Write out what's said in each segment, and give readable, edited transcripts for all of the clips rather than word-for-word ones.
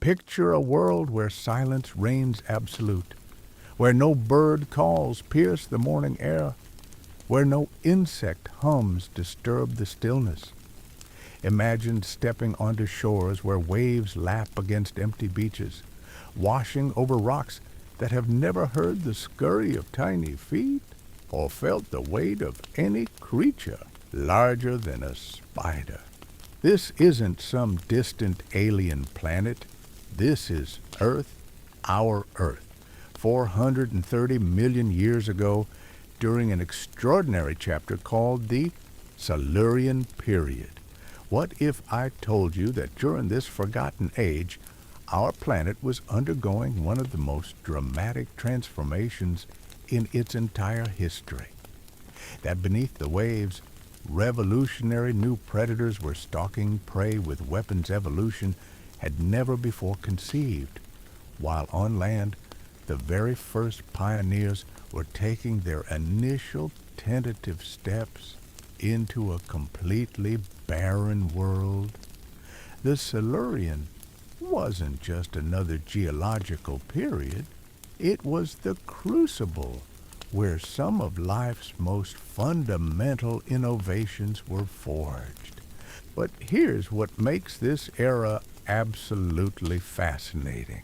Picture a world where silence reigns absolute, where no bird calls pierce the morning air, where no insect hums disturb the stillness. Imagine stepping onto shores where waves lap against empty beaches, washing over rocks that have never heard the scurry of tiny feet or felt the weight of any creature larger than a spider. This isn't some distant alien planet. This is Earth, our Earth, 430 million years ago during an extraordinary chapter called the Silurian Period. What if I told you that during this forgotten age, our planet was undergoing one of the most dramatic transformations in its entire history? That beneath the waves, revolutionary new predators were stalking prey with weapons evolution had never before conceived, while on land, the very first pioneers were taking their initial tentative steps into a completely barren world. The Silurian wasn't just another geological period. It was the crucible where some of life's most fundamental innovations were forged. But here's what makes this era absolutely fascinating.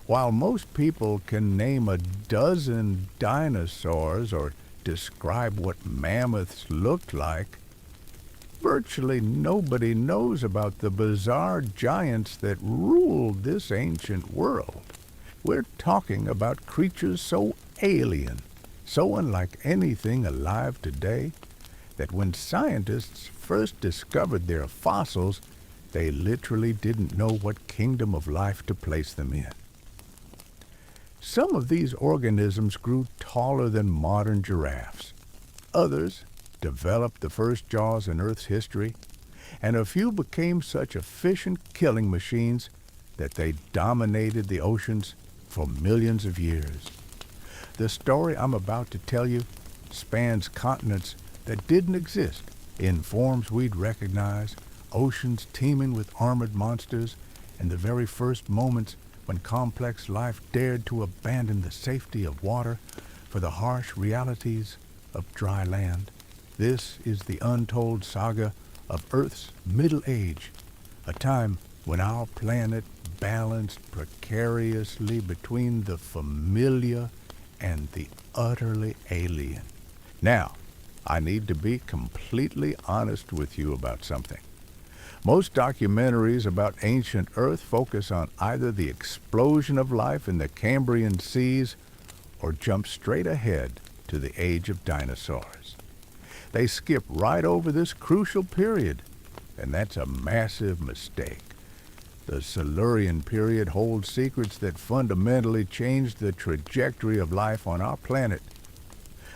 While most people can name a dozen dinosaurs or describe what mammoths looked like, virtually nobody knows about the bizarre giants that ruled this ancient world. We're talking about creatures so alien, so unlike anything alive today, that when scientists first discovered their fossils, they literally didn't know what kingdom of life to place them in. Some of these organisms grew taller than modern giraffes. Others developed the first jaws in Earth's history, and a few became such efficient killing machines that they dominated the oceans for millions of years. The story I'm about to tell you spans continents that didn't exist in forms we'd recognize, oceans teeming with armored monsters, and the very first moments when complex life dared to abandon the safety of water for the harsh realities of dry land. This is the untold saga of Earth's Middle Age, a time when our planet balanced precariously between the familiar and the utterly alien. Now, I need to be completely honest with you about something. Most documentaries about ancient Earth focus on either the explosion of life in the Cambrian seas or jump straight ahead to the age of dinosaurs. They skip right over this crucial period, and that's a massive mistake. The Silurian period holds secrets that fundamentally changed the trajectory of life on our planet.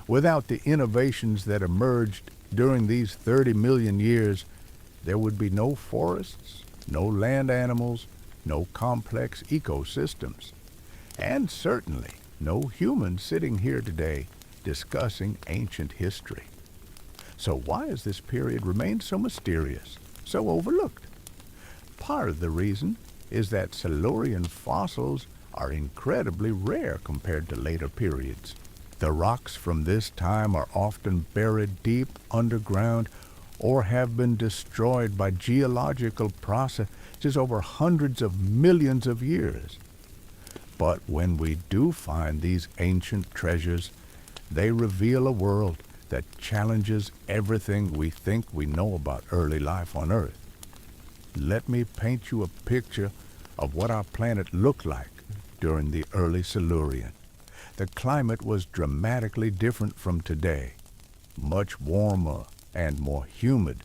Without the innovations that emerged during these 30 million years, there would be no forests, no land animals, no complex ecosystems, and certainly no humans sitting here today discussing ancient history. So why has this period remained so mysterious, so overlooked? Part of the reason is that Silurian fossils are incredibly rare compared to later periods. The rocks from this time are often buried deep underground or have been destroyed by geological processes over hundreds of millions of years. But when we do find these ancient treasures, they reveal a world that challenges everything we think we know about early life on Earth. Let me paint you a picture of what our planet looked like during the early Silurian. The climate was dramatically different from today, much warmer and more humid,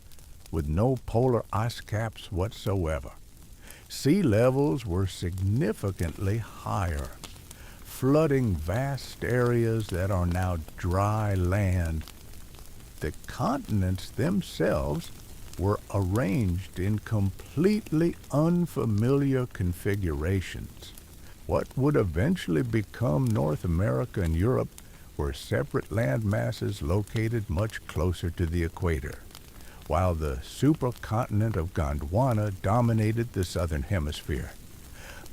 with no polar ice caps whatsoever. Sea levels were significantly higher, flooding vast areas that are now dry land. The continents themselves were arranged in completely unfamiliar configurations. What would eventually become North America and Europe were separate land masses located much closer to the equator, while the supercontinent of Gondwana dominated the southern hemisphere.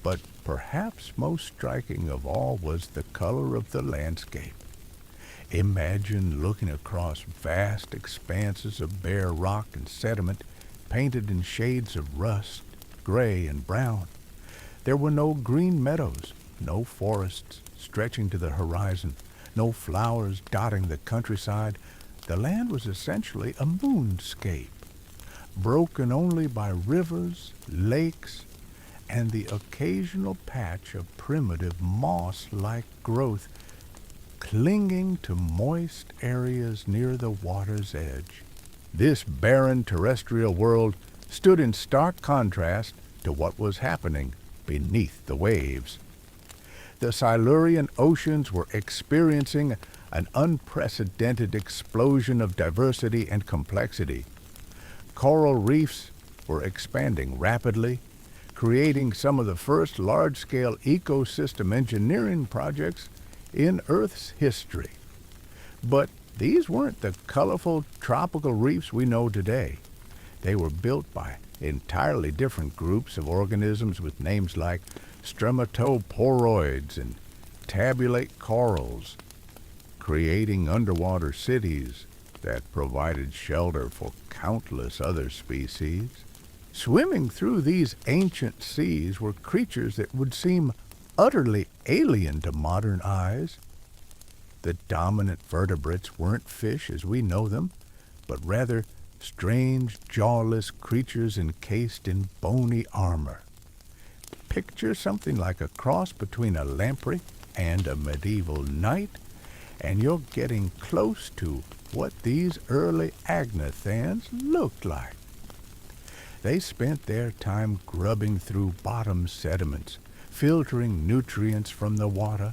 But perhaps most striking of all was the color of the landscape. Imagine looking across vast expanses of bare rock and sediment painted in shades of rust, gray, and brown. There were no green meadows, no forests stretching to the horizon, no flowers dotting the countryside. The land was essentially a moonscape, broken only by rivers, lakes, and the occasional patch of primitive moss-like growth clinging to moist areas near the water's edge. This barren terrestrial world stood in stark contrast to what was happening beneath the waves. The Silurian oceans were experiencing an unprecedented explosion of diversity and complexity. Coral reefs were expanding rapidly, creating some of the first large-scale ecosystem engineering projects in Earth's history. But these weren't the colorful tropical reefs we know today. They were built by entirely different groups of organisms with names like stromatoporoids and tabulate corals, creating underwater cities that provided shelter for countless other species. Swimming through these ancient seas were creatures that would seem utterly alien to modern eyes. The dominant vertebrates weren't fish as we know them, but rather strange, jawless creatures encased in bony armor. Picture something like a cross between a lamprey and a medieval knight, and you're getting close to what these early agnathans looked like. They spent their time grubbing through bottom sediments, filtering nutrients from the water,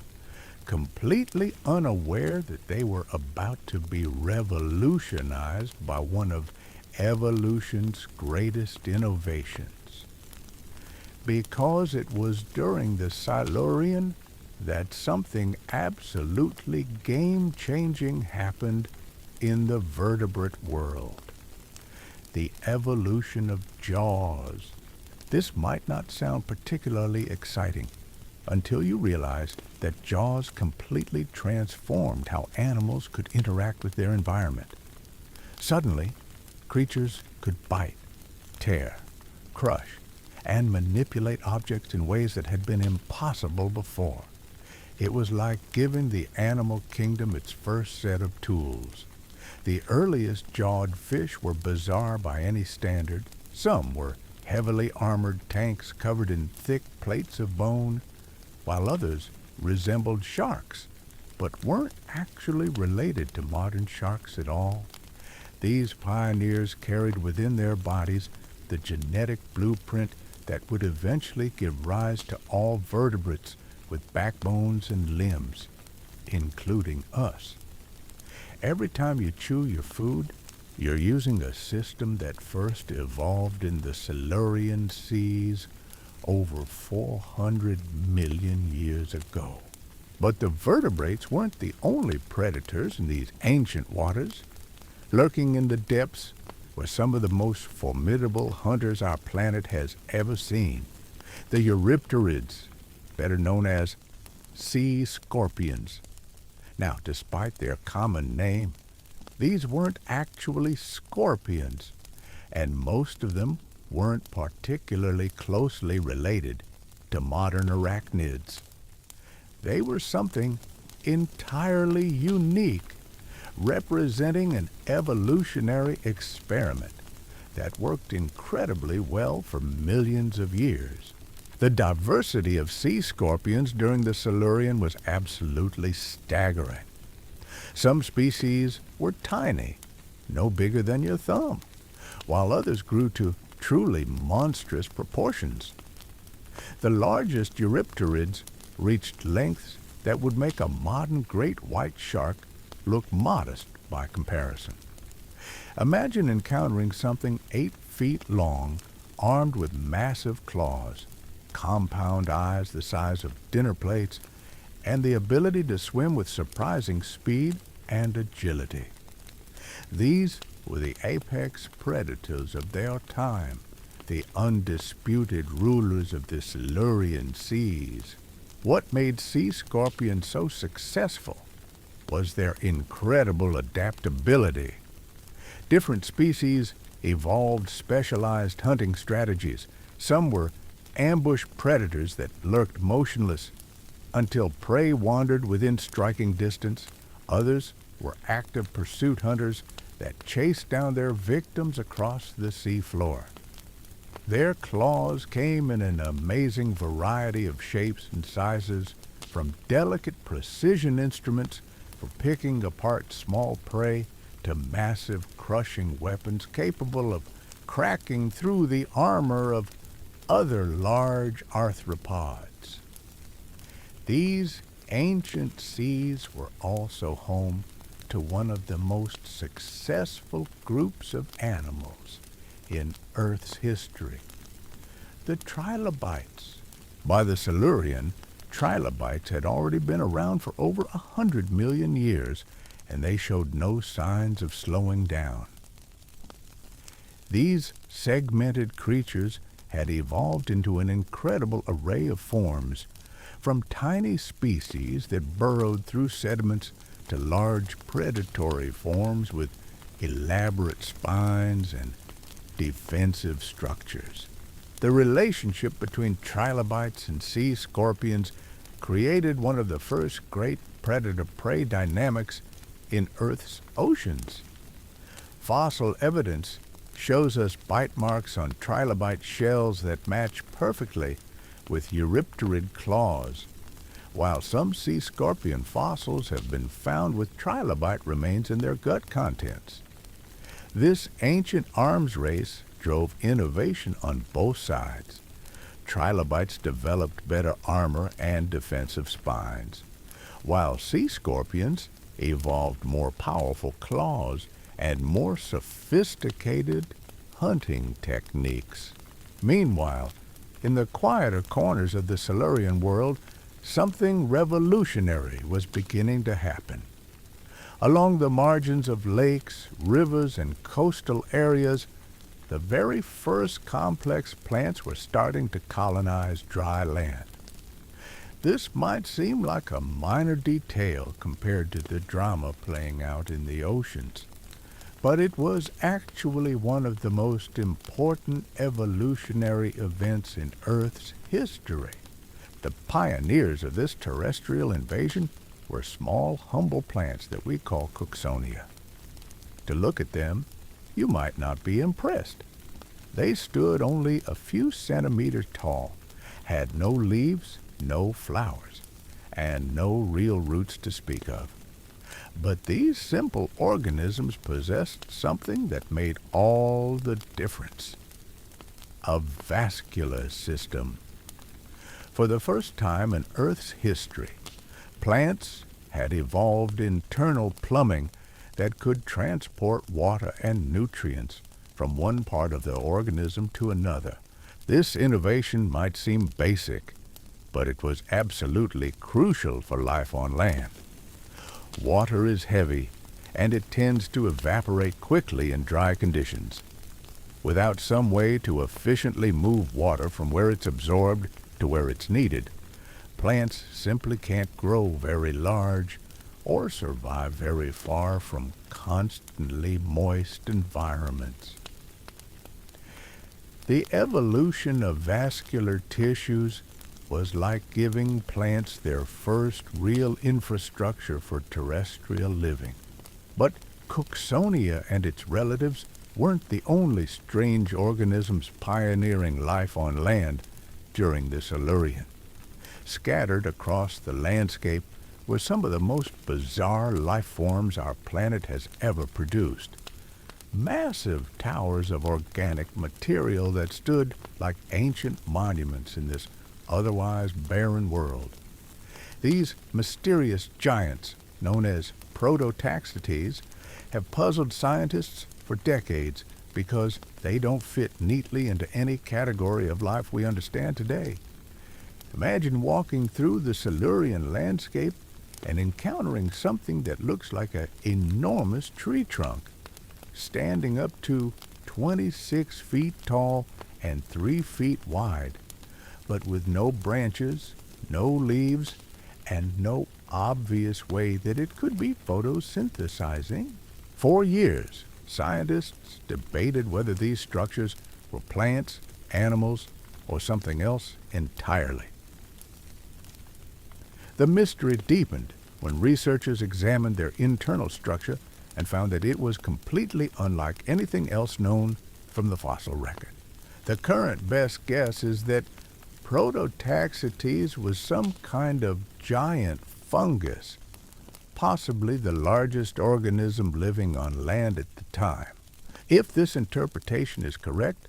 completely unaware that they were about to be revolutionized by one of evolution's greatest innovations. Because it was during the Silurian that something absolutely game-changing happened in the vertebrate world. The evolution of jaws. This might not sound particularly exciting until you realize that jaws completely transformed how animals could interact with their environment. Suddenly, creatures could bite, tear, crush, and manipulate objects in ways that had been impossible before. It was like giving the animal kingdom its first set of tools. The earliest jawed fish were bizarre by any standard. Some were heavily armored tanks covered in thick plates of bone, while others resembled sharks, but weren't actually related to modern sharks at all. These pioneers carried within their bodies the genetic blueprint that would eventually give rise to all vertebrates with backbones and limbs, including us. Every time you chew your food, you're using a system that first evolved in the Silurian seas over 400 million years ago. But the vertebrates weren't the only predators in these ancient waters. Lurking in the depths were some of the most formidable hunters our planet has ever seen. The eurypterids, better known as sea scorpions. Now, despite their common name, these weren't actually scorpions, and most of them weren't particularly closely related to modern arachnids. They were something entirely unique, representing an evolutionary experiment that worked incredibly well for millions of years. The diversity of sea scorpions during the Silurian was absolutely staggering. Some species were tiny, no bigger than your thumb, while others grew to truly monstrous proportions. The largest eurypterids reached lengths that would make a modern great white shark look modest by comparison. Imagine encountering something 8 feet long, armed with massive claws, compound eyes the size of dinner plates, and the ability to swim with surprising speed and agility. These were the apex predators of their time, the undisputed rulers of the Silurian seas. What made sea scorpions so successful was their incredible adaptability. Different species evolved specialized hunting strategies. Some were ambush predators that lurked motionless until prey wandered within striking distance. Others were active pursuit hunters that chased down their victims across the seafloor. Their claws came in an amazing variety of shapes and sizes, from delicate precision instruments for picking apart small prey to massive crushing weapons capable of cracking through the armor of other large arthropods. These ancient seas were also home to one of the most successful groups of animals in Earth's history, the trilobites. By the Silurian, trilobites had already been around for over 100 million years, and they showed no signs of slowing down. These segmented creatures had evolved into an incredible array of forms, from tiny species that burrowed through sediments to large predatory forms with elaborate spines and defensive structures. The relationship between trilobites and sea scorpions created one of the first great predator-prey dynamics in Earth's oceans. Fossil evidence shows us bite marks on trilobite shells that match perfectly with eurypterid claws, while some sea scorpion fossils have been found with trilobite remains in their gut contents. This ancient arms race drove innovation on both sides. Trilobites developed better armor and defensive spines, while sea scorpions evolved more powerful claws and more sophisticated hunting techniques. Meanwhile, in the quieter corners of the Silurian world, something revolutionary was beginning to happen. Along the margins of lakes, rivers, and coastal areas, the very first complex plants were starting to colonize dry land. This might seem like a minor detail compared to the drama playing out in the oceans, but it was actually one of the most important evolutionary events in Earth's history. The pioneers of this terrestrial invasion were small, humble plants that we call Cooksonia. To look at them, you might not be impressed. They stood only a few centimeters tall, had no leaves, no flowers, and no real roots to speak of. But these simple organisms possessed something that made all the difference: a vascular system. For the first time in Earth's history, plants had evolved internal plumbing that could transport water and nutrients from one part of the organism to another. This innovation might seem basic, but it was absolutely crucial for life on land. Water is heavy, and it tends to evaporate quickly in dry conditions. Without some way to efficiently move water from where it's absorbed to where it's needed, plants simply can't grow very large or survive very far from constantly moist environments. The evolution of vascular tissues was like giving plants their first real infrastructure for terrestrial living. But Cooksonia and its relatives weren't the only strange organisms pioneering life on land during the Silurian. Scattered across the landscape were some of the most bizarre life forms our planet has ever produced. Massive towers of organic material that stood like ancient monuments in this otherwise barren world. These mysterious giants, known as prototaxites, have puzzled scientists for decades because they don't fit neatly into any category of life we understand today. Imagine walking through the Silurian landscape and encountering something that looks like an enormous tree trunk, standing up to 26 feet tall and 3 feet wide, but with no branches, no leaves, and no obvious way that it could be photosynthesizing. For years, scientists debated whether these structures were plants, animals, or something else entirely. The mystery deepened when researchers examined their internal structure and found that it was completely unlike anything else known from the fossil record. The current best guess is that Prototaxites was some kind of giant fungus, possibly the largest organism living on land at the time. If this interpretation is correct,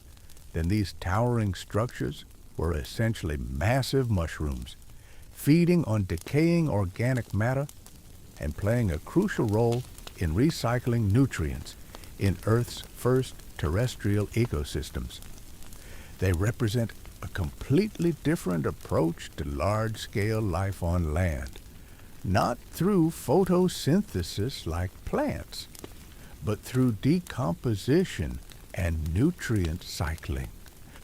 then these towering structures were essentially massive mushrooms, feeding on decaying organic matter and playing a crucial role in recycling nutrients in Earth's first terrestrial ecosystems. They represent a completely different approach to large-scale life on land, not through photosynthesis like plants, but through decomposition and nutrient cycling.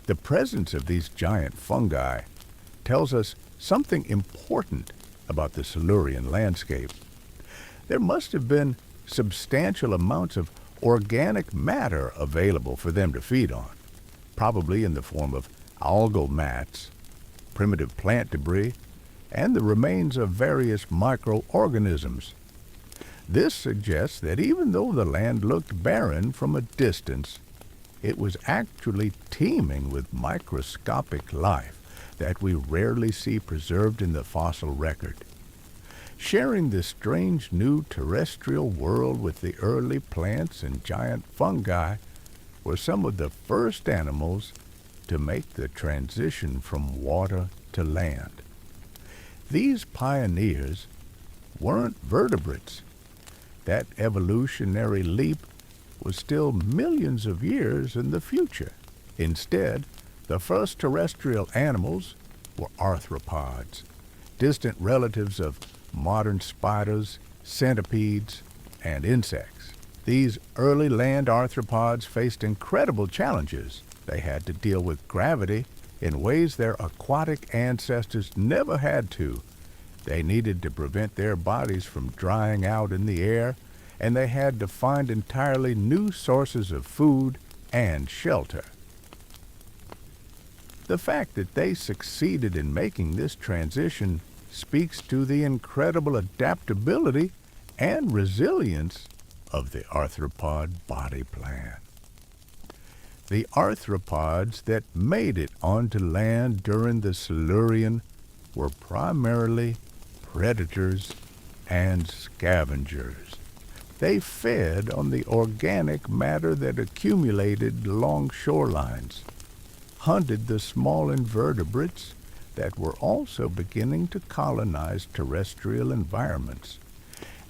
The presence of these giant fungi tells us something important about the Silurian landscape. There must have been substantial amounts of organic matter available for them to feed on, probably in the form of algal mats, primitive plant debris, and the remains of various microorganisms. This suggests that even though the land looked barren from a distance, it was actually teeming with microscopic life that we rarely see preserved in the fossil record. Sharing this strange new terrestrial world with the early plants and giant fungi were some of the first animals to make the transition from water to land. These pioneers weren't vertebrates. That evolutionary leap was still millions of years in the future. Instead, the first terrestrial animals were arthropods, distant relatives of modern spiders, centipedes, and insects. These early land arthropods faced incredible challenges. They had to deal with gravity in ways their aquatic ancestors never had to. They needed to prevent their bodies from drying out in the air, and they had to find entirely new sources of food and shelter. The fact that they succeeded in making this transition speaks to the incredible adaptability and resilience of the arthropod body plan. The arthropods that made it onto land during the Silurian were primarily predators and scavengers. They fed on the organic matter that accumulated along shorelines, hunted the small invertebrates that were also beginning to colonize terrestrial environments,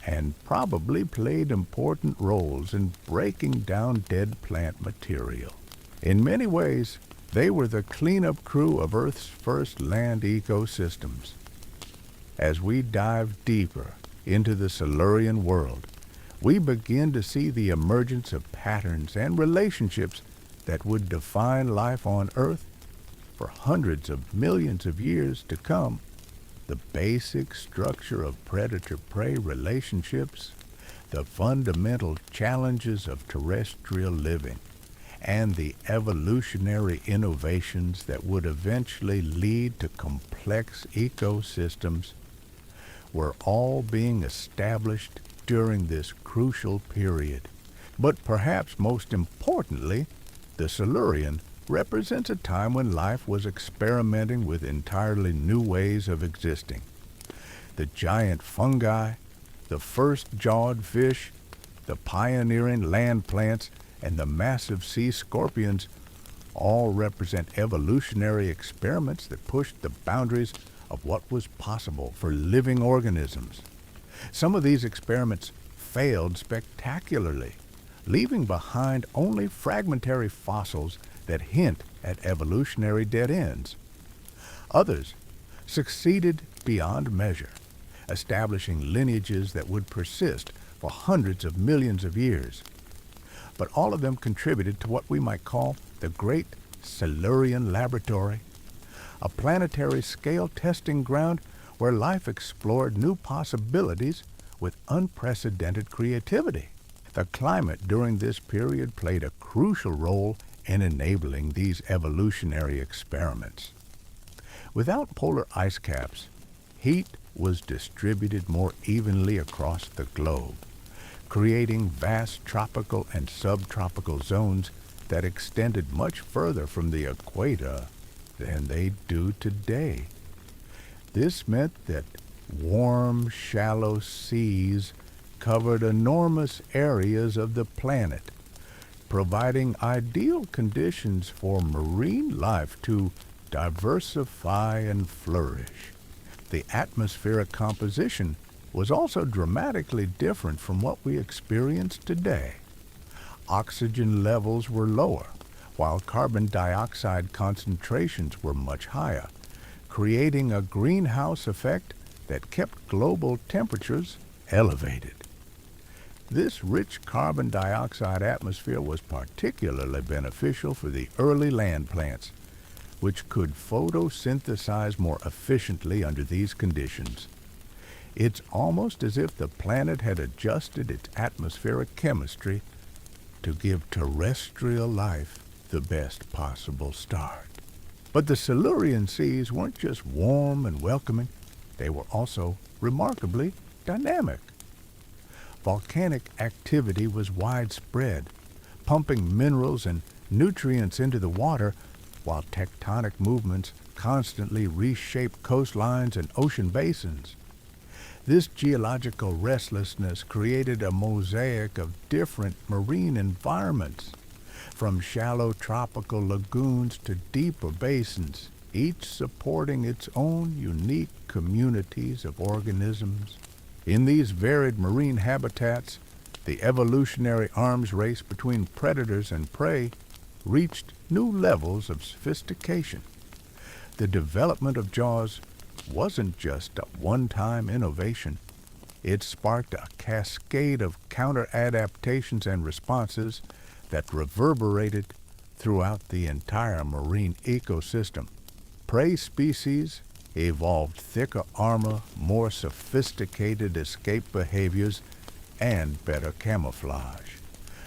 and probably played important roles in breaking down dead plant material. In many ways, they were the cleanup crew of Earth's first land ecosystems. As we dive deeper into the Silurian world, we begin to see the emergence of patterns and relationships that would define life on Earth for hundreds of millions of years to come. The basic structure of predator-prey relationships, the fundamental challenges of terrestrial living, and the evolutionary innovations that would eventually lead to complex ecosystems were all being established during this crucial period. But perhaps most importantly, the Silurian represents a time when life was experimenting with entirely new ways of existing. The giant fungi, the first-jawed fish, the pioneering land plants, and the massive sea scorpions all represent evolutionary experiments that pushed the boundaries of what was possible for living organisms. Some of these experiments failed spectacularly, leaving behind only fragmentary fossils that hint at evolutionary dead ends. Others succeeded beyond measure, establishing lineages that would persist for hundreds of millions of years. But all of them contributed to what we might call the Great Silurian Laboratory, a planetary-scale testing ground where life explored new possibilities with unprecedented creativity. The climate during this period played a crucial role in enabling these evolutionary experiments. Without polar ice caps, heat was distributed more evenly across the globe, creating vast tropical and subtropical zones that extended much further from the equator than they do today. This meant that warm, shallow seas covered enormous areas of the planet, providing ideal conditions for marine life to diversify and flourish. The atmospheric composition was also dramatically different from what we experience today. Oxygen levels were lower, while carbon dioxide concentrations were much higher, creating a greenhouse effect that kept global temperatures elevated. This rich carbon dioxide atmosphere was particularly beneficial for the early land plants, which could photosynthesize more efficiently under these conditions. It's almost as if the planet had adjusted its atmospheric chemistry to give terrestrial life the best possible start. But the Silurian seas weren't just warm and welcoming, they were also remarkably dynamic. Volcanic activity was widespread, pumping minerals and nutrients into the water, while tectonic movements constantly reshaped coastlines and ocean basins. This geological restlessness created a mosaic of different marine environments, from shallow tropical lagoons to deeper basins, each supporting its own unique communities of organisms. In these varied marine habitats, the evolutionary arms race between predators and prey reached new levels of sophistication. The development of jaws wasn't just a one-time innovation. It sparked a cascade of counter-adaptations and responses that reverberated throughout the entire marine ecosystem. Prey species evolved thicker armor, more sophisticated escape behaviors, and better camouflage.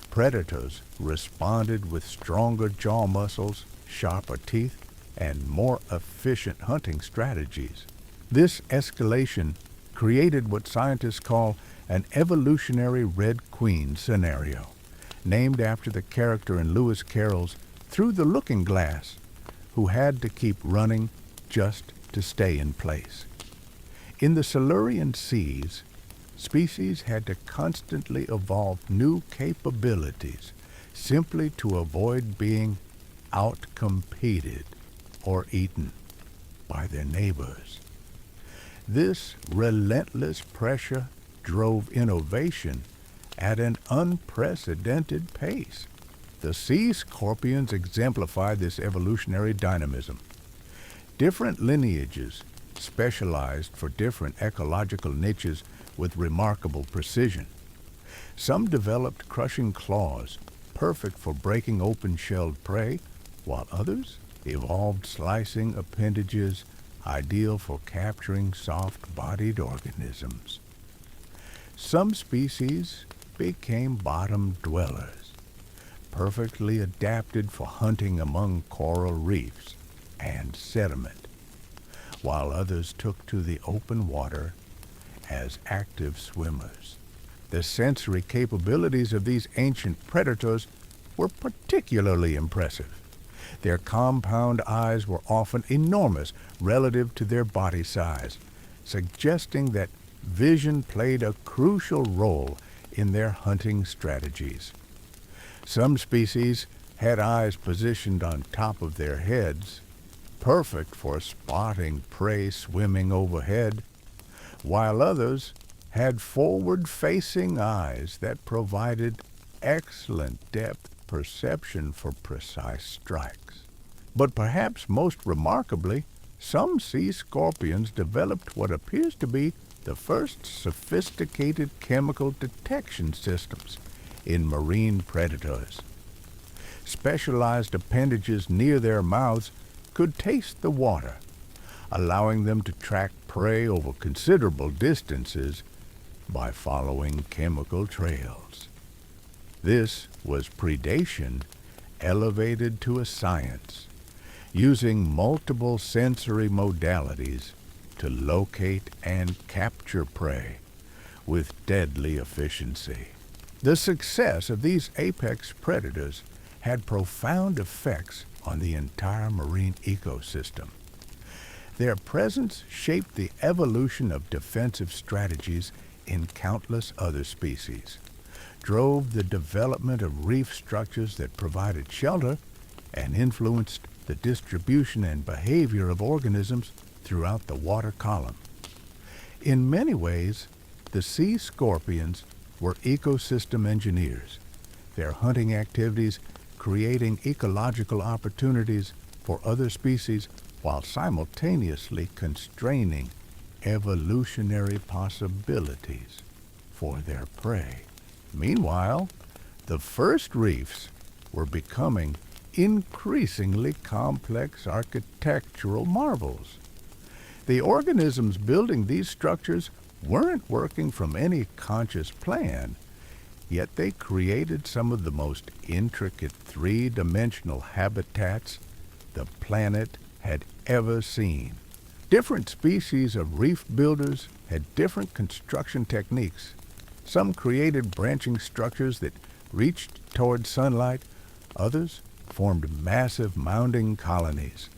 Predators responded with stronger jaw muscles, sharper teeth, and more efficient hunting strategies. This escalation created what scientists call an evolutionary Red Queen scenario, named after the character in Lewis Carroll's Through the Looking Glass, who had to keep running just to stay in place. In the Silurian seas, species had to constantly evolve new capabilities simply to avoid being outcompeted or eaten by their neighbors. This relentless pressure drove innovation at an unprecedented pace. The sea scorpions exemplify this evolutionary dynamism. Different lineages specialized for different ecological niches with remarkable precision. Some developed crushing claws, perfect for breaking open-shelled prey, while others evolved slicing appendages ideal for capturing soft-bodied organisms. Some species became bottom dwellers, perfectly adapted for hunting among coral reefs and sediment, while others took to the open water as active swimmers. The sensory capabilities of these ancient predators were particularly impressive. Their compound eyes were often enormous relative to their body size, suggesting that vision played a crucial role in their hunting strategies. Some species had eyes positioned on top of their heads, perfect for spotting prey swimming overhead, while others had forward-facing eyes that provided excellent depth perception for precise strikes. But perhaps most remarkably, some sea scorpions developed what appears to be the first sophisticated chemical detection systems in marine predators. Specialized appendages near their mouths could taste the water, allowing them to track prey over considerable distances by following chemical trails. This was predation elevated to a science, using multiple sensory modalities to locate and capture prey with deadly efficiency. The success of these apex predators had profound effects on the entire marine ecosystem. Their presence shaped the evolution of defensive strategies in countless other species, drove the development of reef structures that provided shelter, and influenced the distribution and behavior of organisms throughout the water column. In many ways, the sea scorpions were ecosystem engineers, their hunting activities creating ecological opportunities for other species while simultaneously constraining evolutionary possibilities for their prey. Meanwhile, the first reefs were becoming increasingly complex architectural marvels. The organisms building these structures weren't working from any conscious plan, yet they created some of the most intricate three-dimensional habitats the planet had ever seen. Different species of reef builders had different construction techniques. Some created branching structures that reached toward sunlight, others formed massive mounding colonies,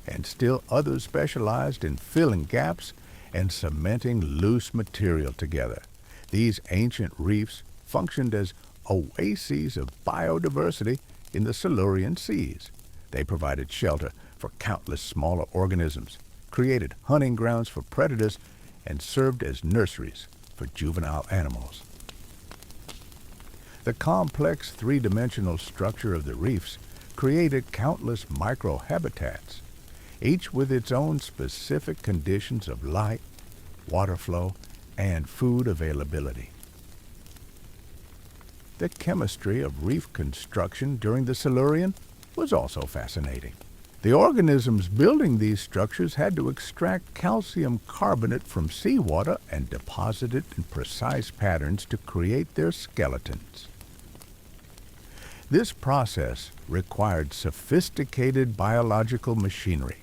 and still others specialized in filling gaps and cementing loose material together. These ancient reefs functioned as oases of biodiversity in the Silurian seas. They provided shelter for countless smaller organisms, created hunting grounds for predators, and served as nurseries for juvenile animals. The complex three-dimensional structure of the reefs created countless microhabitats, each with its own specific conditions of light, water flow, and food availability. The chemistry of reef construction during the Silurian was also fascinating. The organisms building these structures had to extract calcium carbonate from seawater and deposit it in precise patterns to create their skeletons. This process required sophisticated biological machinery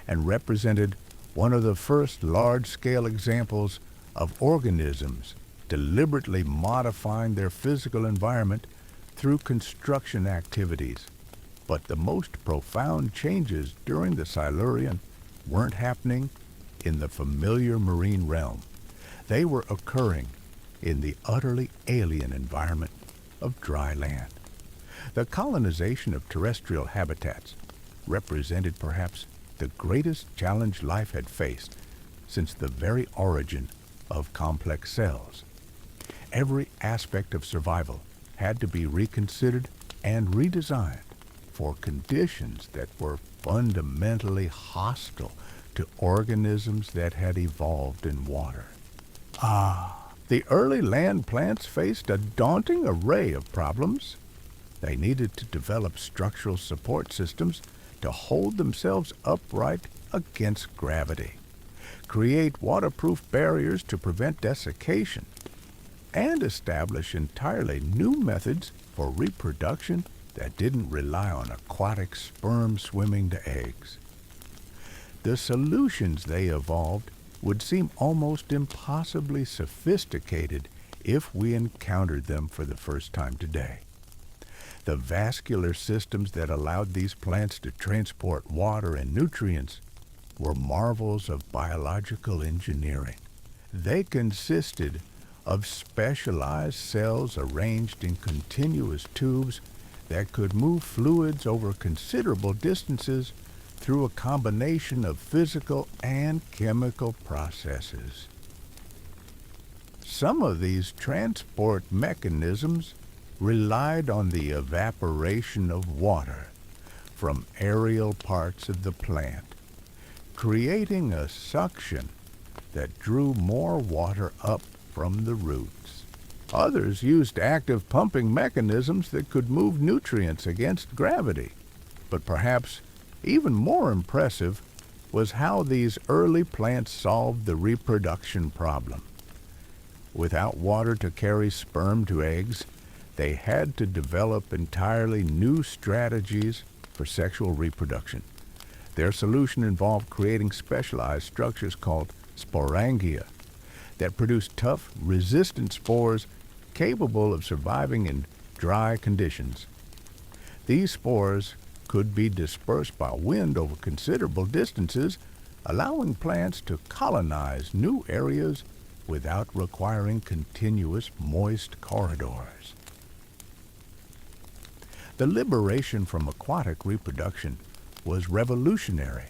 and represented one of the first large-scale examples of organisms deliberately modifying their physical environment through construction activities. But the most profound changes during the Silurian weren't happening in the familiar marine realm. They were occurring in the utterly alien environment of dry land. The colonization of terrestrial habitats represented perhaps the greatest challenge life had faced since the very origin of complex cells. Every aspect of survival had to be reconsidered and redesigned for conditions that were fundamentally hostile to organisms that had evolved in water. The early land plants faced a daunting array of problems. They needed to develop structural support systems to hold themselves upright against gravity, create waterproof barriers to prevent desiccation, and establish entirely new methods for reproduction that didn't rely on aquatic sperm swimming to eggs. The solutions they evolved would seem almost impossibly sophisticated if we encountered them for the first time today. The vascular systems that allowed these plants to transport water and nutrients were marvels of biological engineering. They consisted of specialized cells arranged in continuous tubes that could move fluids over considerable distances through a combination of physical and chemical processes. Some of these transport mechanisms relied on the evaporation of water from aerial parts of the plant, creating a suction that drew more water up from the roots. Others used active pumping mechanisms that could move nutrients against gravity. But perhaps even more impressive was how these early plants solved the reproduction problem. Without water to carry sperm to eggs, they had to develop entirely new strategies for sexual reproduction. Their solution involved creating specialized structures called sporangia that produced tough, resistant spores capable of surviving in dry conditions. These spores could be dispersed by wind over considerable distances, allowing plants to colonize new areas without requiring continuous moist corridors. The liberation from aquatic reproduction was revolutionary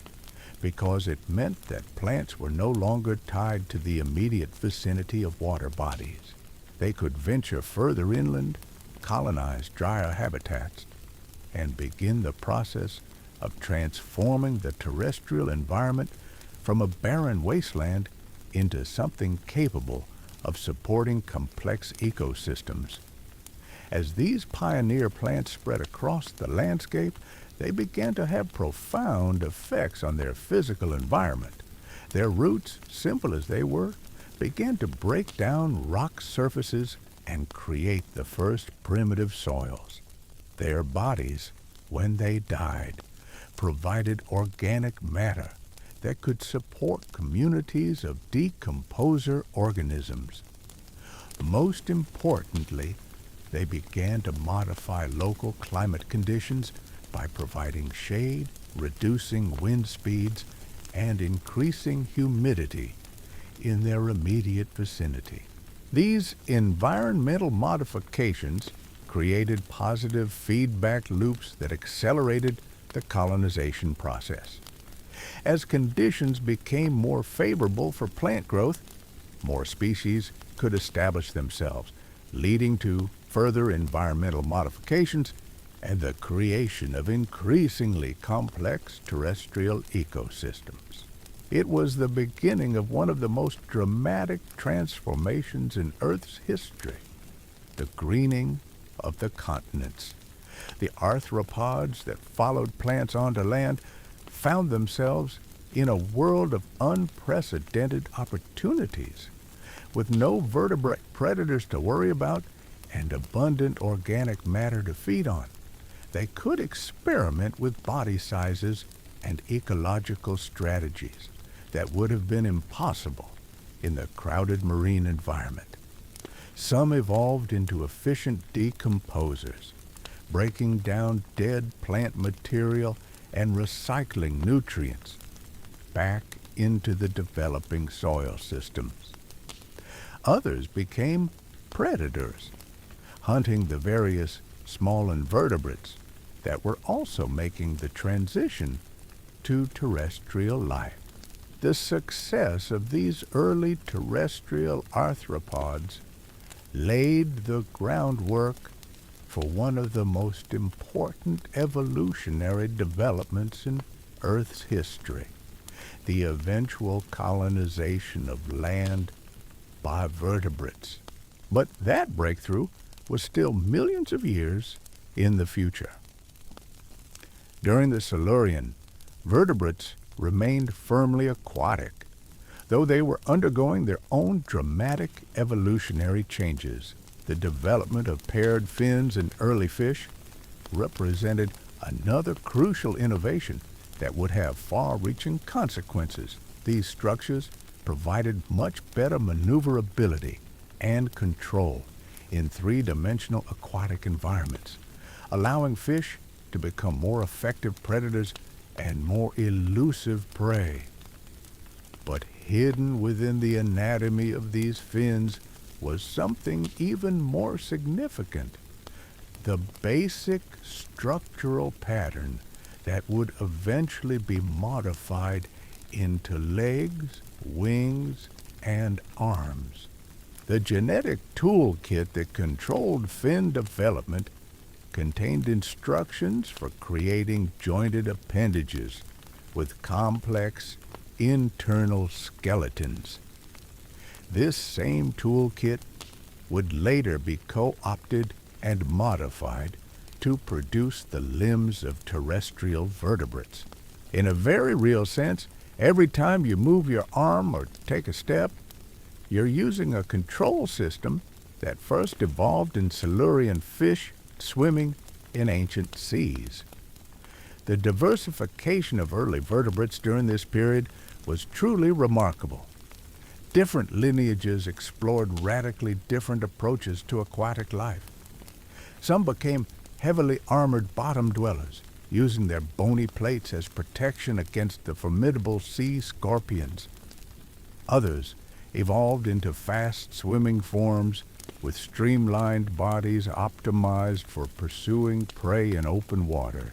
because it meant that plants were no longer tied to the immediate vicinity of water bodies. They could venture further inland, colonize drier habitats, and begin the process of transforming the terrestrial environment from a barren wasteland into something capable of supporting complex ecosystems. As these pioneer plants spread across the landscape, they began to have profound effects on their physical environment. Their roots, simple as they were, began to break down rock surfaces and create the first primitive soils. Their bodies, when they died, provided organic matter that could support communities of decomposer organisms. Most importantly, they began to modify local climate conditions by providing shade, reducing wind speeds, and increasing humidity in their immediate vicinity. These environmental modifications created positive feedback loops that accelerated the colonization process. As conditions became more favorable for plant growth, more species could establish themselves, leading to further environmental modifications and the creation of increasingly complex terrestrial ecosystems. It was the beginning of one of the most dramatic transformations in Earth's history, the greening of the continents. The arthropods that followed plants onto land found themselves in a world of unprecedented opportunities. With no vertebrate predators to worry about and abundant organic matter to feed on, they could experiment with body sizes and ecological strategies that would have been impossible in the crowded marine environment. Some evolved into efficient decomposers, breaking down dead plant material and recycling nutrients back into the developing soil systems. Others became predators, hunting the various small invertebrates that were also making the transition to terrestrial life. The success of these early terrestrial arthropods laid the groundwork for one of the most important evolutionary developments in Earth's history, the eventual colonization of land by vertebrates. But that breakthrough was still millions of years in the future. During the Silurian, vertebrates remained firmly aquatic, though they were undergoing their own dramatic evolutionary changes. The development of paired fins in early fish represented another crucial innovation that would have far-reaching consequences. These structures provided much better maneuverability and control in three-dimensional aquatic environments, allowing fish to become more effective predators and more elusive prey. But hidden within the anatomy of these fins was something even more significant: the basic structural pattern that would eventually be modified into legs, wings, and arms. The genetic toolkit that controlled fin development contained instructions for creating jointed appendages with complex internal skeletons. This same toolkit would later be co-opted and modified to produce the limbs of terrestrial vertebrates. In a very real sense, every time you move your arm or take a step, you're using a control system that first evolved in Silurian fish swimming in ancient seas. The diversification of early vertebrates during this period was truly remarkable. Different lineages explored radically different approaches to aquatic life. Some became heavily armored bottom dwellers, using their bony plates as protection against the formidable sea scorpions. Others evolved into fast-swimming forms with streamlined bodies optimized for pursuing prey in open water.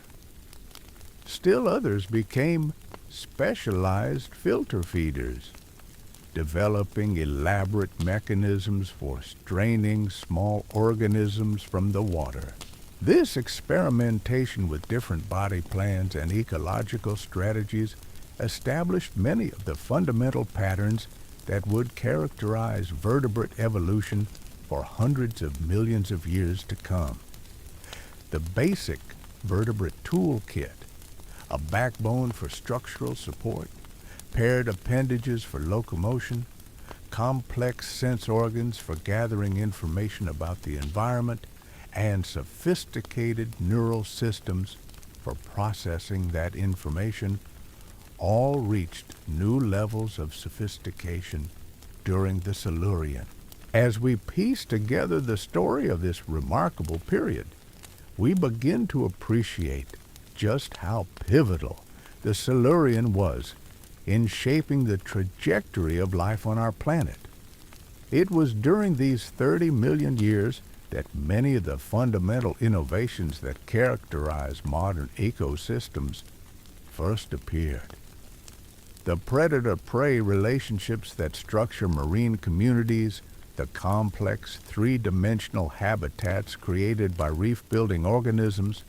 Still others became specialized filter feeders, developing elaborate mechanisms for straining small organisms from the water. This experimentation with different body plans and ecological strategies established many of the fundamental patterns that would characterize vertebrate evolution for hundreds of millions of years to come. The basic vertebrate toolkit, a backbone for structural support, paired appendages for locomotion, complex sense organs for gathering information about the environment, and sophisticated neural systems for processing that information, all reached new levels of sophistication during the Silurian. As we piece together the story of this remarkable period, we begin to appreciate just how pivotal the Silurian was in shaping the trajectory of life on our planet. It was during these 30 million years that many of the fundamental innovations that characterize modern ecosystems first appeared. The predator-prey relationships that structure marine communities, the complex three-dimensional habitats created by reef-building organisms,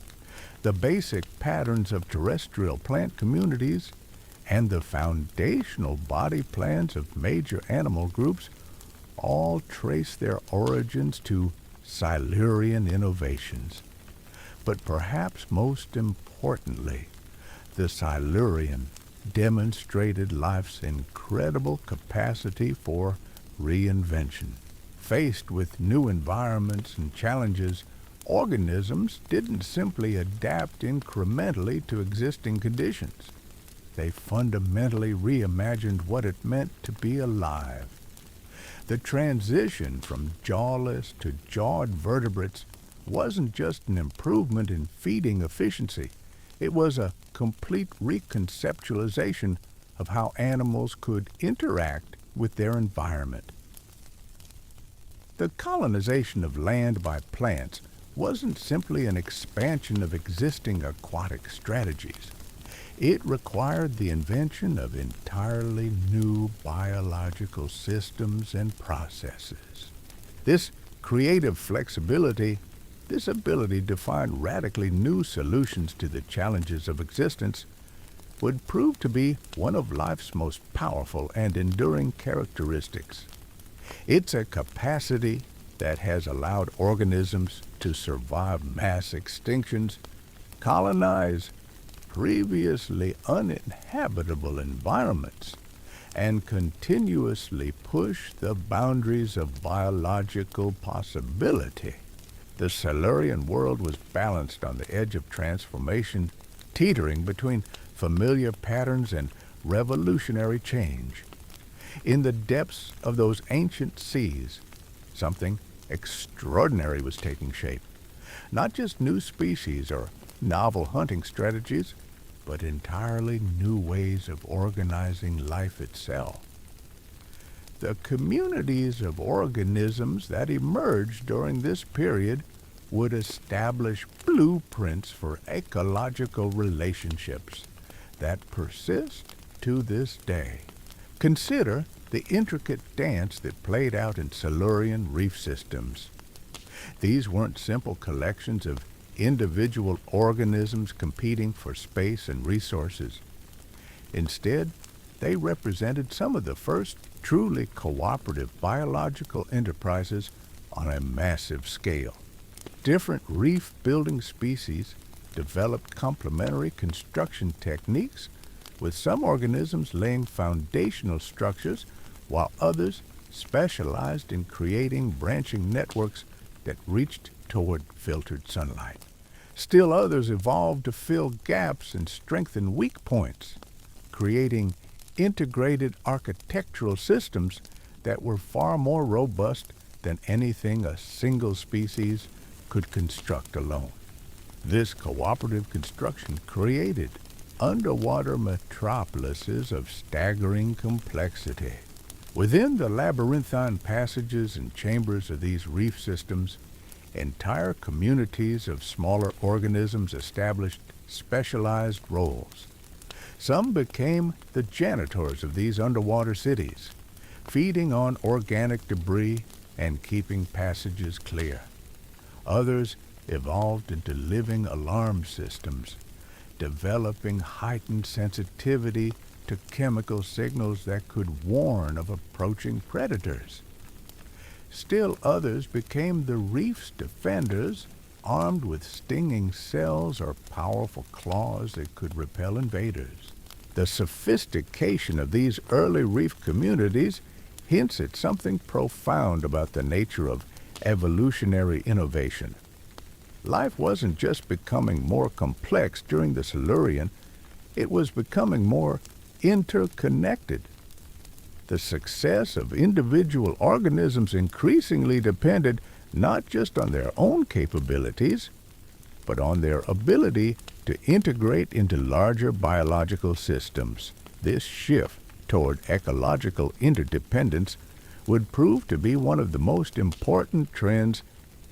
the basic patterns of terrestrial plant communities, and the foundational body plans of major animal groups all trace their origins to Silurian innovations. But perhaps most importantly, the Silurian demonstrated life's incredible capacity for reinvention. Faced with new environments and challenges, organisms didn't simply adapt incrementally to existing conditions. They fundamentally reimagined what it meant to be alive. The transition from jawless to jawed vertebrates wasn't just an improvement in feeding efficiency. It was a complete reconceptualization of how animals could interact with their environment. The colonization of land by plants wasn't simply an expansion of existing aquatic strategies. It required the invention of entirely new biological systems and processes. This creative flexibility, this ability to find radically new solutions to the challenges of existence, would prove to be one of life's most powerful and enduring characteristics. It's a capacity that has allowed organisms to survive mass extinctions, colonize previously uninhabitable environments, and continuously push the boundaries of biological possibility. The Silurian world was balanced on the edge of transformation, teetering between familiar patterns and revolutionary change. In the depths of those ancient seas, something extraordinary was taking shape. Not just new species or novel hunting strategies, but entirely new ways of organizing life itself. The communities of organisms that emerged during this period would establish blueprints for ecological relationships that persist to this day. Consider the intricate dance that played out in Silurian reef systems. These weren't simple collections of individual organisms competing for space and resources. Instead, they represented some of the first truly cooperative biological enterprises on a massive scale. Different reef-building species developed complementary construction techniques, with some organisms laying foundational structures while others specialized in creating branching networks that reached toward filtered sunlight. Still others evolved to fill gaps and strengthen weak points, creating integrated architectural systems that were far more robust than anything a single species could construct alone. This cooperative construction created underwater metropolises of staggering complexity. Within the labyrinthine passages and chambers of these reef systems, entire communities of smaller organisms established specialized roles. Some became the janitors of these underwater cities, feeding on organic debris and keeping passages clear. Others evolved into living alarm systems, developing heightened sensitivity to chemical signals that could warn of approaching predators. Still others became the reef's defenders, armed with stinging cells or powerful claws that could repel invaders. The sophistication of these early reef communities hints at something profound about the nature of evolutionary innovation. Life wasn't just becoming more complex during the Silurian, it was becoming more interconnected. The success of individual organisms increasingly depended not just on their own capabilities, but on their ability to integrate into larger biological systems. This shift toward ecological interdependence would prove to be one of the most important trends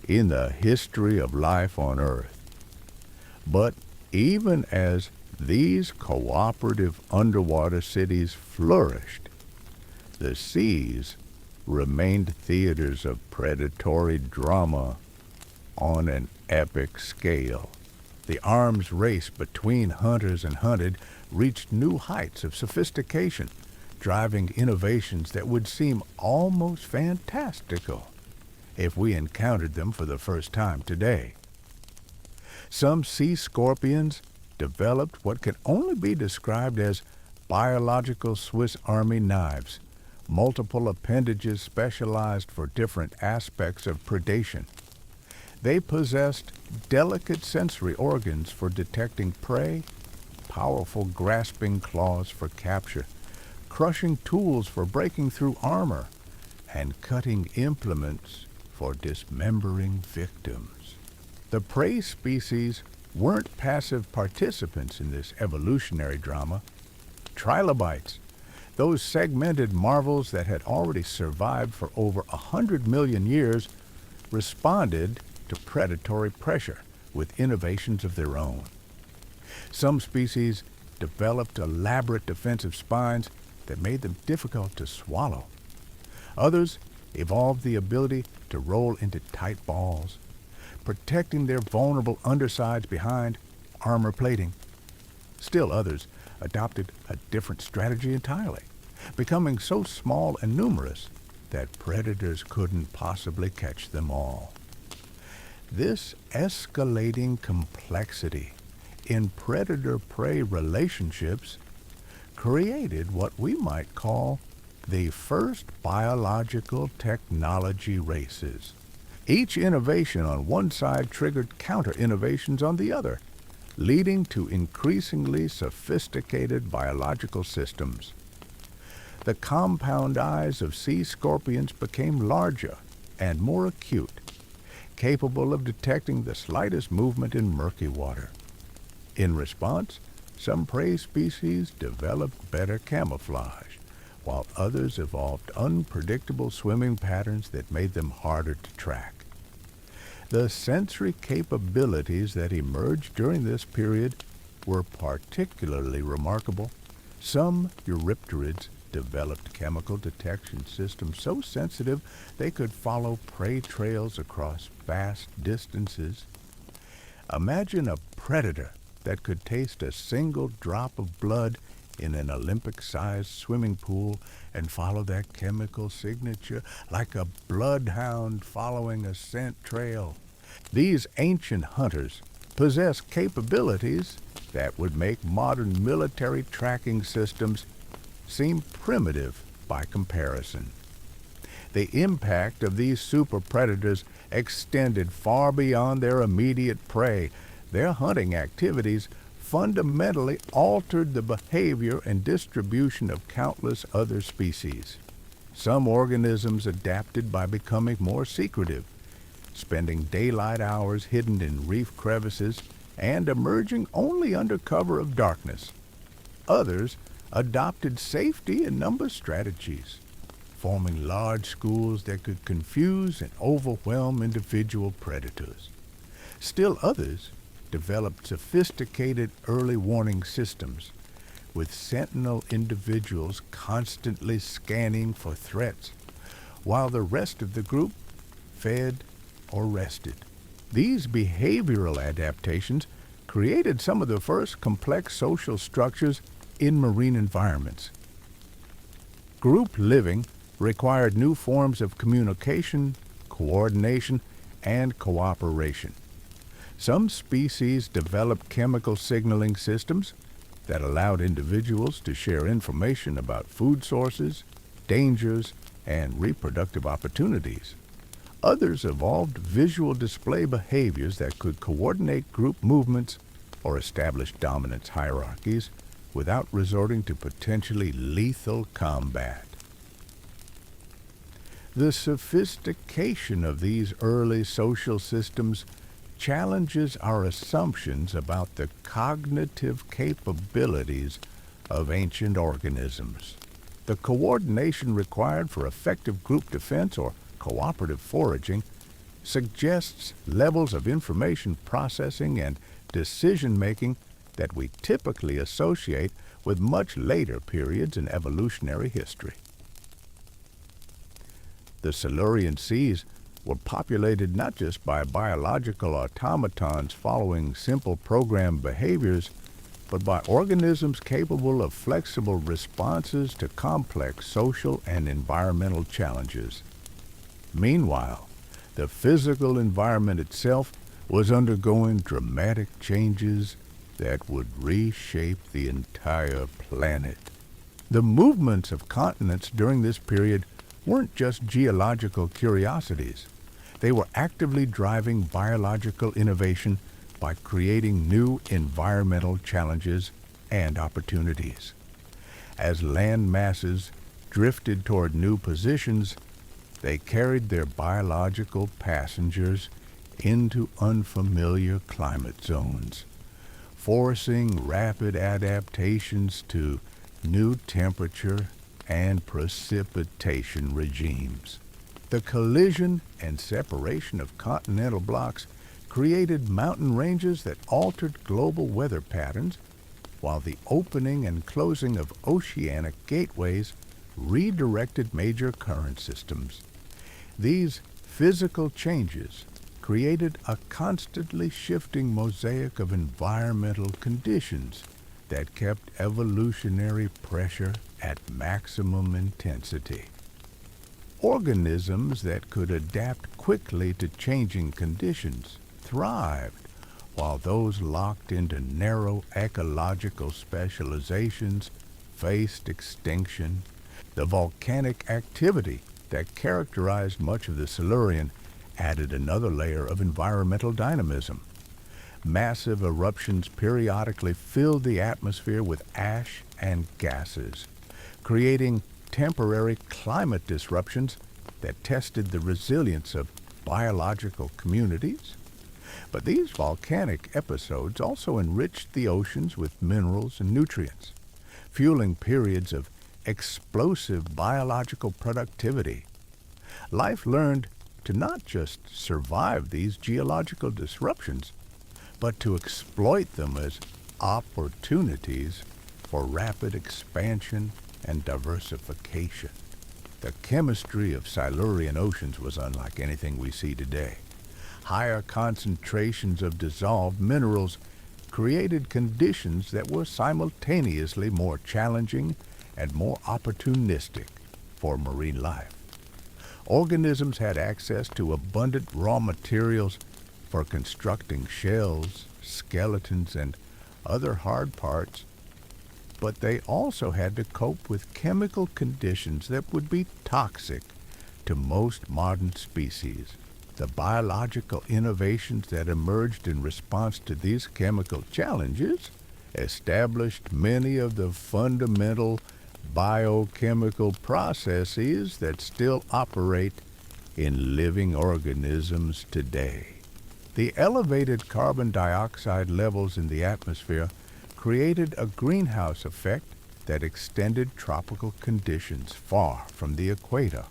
in the history of life on Earth. But even as these cooperative underwater cities flourished, the seas remained theaters of predatory drama on an epic scale. The arms race between hunters and hunted reached new heights of sophistication, driving innovations that would seem almost fantastical if we encountered them for the first time today. Some sea scorpions developed what can only be described as biological Swiss Army knives, multiple appendages specialized for different aspects of predation. They possessed delicate sensory organs for detecting prey, powerful grasping claws for capture, crushing tools for breaking through armor, and cutting implements for dismembering victims. The prey species weren't passive participants in this evolutionary drama. Trilobites, those segmented marvels that had already survived for over 100 million years, responded to predatory pressure with innovations of their own. Some species developed elaborate defensive spines that made them difficult to swallow. Others evolved the ability to roll into tight balls, protecting their vulnerable undersides behind armor plating. Still others adopted a different strategy entirely, becoming so small and numerous that predators couldn't possibly catch them all. This escalating complexity in predator-prey relationships created what we might call the first biological technology races. Each innovation on one side triggered counter-innovations on the other, leading to increasingly sophisticated biological systems. The compound eyes of sea scorpions became larger and more acute, capable of detecting the slightest movement in murky water. In response, some prey species developed better camouflage, while others evolved unpredictable swimming patterns that made them harder to track. The sensory capabilities that emerged during this period were particularly remarkable. Some eurypterids developed chemical detection systems so sensitive they could follow prey trails across vast distances. Imagine a predator that could taste a single drop of blood in an Olympic-sized swimming pool and follow that chemical signature like a bloodhound following a scent trail. These ancient hunters possess capabilities that would make modern military tracking systems seem primitive by comparison. The impact of these super predators extended far beyond their immediate prey. Their hunting activities fundamentally altered the behavior and distribution of countless other species. Some organisms adapted by becoming more secretive, spending daylight hours hidden in reef crevices and emerging only under cover of darkness. Others adopted safety in numbers strategies, forming large schools that could confuse and overwhelm individual predators. Still others developed sophisticated early warning systems, with sentinel individuals constantly scanning for threats, while the rest of the group fed or rested. These behavioral adaptations created some of the first complex social structures in marine environments. Group living required new forms of communication, coordination, and cooperation. Some species developed chemical signaling systems that allowed individuals to share information about food sources, dangers, and reproductive opportunities. Others evolved visual display behaviors that could coordinate group movements or establish dominance hierarchies without resorting to potentially lethal combat. The sophistication of these early social systems challenges our assumptions about the cognitive capabilities of ancient organisms. The coordination required for effective group defense or cooperative foraging suggests levels of information processing and decision-making that we typically associate with much later periods in evolutionary history. The Silurian seas were populated not just by biological automatons following simple programmed behaviors, but by organisms capable of flexible responses to complex social and environmental challenges. Meanwhile, the physical environment itself was undergoing dramatic changes that would reshape the entire planet. The movements of continents during this period weren't just geological curiosities. They were actively driving biological innovation by creating new environmental challenges and opportunities. As land masses drifted toward new positions, they carried their biological passengers into unfamiliar climate zones, forcing rapid adaptations to new temperature and precipitation regimes. The collision and separation of continental blocks created mountain ranges that altered global weather patterns, while the opening and closing of oceanic gateways redirected major current systems. These physical changes created a constantly shifting mosaic of environmental conditions that kept evolutionary pressure at maximum intensity. Organisms that could adapt quickly to changing conditions thrived, while those locked into narrow ecological specializations faced extinction. The volcanic activity that characterized much of the Silurian added another layer of environmental dynamism. Massive eruptions periodically filled the atmosphere with ash and gases, creating temporary climate disruptions that tested the resilience of biological communities. But these volcanic episodes also enriched the oceans with minerals and nutrients, fueling periods of explosive biological productivity. Life learned to not just survive these geological disruptions, but to exploit them as opportunities for rapid expansion and diversification. The chemistry of Silurian oceans was unlike anything we see today. Higher concentrations of dissolved minerals created conditions that were simultaneously more challenging and more opportunistic for marine life. Organisms had access to abundant raw materials for constructing shells, skeletons, and other hard parts, but they also had to cope with chemical conditions that would be toxic to most modern species. The biological innovations that emerged in response to these chemical challenges established many of the fundamental biochemical processes that still operate in living organisms today. The elevated carbon dioxide levels in the atmosphere created a greenhouse effect that extended tropical conditions far from the equator.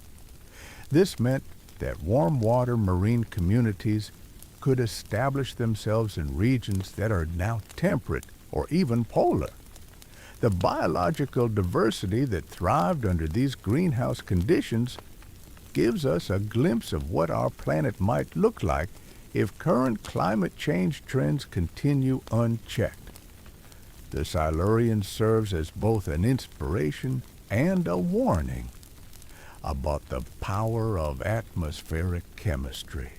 This meant that warm water marine communities could establish themselves in regions that are now temperate or even polar. The biological diversity that thrived under these greenhouse conditions gives us a glimpse of what our planet might look like if current climate change trends continue unchecked. The Silurian serves as both an inspiration and a warning about the power of atmospheric chemistry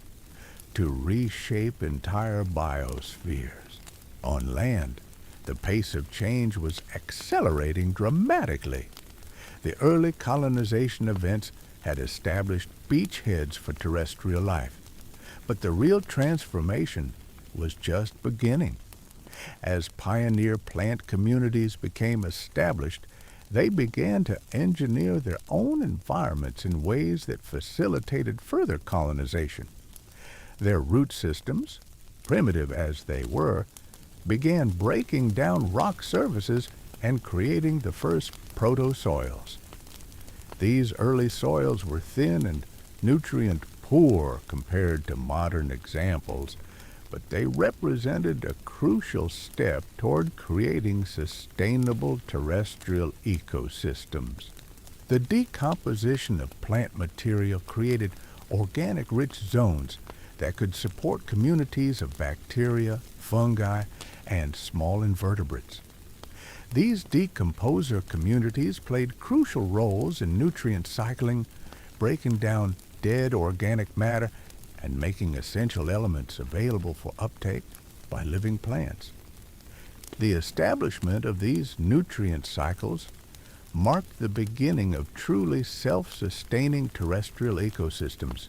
to reshape entire biospheres. On land, the pace of change was accelerating dramatically. The early colonization events had established beachheads for terrestrial life, but the real transformation was just beginning. As pioneer plant communities became established, they began to engineer their own environments in ways that facilitated further colonization. Their root systems, primitive as they were, began breaking down rock surfaces and creating the first proto-soils. These early soils were thin and nutrient-poor compared to modern examples, but they represented a crucial step toward creating sustainable terrestrial ecosystems. The decomposition of plant material created organic-rich zones that could support communities of bacteria, fungi, and small invertebrates. These decomposer communities played crucial roles in nutrient cycling, breaking down dead organic matter and making essential elements available for uptake by living plants. The establishment of these nutrient cycles marked the beginning of truly self-sustaining terrestrial ecosystems,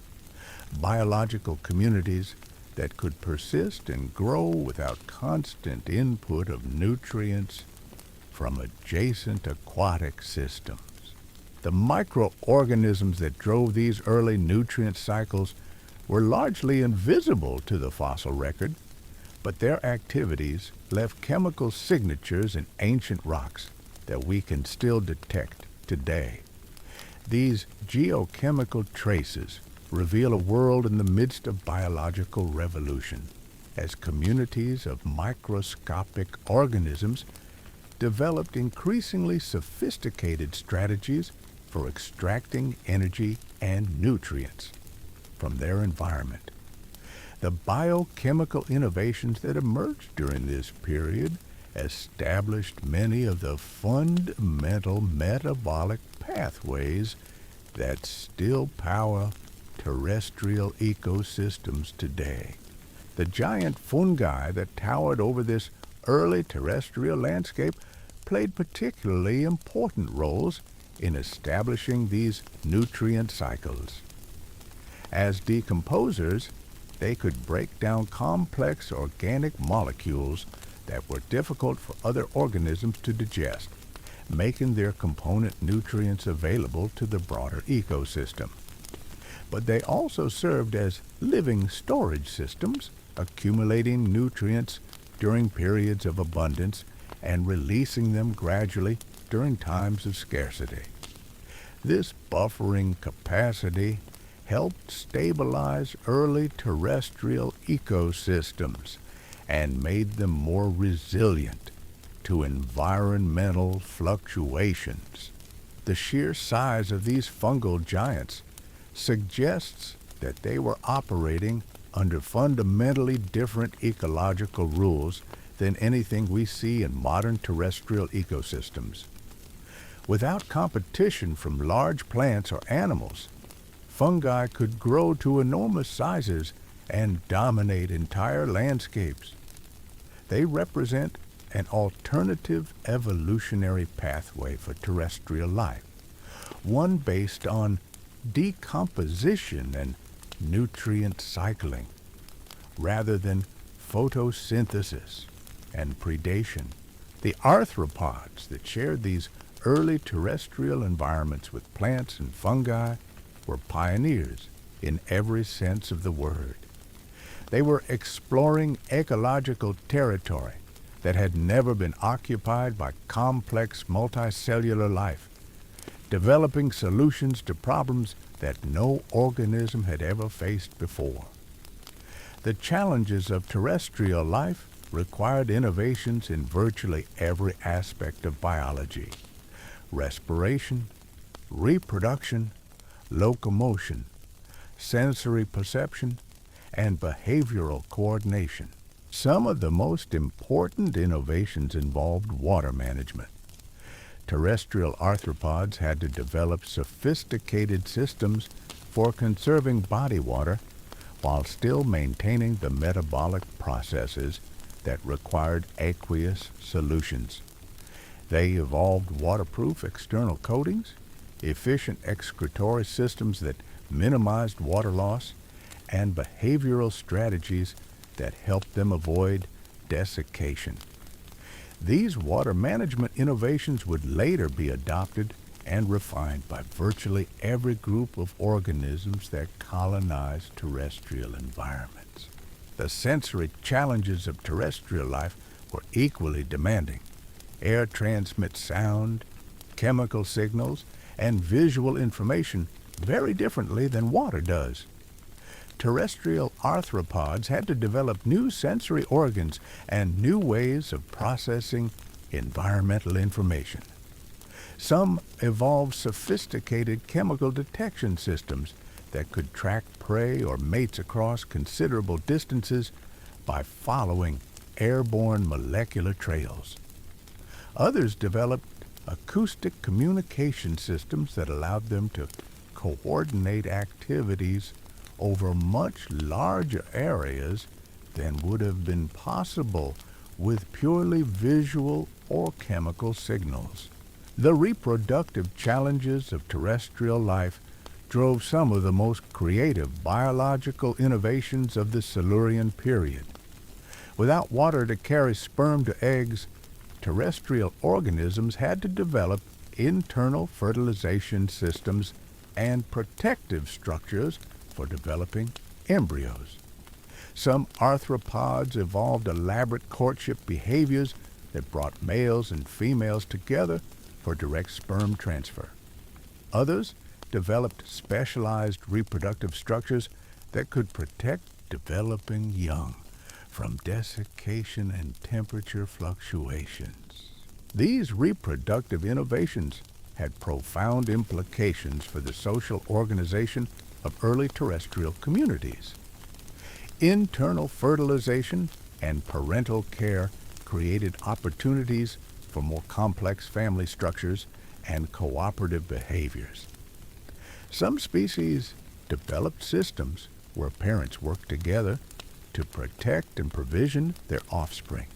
biological communities that could persist and grow without constant input of nutrients from adjacent aquatic systems. The microorganisms that drove these early nutrient cycles were largely invisible to the fossil record, but their activities left chemical signatures in ancient rocks that we can still detect today. These geochemical traces reveal a world in the midst of biological revolution, as communities of microscopic organisms developed increasingly sophisticated strategies for extracting energy and nutrients from their environment. The biochemical innovations that emerged during this period established many of the fundamental metabolic pathways that still power terrestrial ecosystems today. The giant fungi that towered over this early terrestrial landscape played particularly important roles in establishing these nutrient cycles. As decomposers, they could break down complex organic molecules that were difficult for other organisms to digest, making their component nutrients available to the broader ecosystem. But they also served as living storage systems, accumulating nutrients during periods of abundance and releasing them gradually during times of scarcity. This buffering capacity helped stabilize early terrestrial ecosystems and made them more resilient to environmental fluctuations. The sheer size of these fungal giants suggests that they were operating under fundamentally different ecological rules than anything we see in modern terrestrial ecosystems. Without competition from large plants or animals, fungi could grow to enormous sizes and dominate entire landscapes. They represent an alternative evolutionary pathway for terrestrial life, one based on decomposition and nutrient cycling, rather than photosynthesis and predation. The arthropods that shared these early terrestrial environments with plants and fungi were pioneers in every sense of the word. They were exploring ecological territory that had never been occupied by complex multicellular life, developing solutions to problems that no organism had ever faced before. The challenges of terrestrial life required innovations in virtually every aspect of biology: respiration, reproduction, locomotion, sensory perception, and behavioral coordination. Some of the most important innovations involved water management. Terrestrial arthropods had to develop sophisticated systems for conserving body water while still maintaining the metabolic processes that required aqueous solutions. They evolved waterproof external coatings, efficient excretory systems that minimized water loss, and behavioral strategies that helped them avoid desiccation. These water management innovations would later be adopted and refined by virtually every group of organisms that colonized terrestrial environments. The sensory challenges of terrestrial life were equally demanding. Air transmits sound, chemical signals, and visual information very differently than water does. Terrestrial arthropods had to develop new sensory organs and new ways of processing environmental information. Some evolved sophisticated chemical detection systems that could track prey or mates across considerable distances by following airborne molecular trails. Others developed acoustic communication systems that allowed them to coordinate activities over much larger areas than would have been possible with purely visual or chemical signals. The reproductive challenges of terrestrial life drove some of the most creative biological innovations of the Silurian period. Without water to carry sperm to eggs, terrestrial organisms had to develop internal fertilization systems and protective structures for developing embryos. Some arthropods evolved elaborate courtship behaviors that brought males and females together for direct sperm transfer. Others developed specialized reproductive structures that could protect developing young from desiccation and temperature fluctuations. These reproductive innovations had profound implications for the social organization of early terrestrial communities. Internal fertilization and parental care created opportunities for more complex family structures and cooperative behaviors. Some species developed systems where parents worked together to protect and provision their offspring,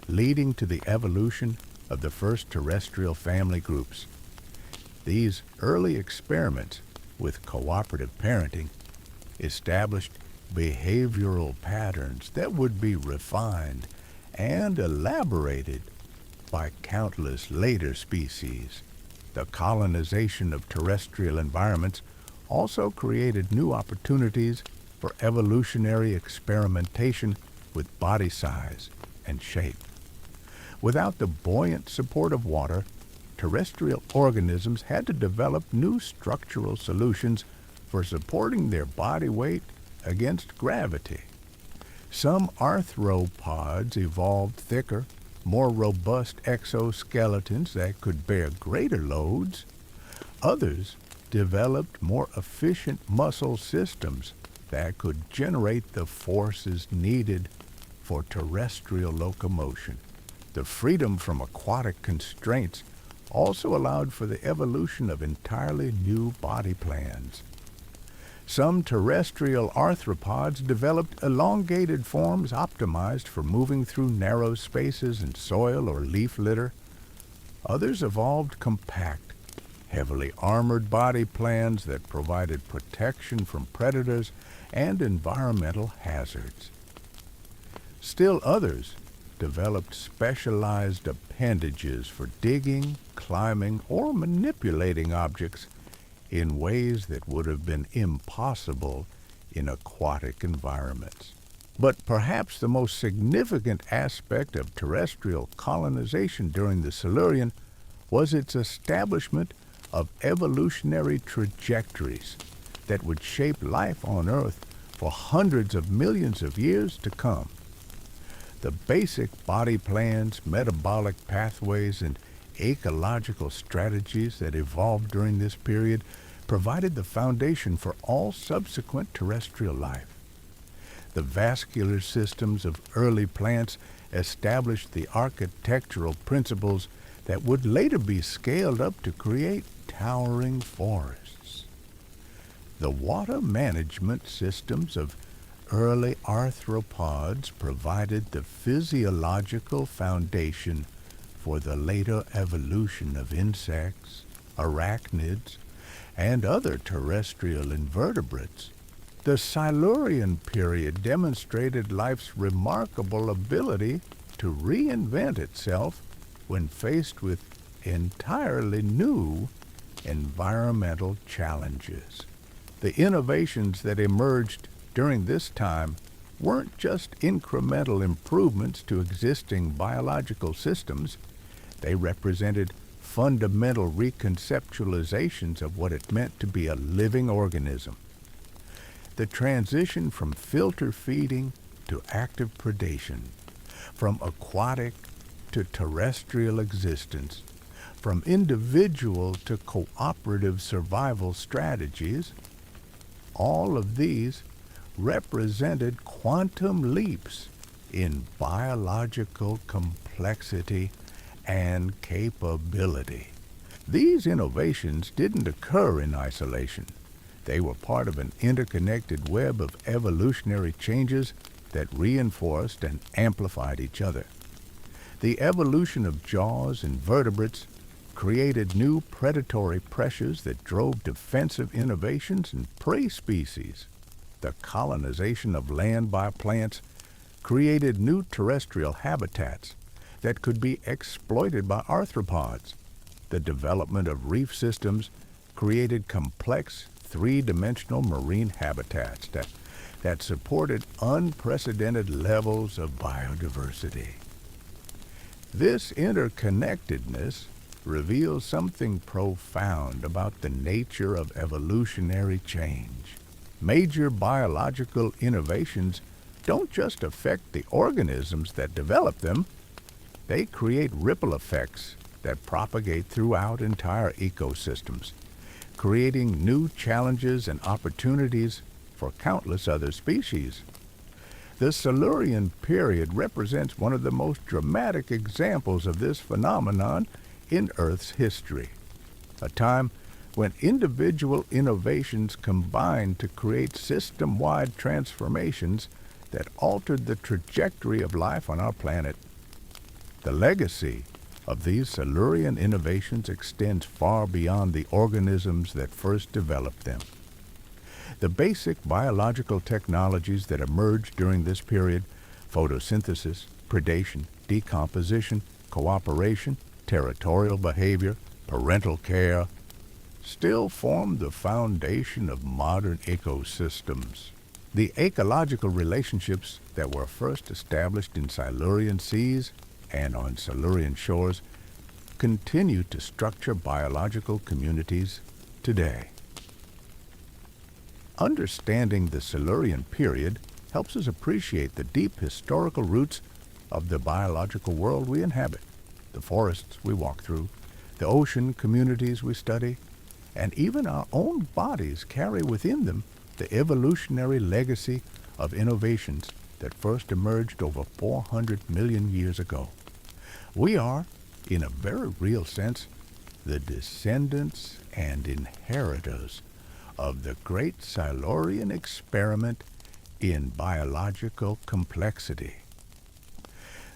leading to the evolution of the first terrestrial family groups. These early experiments with cooperative parenting established behavioral patterns that would be refined and elaborated by countless later species. The colonization of terrestrial environments also created new opportunities for evolutionary experimentation with body size and shape. Without the buoyant support of water, terrestrial organisms had to develop new structural solutions for supporting their body weight against gravity. Some arthropods evolved thicker, more robust exoskeletons that could bear greater loads. Others developed more efficient muscle systems that could generate the forces needed for terrestrial locomotion. The freedom from aquatic constraints also allowed for the evolution of entirely new body plans. Some terrestrial arthropods developed elongated forms optimized for moving through narrow spaces in soil or leaf litter. Others evolved compact, heavily armored body plans that provided protection from predators and environmental hazards. Still others developed specialized appendages for digging, climbing, or manipulating objects in ways that would have been impossible in aquatic environments. But perhaps the most significant aspect of terrestrial colonization during the Silurian was its establishment of evolutionary trajectories that would shape life on Earth for hundreds of millions of years to come. The basic body plans, metabolic pathways, and ecological strategies that evolved during this period provided the foundation for all subsequent terrestrial life. The vascular systems of early plants established the architectural principles that would later be scaled up to create towering forests. The water management systems of early arthropods provided the physiological foundation for the later evolution of insects, arachnids, and other terrestrial invertebrates. The Silurian period demonstrated life's remarkable ability to reinvent itself when faced with entirely new environmental challenges. The innovations that emerged during this time weren't just incremental improvements to existing biological systems. They represented fundamental reconceptualizations of what it meant to be a living organism. The transition from filter feeding to active predation, from aquatic to terrestrial existence, from individual to cooperative survival strategies, all of these represented quantum leaps in biological complexity and capability. These innovations didn't occur in isolation. They were part of an interconnected web of evolutionary changes that reinforced and amplified each other. The evolution of jaws and vertebrates created new predatory pressures that drove defensive innovations in prey species. The colonization of land by plants created new terrestrial habitats that could be exploited by arthropods. The development of reef systems created complex three-dimensional marine habitats that supported unprecedented levels of biodiversity. This interconnectedness reveals something profound about the nature of evolutionary change. Major biological innovations don't just affect the organisms that develop them, they create ripple effects that propagate throughout entire ecosystems, creating new challenges and opportunities for countless other species. The Silurian period represents one of the most dramatic examples of this phenomenon in Earth's history, a time when individual innovations combined to create system-wide transformations that altered the trajectory of life on our planet. The legacy of these Silurian innovations extends far beyond the organisms that first developed them. The basic biological technologies that emerged during this period, photosynthesis, predation, decomposition, cooperation, territorial behavior, parental care, still form the foundation of modern ecosystems. The ecological relationships that were first established in Silurian seas and on Silurian shores continue to structure biological communities today. Understanding the Silurian period helps us appreciate the deep historical roots of the biological world we inhabit, the forests we walk through, the ocean communities we study, and even our own bodies carry within them the evolutionary legacy of innovations that first emerged over 400 million years ago. We are, in a very real sense, the descendants and inheritors of the great Silurian experiment in biological complexity.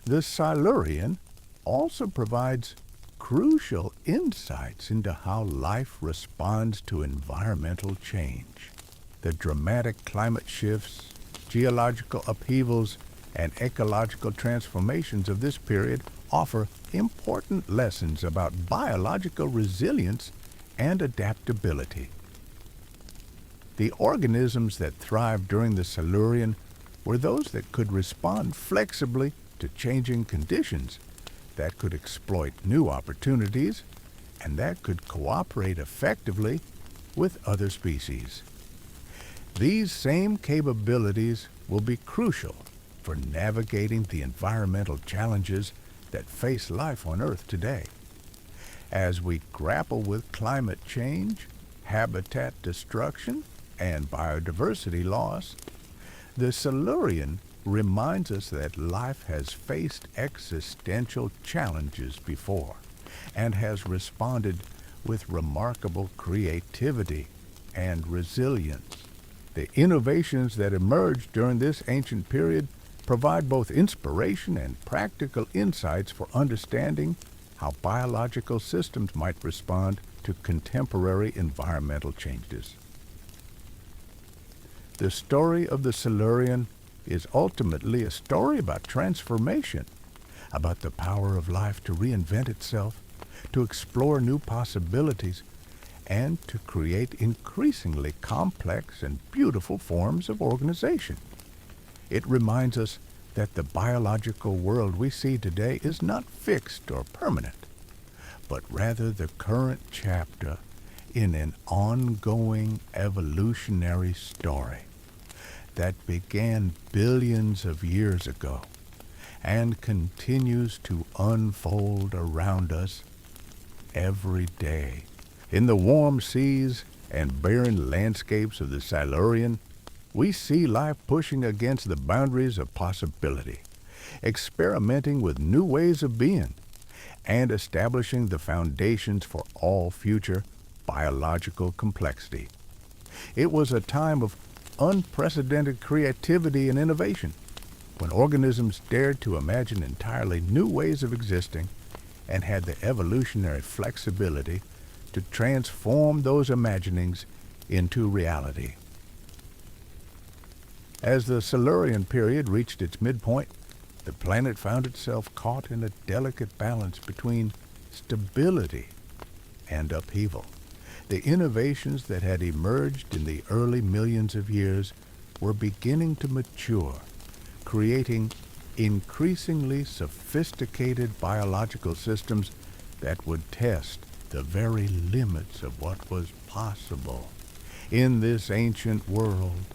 The Silurian also provides crucial insights into how life responds to environmental change. The dramatic climate shifts, geological upheavals, and ecological transformations of this period offer important lessons about biological resilience and adaptability. The organisms that thrived during the Silurian were those that could respond flexibly to changing conditions, that could exploit new opportunities, and that could cooperate effectively with other species. These same capabilities will be crucial for navigating the environmental challenges that face life on Earth today. As we grapple with climate change, habitat destruction, and biodiversity loss, the Silurian reminds us that life has faced existential challenges before and has responded with remarkable creativity and resilience. The innovations that emerged during this ancient period provide both inspiration and practical insights for understanding how biological systems might respond to contemporary environmental changes. The story of the Silurian is ultimately a story about transformation, about the power of life to reinvent itself, to explore new possibilities, and to create increasingly complex and beautiful forms of organization. It reminds us that the biological world we see today is not fixed or permanent, but rather the current chapter in an ongoing evolutionary story that began billions of years ago and continues to unfold around us every day. In the warm seas and barren landscapes of the Silurian, we see life pushing against the boundaries of possibility, experimenting with new ways of being, and establishing the foundations for all future biological complexity. It was a time of unprecedented creativity and innovation, when organisms dared to imagine entirely new ways of existing and had the evolutionary flexibility to transform those imaginings into reality. As the Silurian period reached its midpoint, the planet found itself caught in a delicate balance between stability and upheaval. The innovations that had emerged in the early millions of years were beginning to mature, creating increasingly sophisticated biological systems that would test the very limits of what was possible in this ancient world.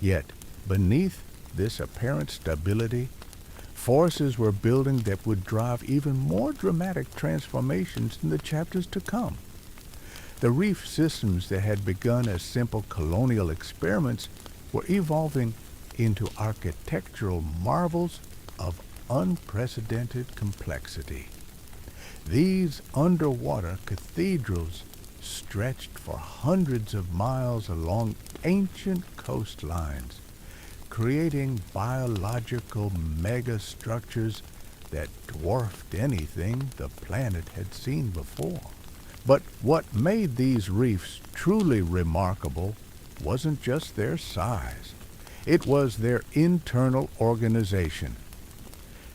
Yet, beneath this apparent stability, forces were building that would drive even more dramatic transformations in the chapters to come. The reef systems that had begun as simple colonial experiments were evolving into architectural marvels of unprecedented complexity. These underwater cathedrals stretched for hundreds of miles along ancient coastlines, creating biological megastructures that dwarfed anything the planet had seen before. But what made these reefs truly remarkable wasn't just their size. It was their internal organization.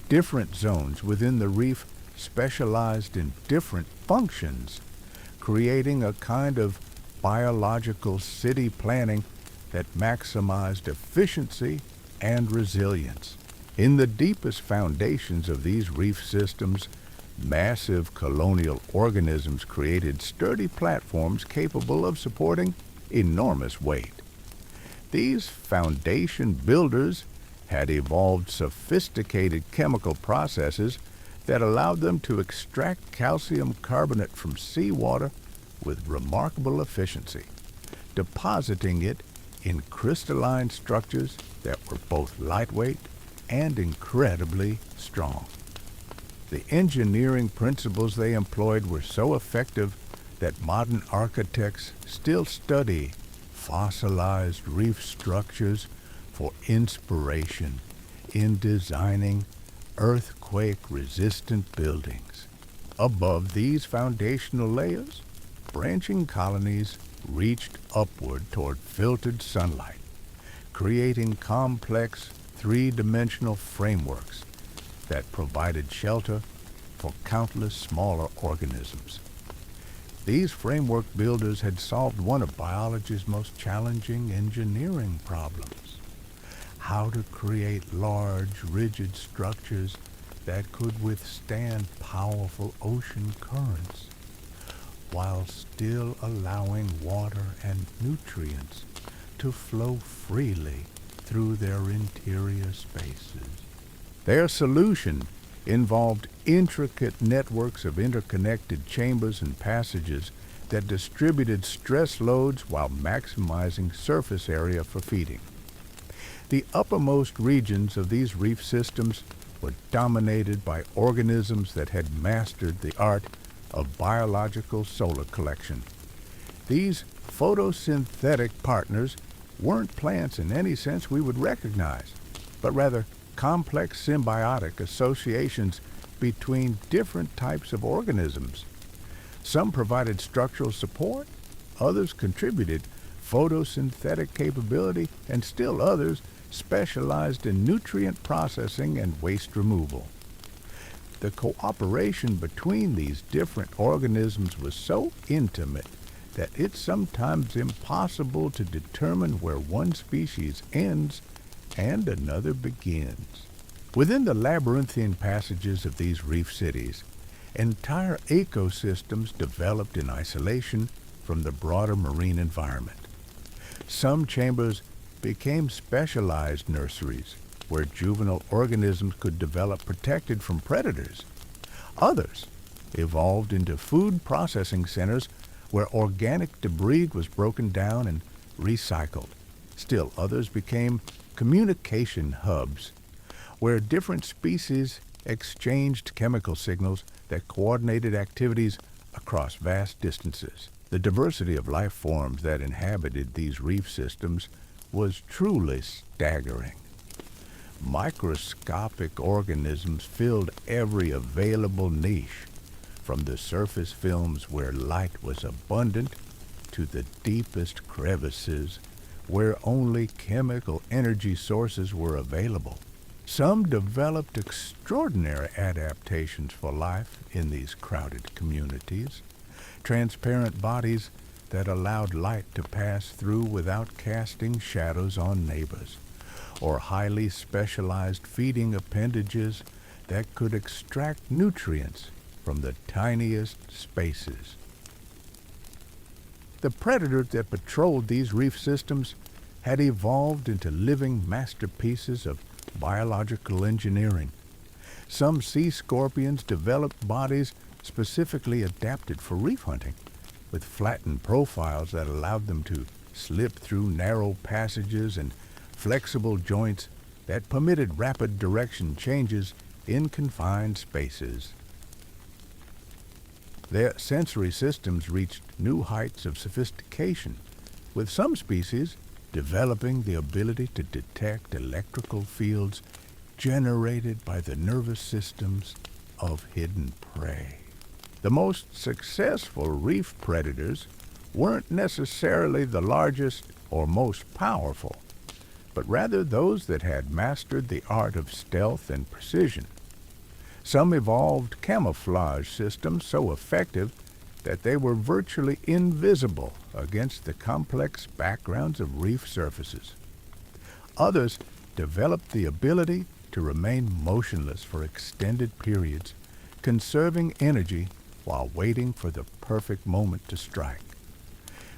Different zones within the reef specialized in different functions, creating a kind of biological city planning that maximized efficiency and resilience. In the deepest foundations of these reef systems, massive colonial organisms created sturdy platforms capable of supporting enormous weight. These foundation builders had evolved sophisticated chemical processes that allowed them to extract calcium carbonate from seawater with remarkable efficiency, depositing it in crystalline structures that were both lightweight and incredibly strong. The engineering principles they employed were so effective that modern architects still study fossilized reef structures for inspiration in designing earthquake-resistant buildings. Above these foundational layers, branching colonies reached upward toward filtered sunlight, creating complex three-dimensional frameworks that provided shelter for countless smaller organisms. These framework builders had solved one of biology's most challenging engineering problems: how to create large, rigid structures that could withstand powerful ocean currents while still allowing water and nutrients to flow freely through their interior spaces. Their solution involved intricate networks of interconnected chambers and passages that distributed stress loads while maximizing surface area for feeding. The uppermost regions of these reef systems were dominated by organisms that had mastered the art of biological solar collection. These photosynthetic partners weren't plants in any sense we would recognize, but rather complex symbiotic associations between different types of organisms. Some provided structural support, others contributed photosynthetic capability, and still others specialized in nutrient processing and waste removal. The cooperation between these different organisms was so intimate that it's sometimes impossible to determine where one species ends and another begins. Within the labyrinthine passages of these reef cities, entire ecosystems developed in isolation from the broader marine environment. Some chambers became specialized nurseries where juvenile organisms could develop protected from predators. Others evolved into food processing centers where organic debris was broken down and recycled. Still others became communication hubs where different species exchanged chemical signals that coordinated activities across vast distances. The diversity of life forms that inhabited these reef systems was truly staggering. Microscopic organisms filled every available niche, from the surface films where light was abundant to the deepest crevices where only chemical energy sources were available. Some developed extraordinary adaptations for life in these crowded communities, transparent bodies that allowed light to pass through without casting shadows on neighbors, or highly specialized feeding appendages that could extract nutrients from the tiniest spaces. The predators that patrolled these reef systems had evolved into living masterpieces of biological engineering. Some sea scorpions developed bodies specifically adapted for reef hunting, with flattened profiles that allowed them to slip through narrow passages and flexible joints that permitted rapid direction changes in confined spaces. Their sensory systems reached new heights of sophistication, with some species developing the ability to detect electrical fields generated by the nervous systems of hidden prey. The most successful reef predators weren't necessarily the largest or most powerful, but rather those that had mastered the art of stealth and precision. Some evolved camouflage systems so effective that they were virtually invisible against the complex backgrounds of reef surfaces. Others developed the ability to remain motionless for extended periods, conserving energy while waiting for the perfect moment to strike.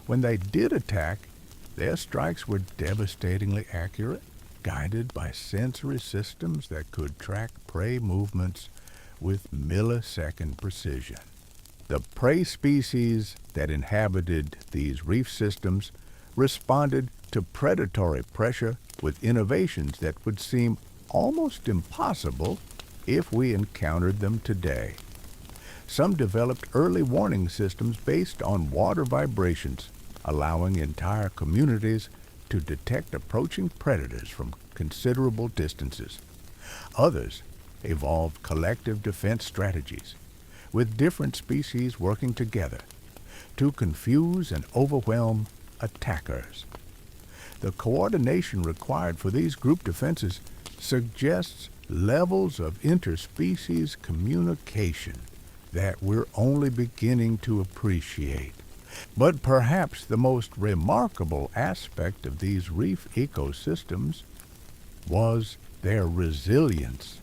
When they did attack, their strikes were devastatingly accurate, guided by sensory systems that could track prey movements with millisecond precision. The prey species that inhabited these reef systems responded to predatory pressure with innovations that would seem almost impossible if we encountered them today. Some developed early warning systems based on water vibrations, allowing entire communities to detect approaching predators from considerable distances. Others evolved collective defense strategies, with different species working together to confuse and overwhelm attackers. The coordination required for these group defenses suggests levels of interspecies communication that we're only beginning to appreciate. But perhaps the most remarkable aspect of these reef ecosystems was their resilience.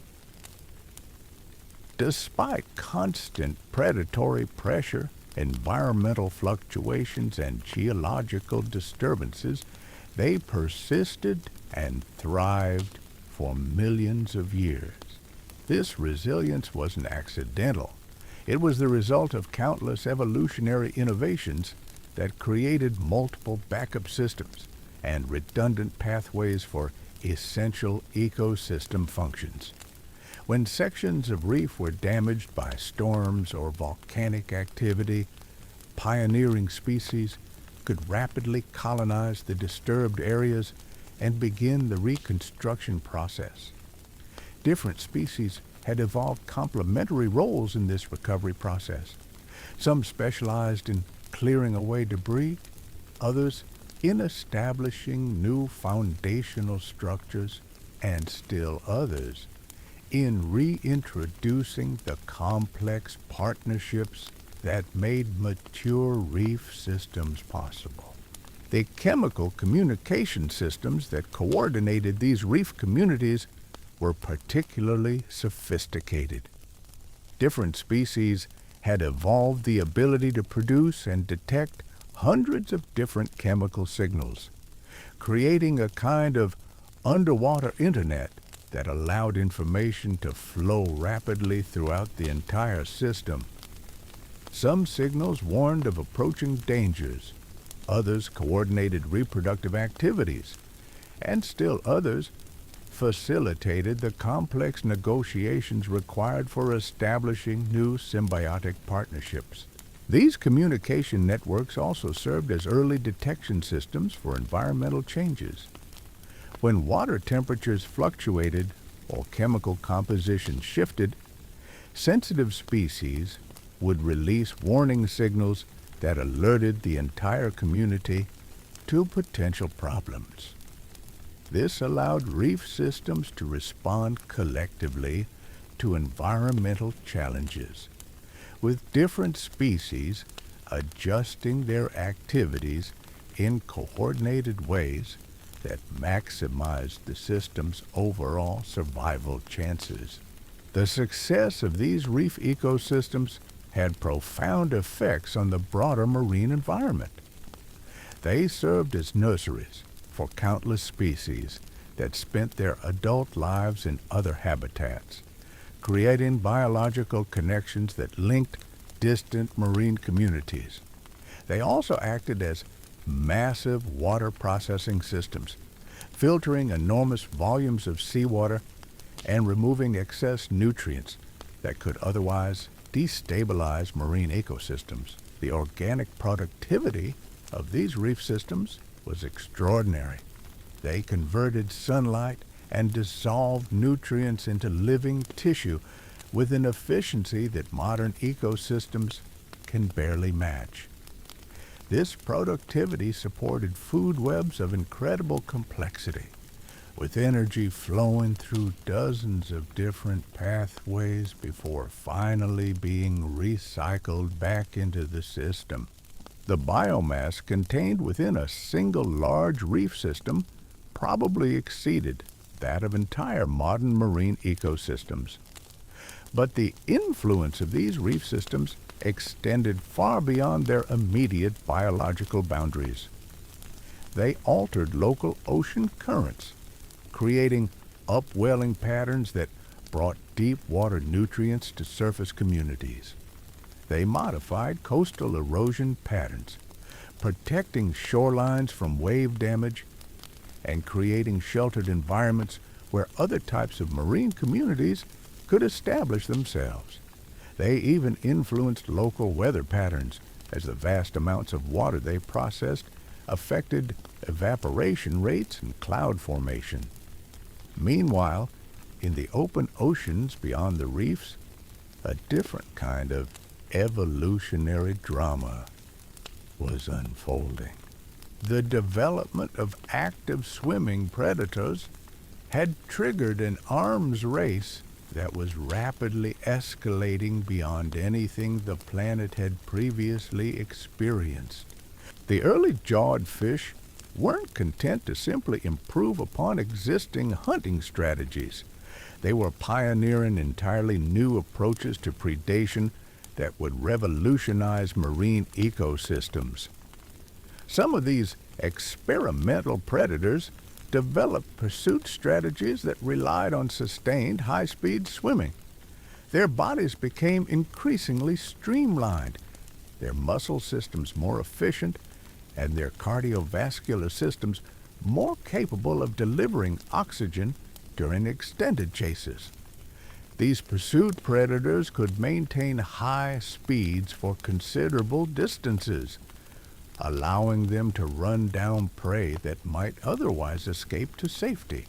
Despite constant predatory pressure, environmental fluctuations, and geological disturbances, they persisted and thrived for millions of years. This resilience wasn't accidental. It was the result of countless evolutionary innovations that created multiple backup systems and redundant pathways for essential ecosystem functions. When sections of reef were damaged by storms or volcanic activity, pioneering species could rapidly colonize the disturbed areas and begin the reconstruction process. Different species had evolved complementary roles in this recovery process. Some specialized in clearing away debris, others in establishing new foundational structures, and still others in reintroducing the complex partnerships that made mature reef systems possible. The chemical communication systems that coordinated these reef communities were particularly sophisticated. Different species had evolved the ability to produce and detect hundreds of different chemical signals, creating a kind of underwater internet that allowed information to flow rapidly throughout the entire system. Some signals warned of approaching dangers, others coordinated reproductive activities, and still others facilitated the complex negotiations required for establishing new symbiotic partnerships. These communication networks also served as early detection systems for environmental changes. When water temperatures fluctuated or chemical composition shifted, sensitive species would release warning signals that alerted the entire community to potential problems. This allowed reef systems to respond collectively to environmental challenges, with different species adjusting their activities in coordinated ways that maximized the system's overall survival chances. The success of these reef ecosystems had profound effects on the broader marine environment. They served as nurseries for countless species that spent their adult lives in other habitats, creating biological connections that linked distant marine communities. They also acted as massive water processing systems, filtering enormous volumes of seawater and removing excess nutrients that could otherwise destabilize marine ecosystems. The organic productivity of these reef systems was extraordinary. They converted sunlight and dissolved nutrients into living tissue with an efficiency that modern ecosystems can barely match. This productivity supported food webs of incredible complexity, with energy flowing through dozens of different pathways before finally being recycled back into the system. The biomass contained within a single large reef system probably exceeded that of entire modern marine ecosystems. But the influence of these reef systems extended far beyond their immediate biological boundaries. They altered local ocean currents, creating upwelling patterns that brought deep water nutrients to surface communities. They modified coastal erosion patterns, protecting shorelines from wave damage and creating sheltered environments where other types of marine communities could establish themselves. They even influenced local weather patterns, as the vast amounts of water they processed affected evaporation rates and cloud formation. Meanwhile, in the open oceans beyond the reefs, a different kind of evolutionary drama was unfolding. The development of active swimming predators had triggered an arms race that was rapidly escalating beyond anything the planet had previously experienced. The early jawed fish weren't content to simply improve upon existing hunting strategies. They were pioneering entirely new approaches to predation that would revolutionize marine ecosystems. Some of these experimental predators developed pursuit strategies that relied on sustained high-speed swimming. Their bodies became increasingly streamlined, their muscle systems more efficient, and their cardiovascular systems more capable of delivering oxygen during extended chases. These pursuit predators could maintain high speeds for considerable distances, allowing them to run down prey that might otherwise escape to safety.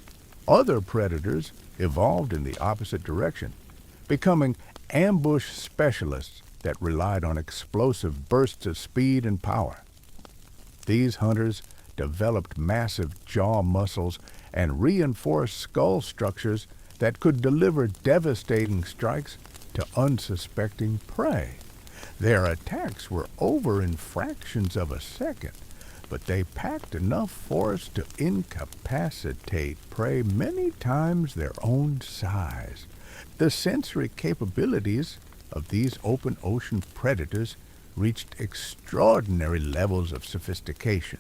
Other predators evolved in the opposite direction, becoming ambush specialists that relied on explosive bursts of speed and power. These hunters developed massive jaw muscles and reinforced skull structures that could deliver devastating strikes to unsuspecting prey. Their attacks were over in fractions of a second, but they packed enough force to incapacitate prey many times their own size. The sensory capabilities of these open ocean predators reached extraordinary levels of sophistication.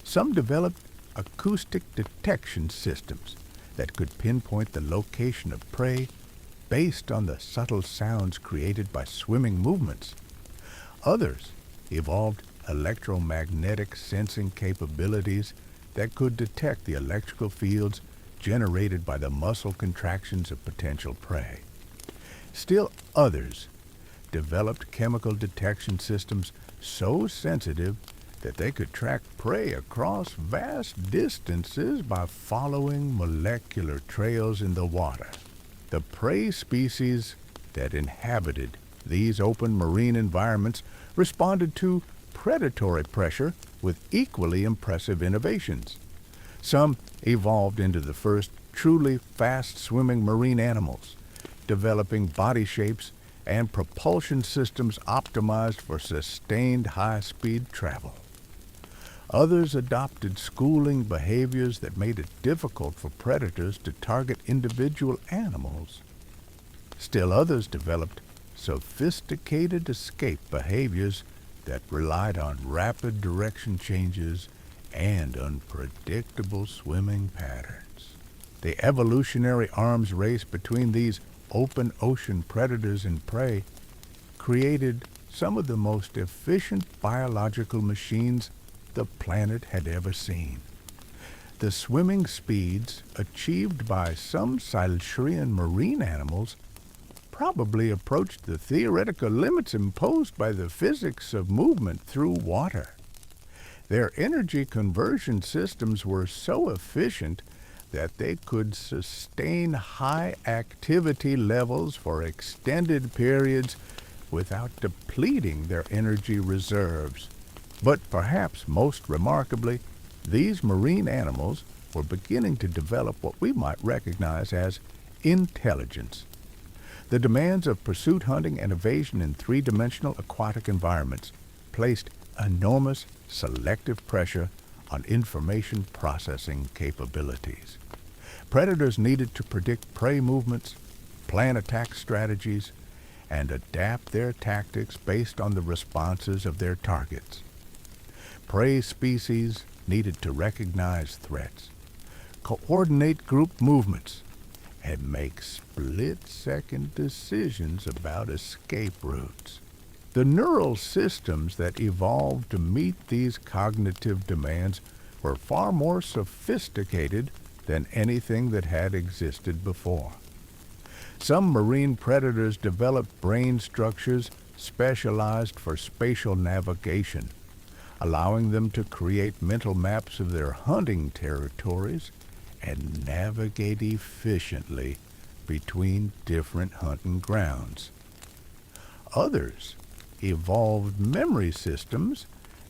Some developed acoustic detection systems that could pinpoint the location of prey based on the subtle sounds created by swimming movements. Others evolved electromagnetic sensing capabilities that could detect the electrical fields generated by the muscle contractions of potential prey. Still others developed chemical detection systems so sensitive that they could track prey across vast distances by following molecular trails in the water. The prey species that inhabited these open marine environments responded to predatory pressure with equally impressive innovations. Some evolved into the first truly fast-swimming marine animals, developing body shapes and propulsion systems optimized for sustained high-speed travel. Others adopted schooling behaviors that made it difficult for predators to target individual animals. Still others developed sophisticated escape behaviors that relied on rapid direction changes and unpredictable swimming patterns. The evolutionary arms race between these open ocean predators and prey created some of the most efficient biological machines the planet had ever seen. The swimming speeds achieved by some Silurian marine animals probably approached the theoretical limits imposed by the physics of movement through water. Their energy conversion systems were so efficient that they could sustain high activity levels for extended periods without depleting their energy reserves. But perhaps most remarkably, these marine animals were beginning to develop what we might recognize as intelligence. The demands of pursuit hunting and evasion in three-dimensional aquatic environments placed enormous selective pressure on information processing capabilities. Predators needed to predict prey movements, plan attack strategies, and adapt their tactics based on the responses of their targets. Prey species needed to recognize threats, coordinate group movements, and make split-second decisions about escape routes. The neural systems that evolved to meet these cognitive demands were far more sophisticated than anything that had existed before. Some marine predators developed brain structures specialized for spatial navigation, allowing them to create mental maps of their hunting territories and navigate efficiently between different hunting grounds. Others evolved memory systems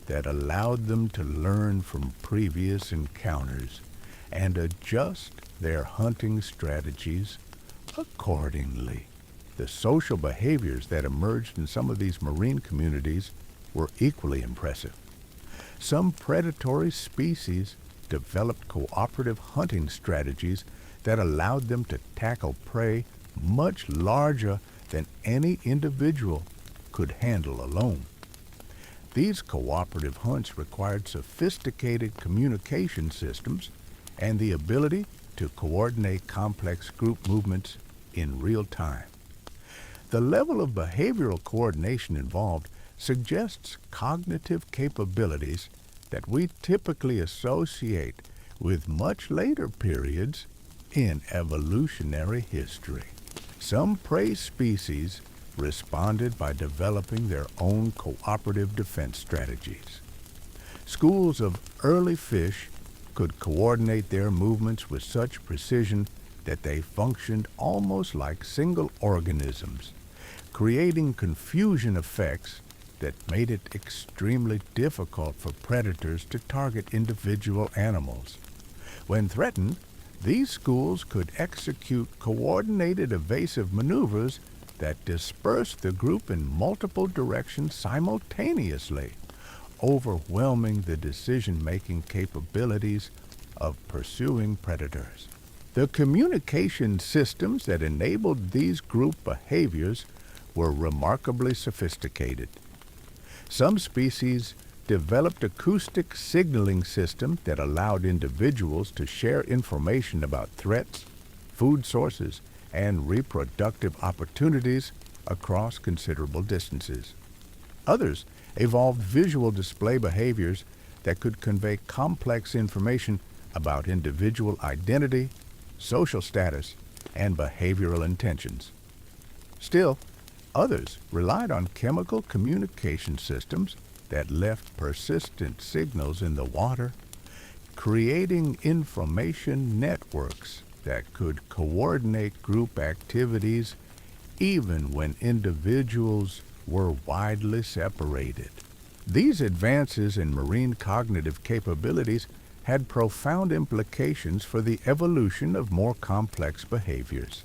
that allowed them to learn from previous encounters and adjust their hunting strategies accordingly. The social behaviors that emerged in some of these marine communities were equally impressive. Some predatory species developed cooperative hunting strategies that allowed them to tackle prey much larger than any individual could handle alone. These cooperative hunts required sophisticated communication systems and the ability to coordinate complex group movements in real time. The level of behavioral coordination involved suggests cognitive capabilities that we typically associate with much later periods in evolutionary history. Some prey species responded by developing their own cooperative defense strategies. Schools of early fish could coordinate their movements with such precision that they functioned almost like single organisms, creating confusion effects that made it extremely difficult for predators to target individual animals. When threatened, these schools could execute coordinated evasive maneuvers that dispersed the group in multiple directions simultaneously, overwhelming the decision-making capabilities of pursuing predators. The communication systems that enabled these group behaviors were remarkably sophisticated. Some species developed acoustic signaling systems that allowed individuals to share information about threats, food sources, and reproductive opportunities across considerable distances. Others evolved visual display behaviors that could convey complex information about individual identity, social status, and behavioral intentions. Still, others relied on chemical communication systems that left persistent signals in the water, creating information networks that could coordinate group activities even when individuals were widely separated. These advances in marine cognitive capabilities had profound implications for the evolution of more complex behaviors.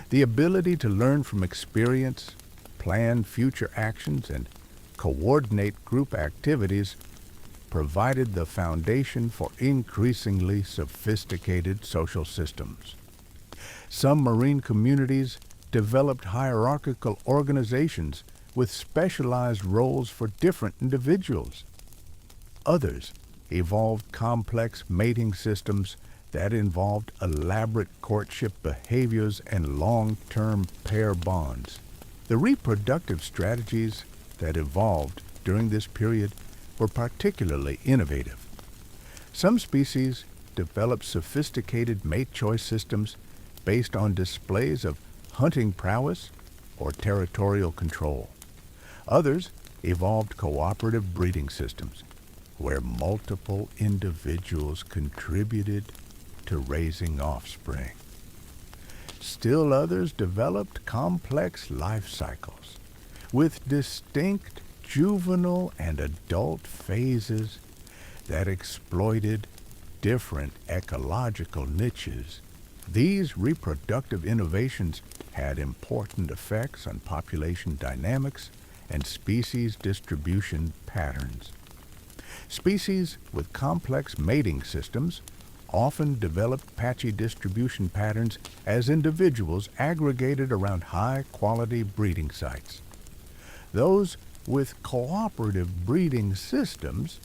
The ability to learn from experience, plan future actions, and coordinate group activities provided the foundation for increasingly sophisticated social systems. Some marine communities developed hierarchical organizations with specialized roles for different individuals. Others evolved complex mating systems that involved elaborate courtship behaviors and long-term pair bonds. The reproductive strategies that evolved during this period were particularly innovative. Some species developed sophisticated mate choice systems based on displays of hunting prowess or territorial control. Others evolved cooperative breeding systems where multiple individuals contributed to raising offspring. Still others developed complex life cycles with distinct juvenile and adult phases that exploited different ecological niches. These reproductive innovations had important effects on population dynamics and species distribution patterns. Species with complex mating systems often developed patchy distribution patterns as individuals aggregated around high-quality breeding sites. Those with cooperative breeding systems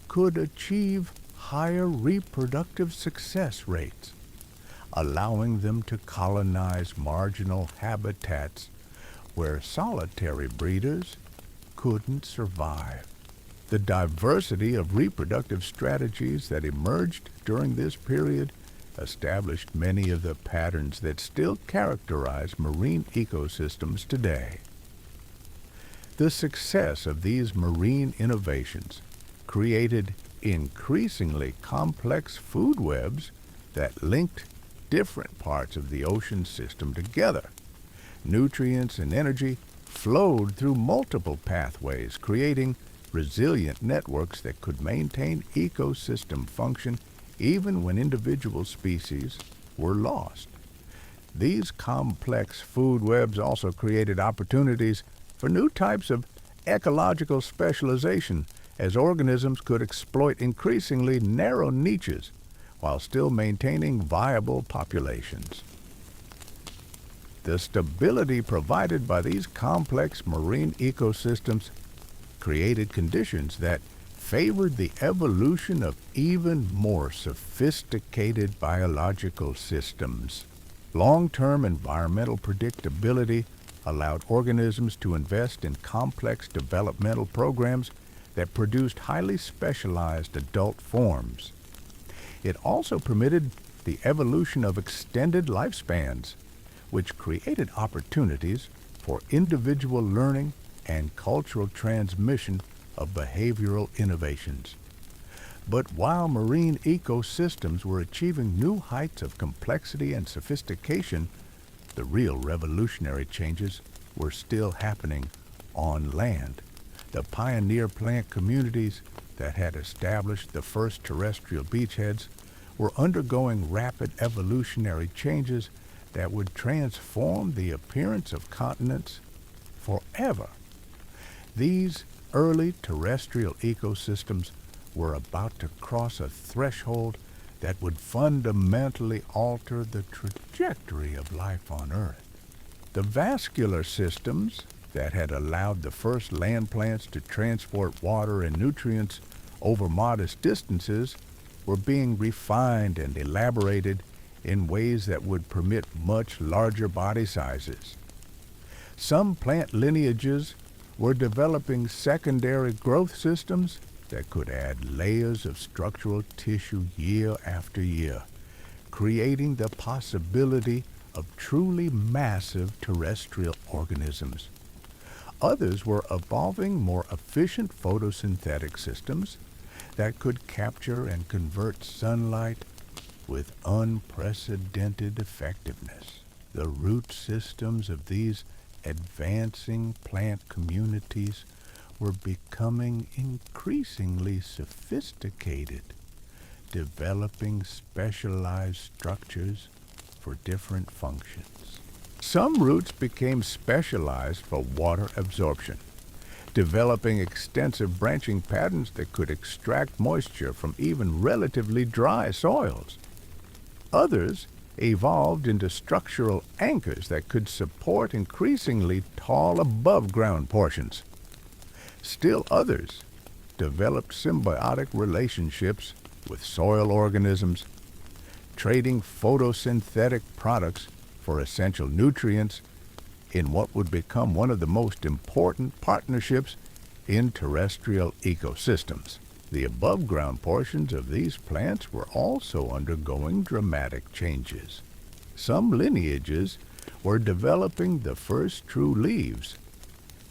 could achieve higher reproductive success rates, allowing them to colonize marginal habitats where solitary breeders couldn't survive. The diversity of reproductive strategies that emerged during this period established many of the patterns that still characterize marine ecosystems today. The success of these marine innovations created increasingly complex food webs that linked different parts of the ocean system together. Nutrients and energy flowed through multiple pathways, creating resilient networks that could maintain ecosystem function even when individual species were lost. These complex food webs also created opportunities for new types of ecological specialization, as organisms could exploit increasingly narrow niches while still maintaining viable populations. The stability provided by these complex marine ecosystems created conditions that favored the evolution of even more sophisticated biological systems. Long-term environmental predictability allowed organisms to invest in complex developmental programs that produced highly specialized adult forms. It also permitted the evolution of extended lifespans, which created opportunities for individual learning and cultural transmission of behavioral innovations. But while marine ecosystems were achieving new heights of complexity and sophistication, the real revolutionary changes were still happening on land. The pioneer plant communities that had established the first terrestrial beachheads were undergoing rapid evolutionary changes that would transform the appearance of continents forever. These early terrestrial ecosystems were about to cross a threshold that would fundamentally alter the trajectory of life on Earth. The vascular systems that had allowed the first land plants to transport water and nutrients over modest distances were being refined and elaborated in ways that would permit much larger body sizes. Some plant lineages were developing secondary growth systems that could add layers of structural tissue year after year, creating the possibility of truly massive terrestrial organisms. Others were evolving more efficient photosynthetic systems that could capture and convert sunlight with unprecedented effectiveness. The root systems of these advancing plant communities were becoming increasingly sophisticated, developing specialized structures for different functions. Some roots became specialized for water absorption, developing extensive branching patterns that could extract moisture from even relatively dry soils. Others evolved into structural anchors that could support increasingly tall above-ground portions. Still others developed symbiotic relationships with soil organisms, trading photosynthetic products for essential nutrients in what would become one of the most important partnerships in terrestrial ecosystems. The above-ground portions of these plants were also undergoing dramatic changes. Some lineages were developing the first true leaves,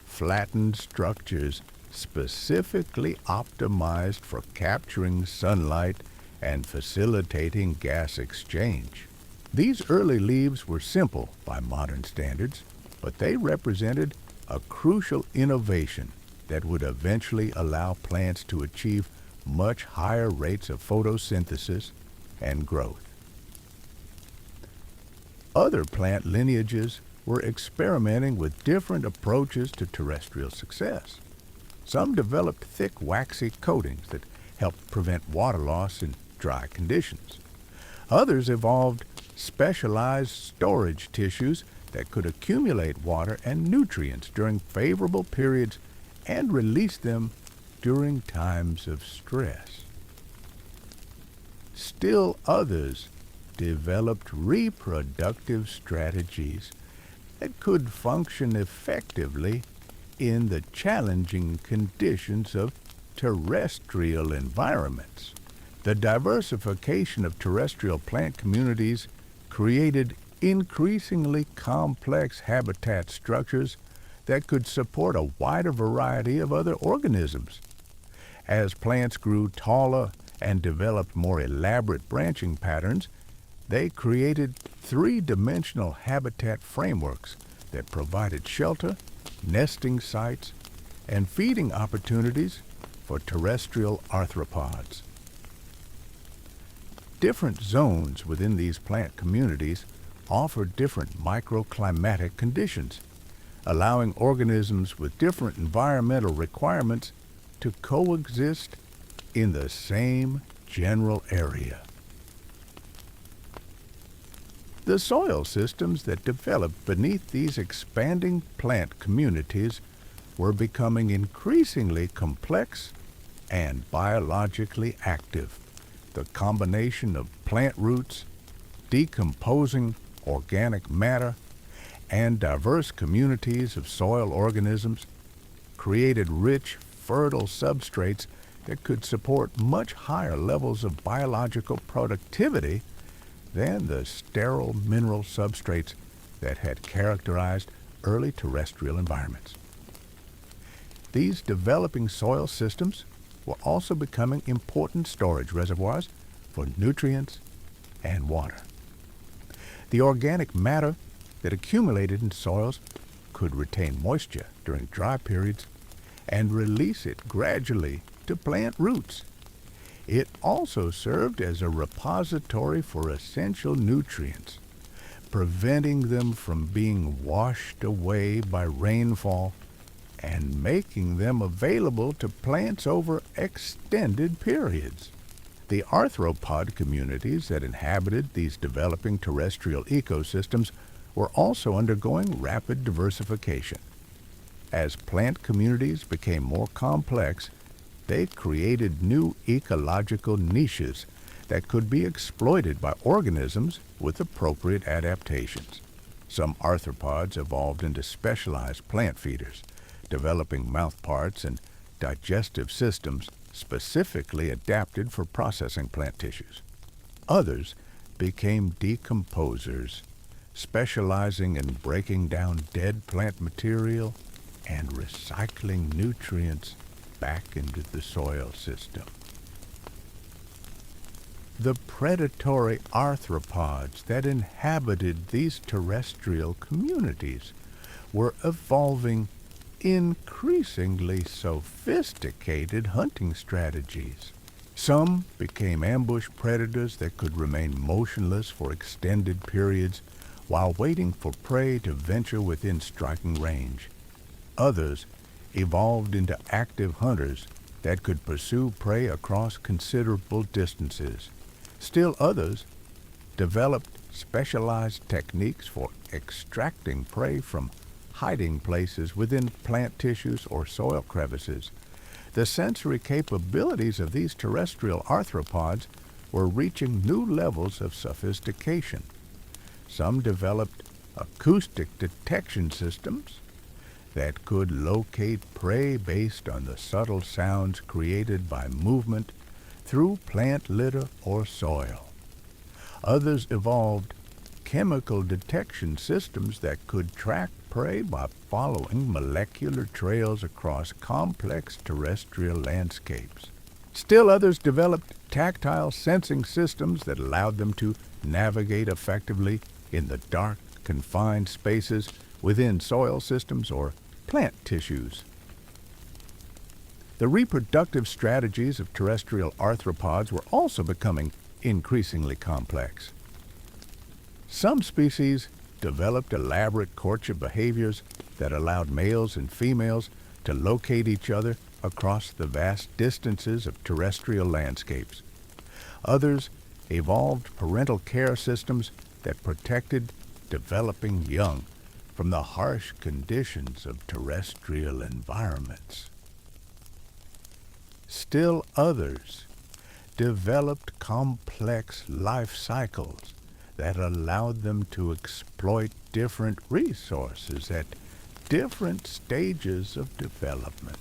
flattened structures specifically optimized for capturing sunlight and facilitating gas exchange. These early leaves were simple by modern standards, but they represented a crucial innovation that would eventually allow plants to achieve much higher rates of photosynthesis and growth. Other plant lineages were experimenting with different approaches to terrestrial success. Some developed thick, waxy coatings that helped prevent water loss in dry conditions. Others evolved specialized storage tissues that could accumulate water and nutrients during favorable periods and release them during times of stress. Still others developed reproductive strategies that could function effectively in the challenging conditions of terrestrial environments. The diversification of terrestrial plant communities created increasingly complex habitat structures that could support a wider variety of other organisms. As plants grew taller and developed more elaborate branching patterns, they created three-dimensional habitat frameworks that provided shelter, nesting sites, and feeding opportunities for terrestrial arthropods. Different zones within these plant communities offer different microclimatic conditions, allowing organisms with different environmental requirements to coexist in the same general area. The soil systems that developed beneath these expanding plant communities were becoming increasingly complex and biologically active. The combination of plant roots, decomposing organic matter, and diverse communities of soil organisms created rich, fertile substrates that could support much higher levels of biological productivity than the sterile mineral substrates that had characterized early terrestrial environments. These developing soil systems were also becoming important storage reservoirs for nutrients and water. The organic matter that accumulated in soils could retain moisture during dry periods and release it gradually to plant roots. It also served as a repository for essential nutrients, preventing them from being washed away by rainfall and making them available to plants over extended periods. The arthropod communities that inhabited these developing terrestrial ecosystems were also undergoing rapid diversification. As plant communities became more complex, they created new ecological niches that could be exploited by organisms with appropriate adaptations. Some arthropods evolved into specialized plant feeders, developing mouthparts and digestive systems specifically adapted for processing plant tissues. Others became decomposers, specializing in breaking down dead plant material and recycling nutrients back into the soil system. The predatory arthropods that inhabited these terrestrial communities were evolving increasingly sophisticated hunting strategies. Some became ambush predators that could remain motionless for extended periods while waiting for prey to venture within striking range. Others evolved into active hunters that could pursue prey across considerable distances. Still others developed specialized techniques for extracting prey from hiding places within plant tissues or soil crevices. The sensory capabilities of these terrestrial arthropods were reaching new levels of sophistication. Some developed acoustic detection systems that could locate prey based on the subtle sounds created by movement through plant litter or soil. Others evolved chemical detection systems that could track prey by following molecular trails across complex terrestrial landscapes. Still others developed tactile sensing systems that allowed them to navigate effectively in the dark, confined spaces within soil systems or plant tissues. The reproductive strategies of terrestrial arthropods were also becoming increasingly complex. Some species developed elaborate courtship behaviors that allowed males and females to locate each other across the vast distances of terrestrial landscapes. Others evolved parental care systems that protected developing young from the harsh conditions of terrestrial environments. Still others developed complex life cycles that allowed them to exploit different resources at different stages of development.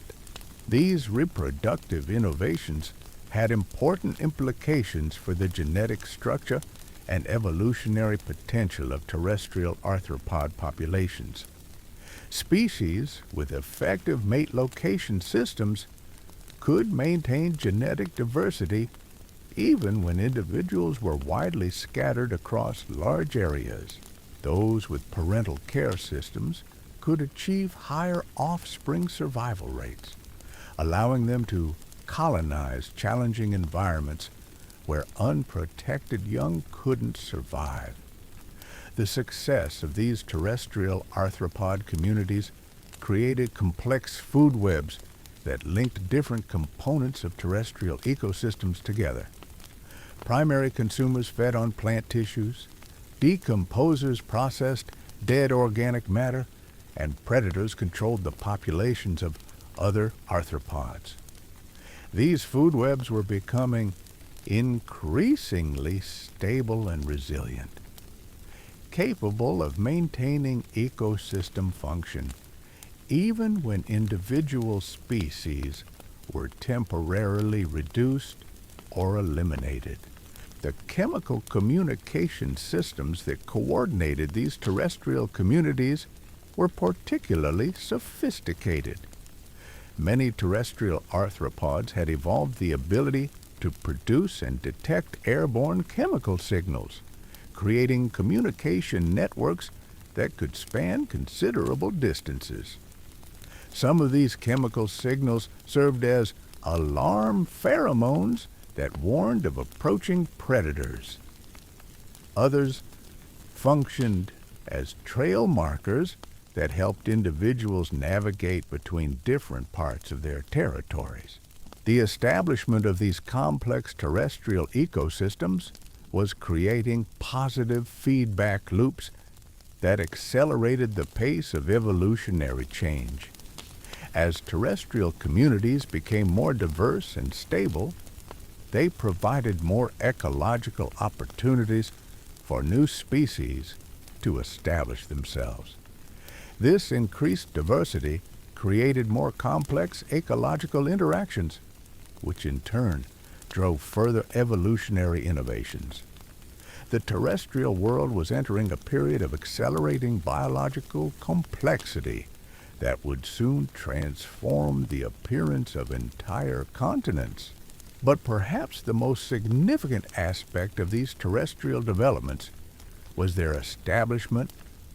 These reproductive innovations had important implications for the genetic structure and evolutionary potential of terrestrial arthropod populations. Species with effective mate location systems could maintain genetic diversity even when individuals were widely scattered across large areas. Those with parental care systems could achieve higher offspring survival rates, allowing them to colonize challenging environments where unprotected young couldn't survive. The success of these terrestrial arthropod communities created complex food webs that linked different components of terrestrial ecosystems together. Primary consumers fed on plant tissues, decomposers processed dead organic matter, and predators controlled the populations of other arthropods. These food webs were becoming increasingly stable and resilient, capable of maintaining ecosystem function even when individual species were temporarily reduced or eliminated. The chemical communication systems that coordinated these terrestrial communities were particularly sophisticated. Many terrestrial arthropods had evolved the ability to produce and detect airborne chemical signals, creating communication networks that could span considerable distances. Some of these chemical signals served as alarm pheromones that warned of approaching predators. Others functioned as trail markers that helped individuals navigate between different parts of their territories. The establishment of these complex terrestrial ecosystems was creating positive feedback loops that accelerated the pace of evolutionary change. As terrestrial communities became more diverse and stable, they provided more ecological opportunities for new species to establish themselves. This increased diversity created more complex ecological interactions, which in turn drove further evolutionary innovations. The terrestrial world was entering a period of accelerating biological complexity that would soon transform the appearance of entire continents. But perhaps the most significant aspect of these terrestrial developments was their establishment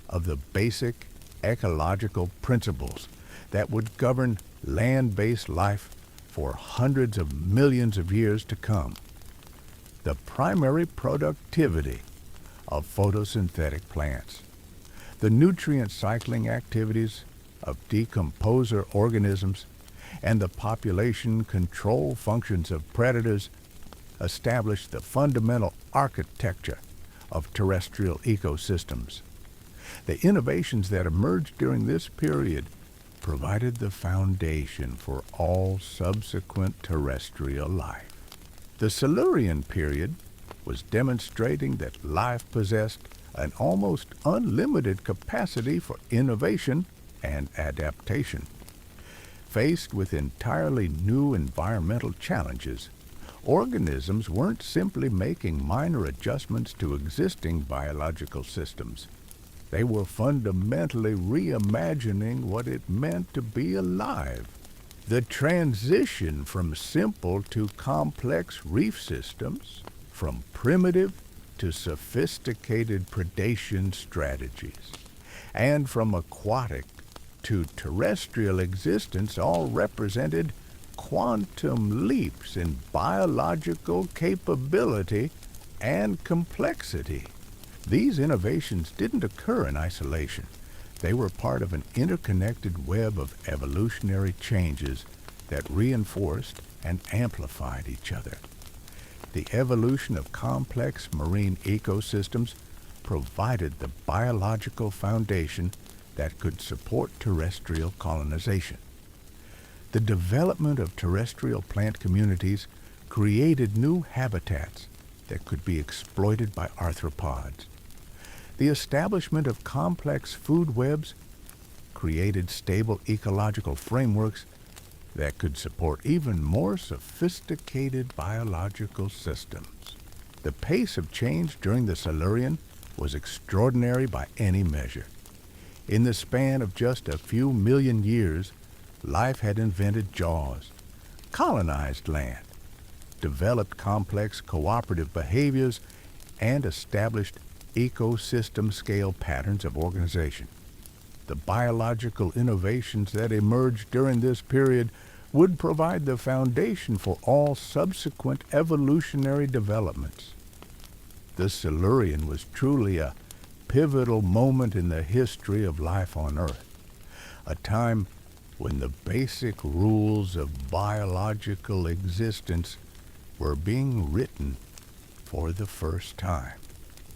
of the basic ecological principles that would govern land-based life for hundreds of millions of years to come. The primary productivity of photosynthetic plants, the nutrient cycling activities of decomposer organisms, and the population control functions of predators established the fundamental architecture of terrestrial ecosystems. The innovations that emerged during this period provided the foundation for all subsequent terrestrial life. The Silurian Period was demonstrating that life possessed an almost unlimited capacity for innovation and adaptation. Faced with entirely new environmental challenges, organisms weren't simply making minor adjustments to existing biological systems. They were fundamentally reimagining what it meant to be alive. The transition from simple to complex reef systems, from primitive to sophisticated predation strategies, and from aquatic to terrestrial existence all represented quantum leaps in biological capability and complexity. These innovations didn't occur in isolation. They were part of an interconnected web of evolutionary changes that reinforced and amplified each other. The evolution of complex marine ecosystems provided the biological foundation that could support terrestrial colonization. The development of terrestrial plant communities created new habitats that could be exploited by arthropods. The establishment of complex food webs created stable ecological frameworks that could support even more sophisticated biological systems. The pace of change during the Silurian was extraordinary by any measure. In the span of just a few million years, life had invented jaws, colonized land, developed complex cooperative behaviors, and established ecosystem-scale patterns of organization. The biological innovations that emerged during this period would provide the foundation for all subsequent evolutionary developments. The Silurian was truly a pivotal moment in the history of life on Earth, a time when the basic rules of biological existence were being written for the first time.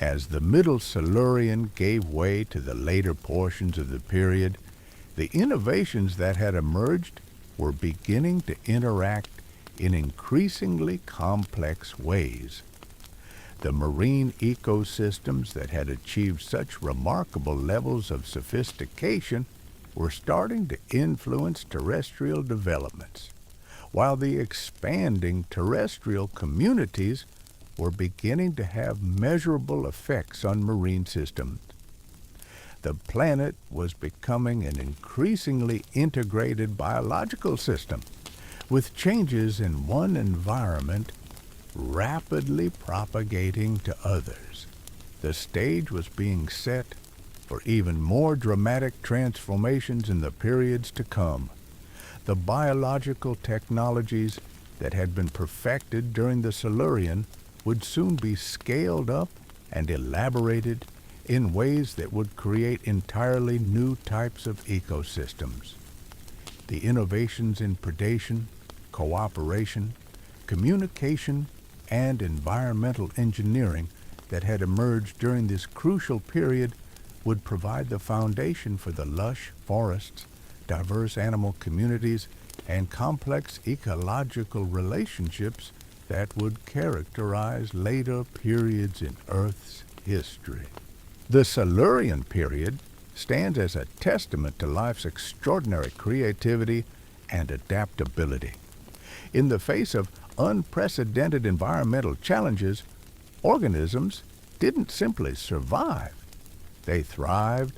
As the Middle Silurian gave way to the later portions of the period, the innovations that had emerged were beginning to interact in increasingly complex ways. The marine ecosystems that had achieved such remarkable levels of sophistication were starting to influence terrestrial developments, while the expanding terrestrial communities were beginning to have measurable effects on marine systems. The planet was becoming an increasingly integrated biological system, with changes in one environment rapidly propagating to others. The stage was being set for even more dramatic transformations in the periods to come. The biological technologies that had been perfected during the Silurian would soon be scaled up and elaborated in ways that would create entirely new types of ecosystems. The innovations in predation, cooperation, communication, and environmental engineering that had emerged during this crucial period would provide the foundation for the lush forests, diverse animal communities, and complex ecological relationships that would characterize later periods in Earth's history. The Silurian period stands as a testament to life's extraordinary creativity and adaptability. In the face of unprecedented environmental challenges, organisms didn't simply survive. They thrived,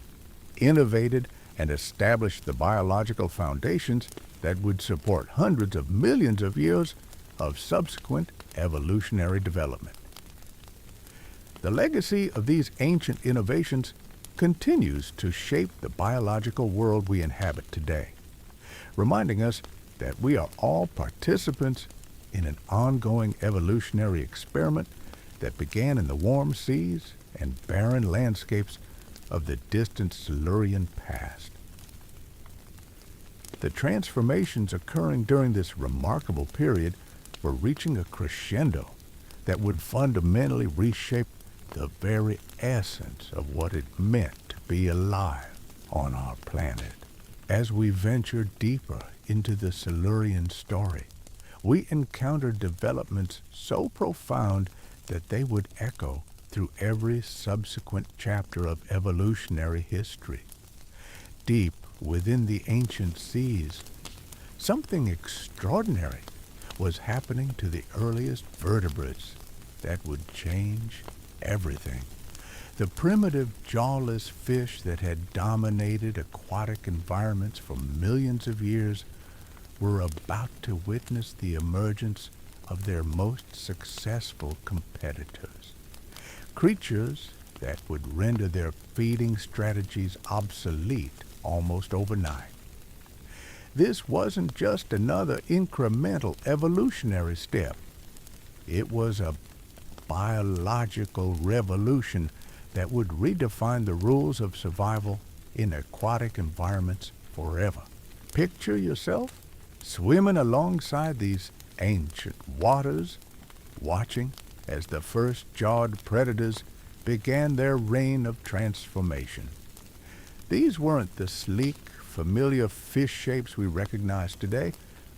innovated, and established the biological foundations that would support hundreds of millions of years of subsequent evolutionary development. The legacy of these ancient innovations continues to shape the biological world we inhabit today, reminding us that we are all participants in an ongoing evolutionary experiment that began in the warm seas and barren landscapes of the distant Silurian past. The transformations occurring during this remarkable period were reaching a crescendo that would fundamentally reshape the very essence of what it meant to be alive on our planet. As we venture deeper into the Silurian story, we encounter developments so profound that they would echo through every subsequent chapter of evolutionary history. Deep within the ancient seas, something extraordinary was happening to the earliest vertebrates that would change everything. The primitive jawless fish that had dominated aquatic environments for millions of years were about to witness the emergence of their most successful competitors. Creatures that would render their feeding strategies obsolete almost overnight. This wasn't just another incremental evolutionary step. It was a biological revolution that would redefine the rules of survival in aquatic environments forever. Picture yourself swimming alongside these ancient waters, watching as the first jawed predators began their reign of transformation. These weren't the sleek, familiar fish shapes we recognize today,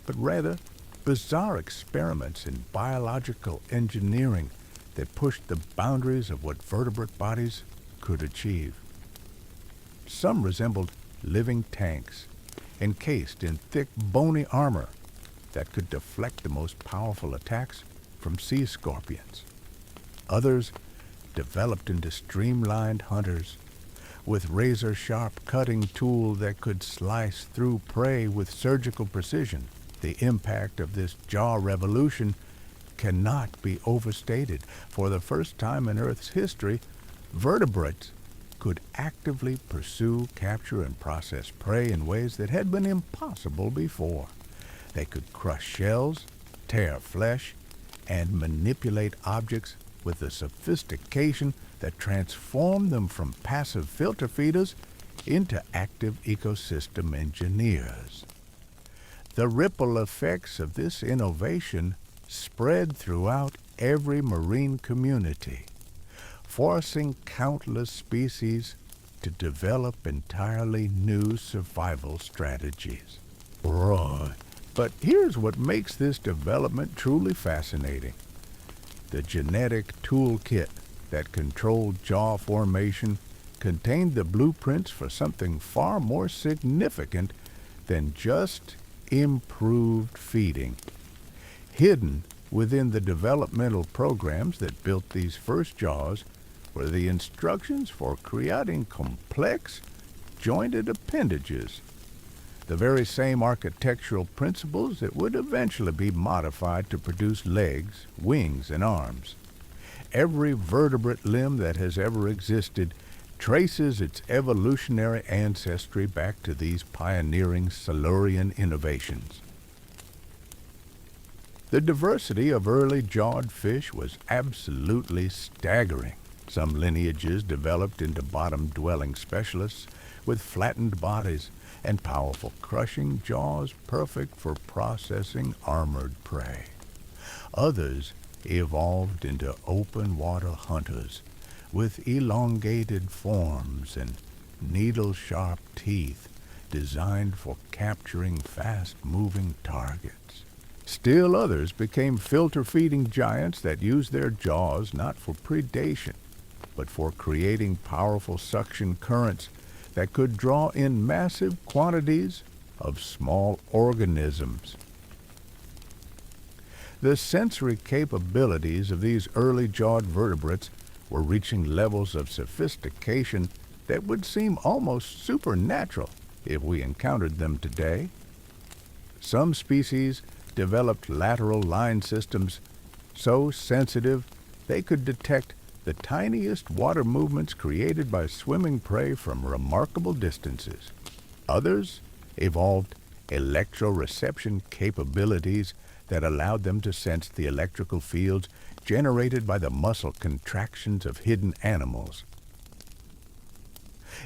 but rather bizarre experiments in biological engineering that pushed the boundaries of what vertebrate bodies could achieve. Some resembled living tanks, encased in thick, bony armor that could deflect the most powerful attacks from sea scorpions. Others developed into streamlined hunters with razor-sharp cutting tool that could slice through prey with surgical precision. The impact of this jaw revolution cannot be overstated. For the first time in Earth's history, vertebrates could actively pursue, capture, and process prey in ways that had been impossible before. They could crush shells, tear flesh, and manipulate objects with a sophistication that transformed them from passive filter feeders into active ecosystem engineers. The ripple effects of this innovation spread throughout every marine community, forcing countless species to develop entirely new survival strategies. Right. But here's what makes this development truly fascinating. The genetic toolkit that controlled jaw formation contained the blueprints for something far more significant than just improved feeding. Hidden within the developmental programs that built these first jaws were the instructions for creating complex, jointed appendages, the very same architectural principles that would eventually be modified to produce legs, wings, and arms. Every vertebrate limb that has ever existed traces its evolutionary ancestry back to these pioneering Silurian innovations. The diversity of early jawed fish was absolutely staggering. Some lineages developed into bottom-dwelling specialists with flattened bodies and powerful crushing jaws perfect for processing armored prey. Others evolved into open-water hunters with elongated forms and needle-sharp teeth designed for capturing fast-moving targets. Still others became filter-feeding giants that used their jaws not for predation, but for creating powerful suction currents that could draw in massive quantities of small organisms. The sensory capabilities of these early jawed vertebrates were reaching levels of sophistication that would seem almost supernatural if we encountered them today. Some species developed lateral line systems so sensitive they could detect the tiniest water movements created by swimming prey from remarkable distances. Others evolved electroreception capabilities that allowed them to sense the electrical fields generated by the muscle contractions of hidden animals.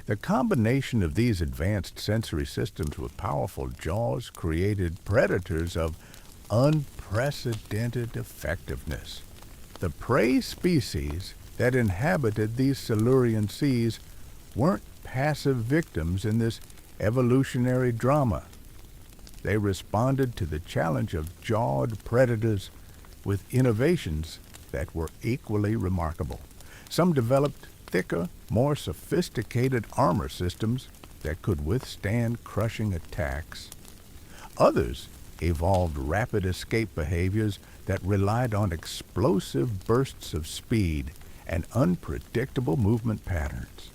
The combination of these advanced sensory systems with powerful jaws created predators of unprecedented effectiveness. The prey species that inhabited these Silurian seas weren't passive victims in this evolutionary drama. They responded to the challenge of jawed predators with innovations that were equally remarkable. Some developed thicker, more sophisticated armor systems that could withstand crushing attacks. Others evolved rapid escape behaviors that relied on explosive bursts of speed and unpredictable movement patterns.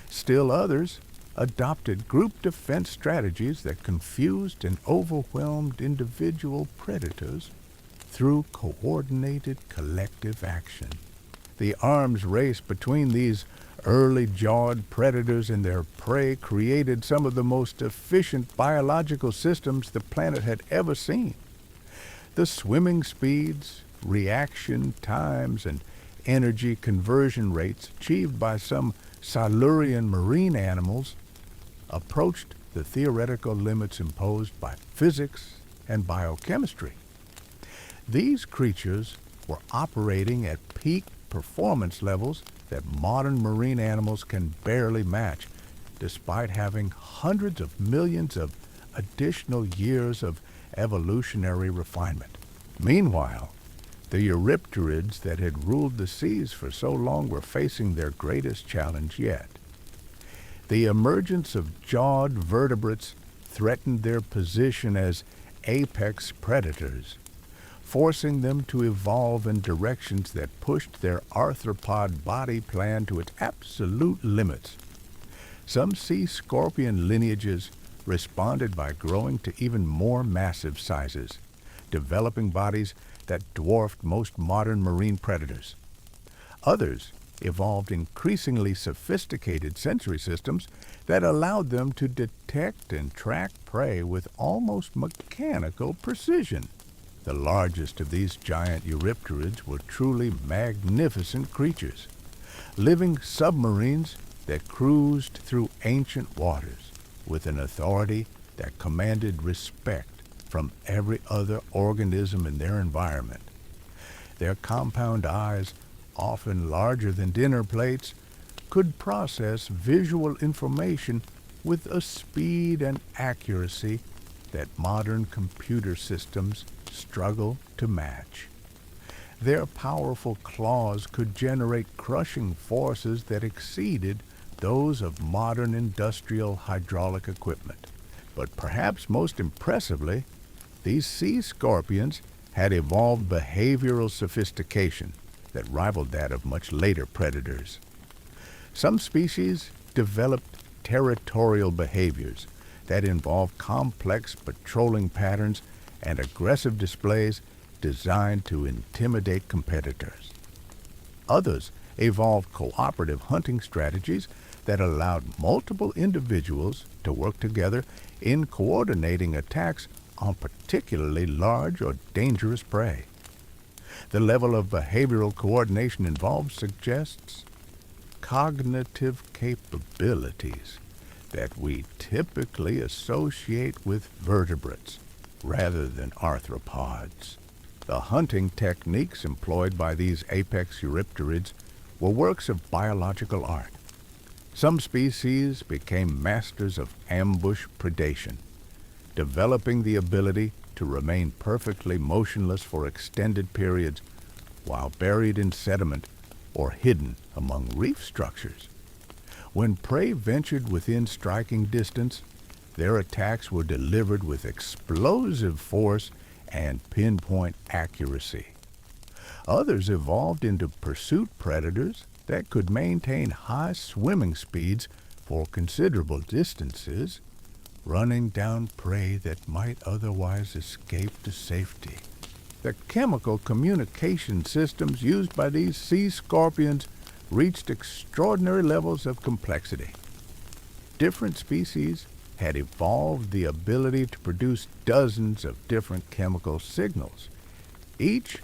Still others adopted group defense strategies that confused and overwhelmed individual predators through coordinated collective action. The arms race between these early jawed predators and their prey created some of the most efficient biological systems the planet had ever seen. The swimming speeds, reaction times, and energy conversion rates achieved by some Silurian marine animals approached the theoretical limits imposed by physics and biochemistry. These creatures were operating at peak performance levels that modern marine animals can barely match, despite having hundreds of millions of additional years of evolutionary refinement. Meanwhile, the eurypterids that had ruled the seas for so long were facing their greatest challenge yet. The emergence of jawed vertebrates threatened their position as apex predators, forcing them to evolve in directions that pushed their arthropod body plan to its absolute limits. Some sea scorpion lineages responded by growing to even more massive sizes, developing bodies that dwarfed most modern marine predators. Others evolved increasingly sophisticated sensory systems that allowed them to detect and track prey with almost mechanical precision. The largest of these giant eurypterids were truly magnificent creatures, living submarines that cruised through ancient waters with an authority that commanded respect from every other organism in their environment. Their compound eyes, often larger than dinner plates, could process visual information with a speed and accuracy that modern computer systems struggle to match. Their powerful claws could generate crushing forces that exceeded those of modern industrial hydraulic equipment. But perhaps most impressively, these sea scorpions had evolved behavioral sophistication that rivaled that of much later predators. Some species developed territorial behaviors that involve complex patrolling patterns and aggressive displays designed to intimidate competitors. Others evolved cooperative hunting strategies that allowed multiple individuals to work together in coordinating attacks on particularly large or dangerous prey. The level of behavioral coordination involved suggests cognitive capabilities that we typically associate with vertebrates rather than arthropods. The hunting techniques employed by these apex eurypterids were works of biological art. Some species became masters of ambush predation, developing the ability to remain perfectly motionless for extended periods while buried in sediment or hidden among reef structures. When prey ventured within striking distance, their attacks were delivered with explosive force and pinpoint accuracy. Others evolved into pursuit predators that could maintain high swimming speeds for considerable distances, running down prey that might otherwise escape to safety. The chemical communication systems used by these sea scorpions reached extraordinary levels of complexity. Different species had evolved the ability to produce dozens of different chemical signals, each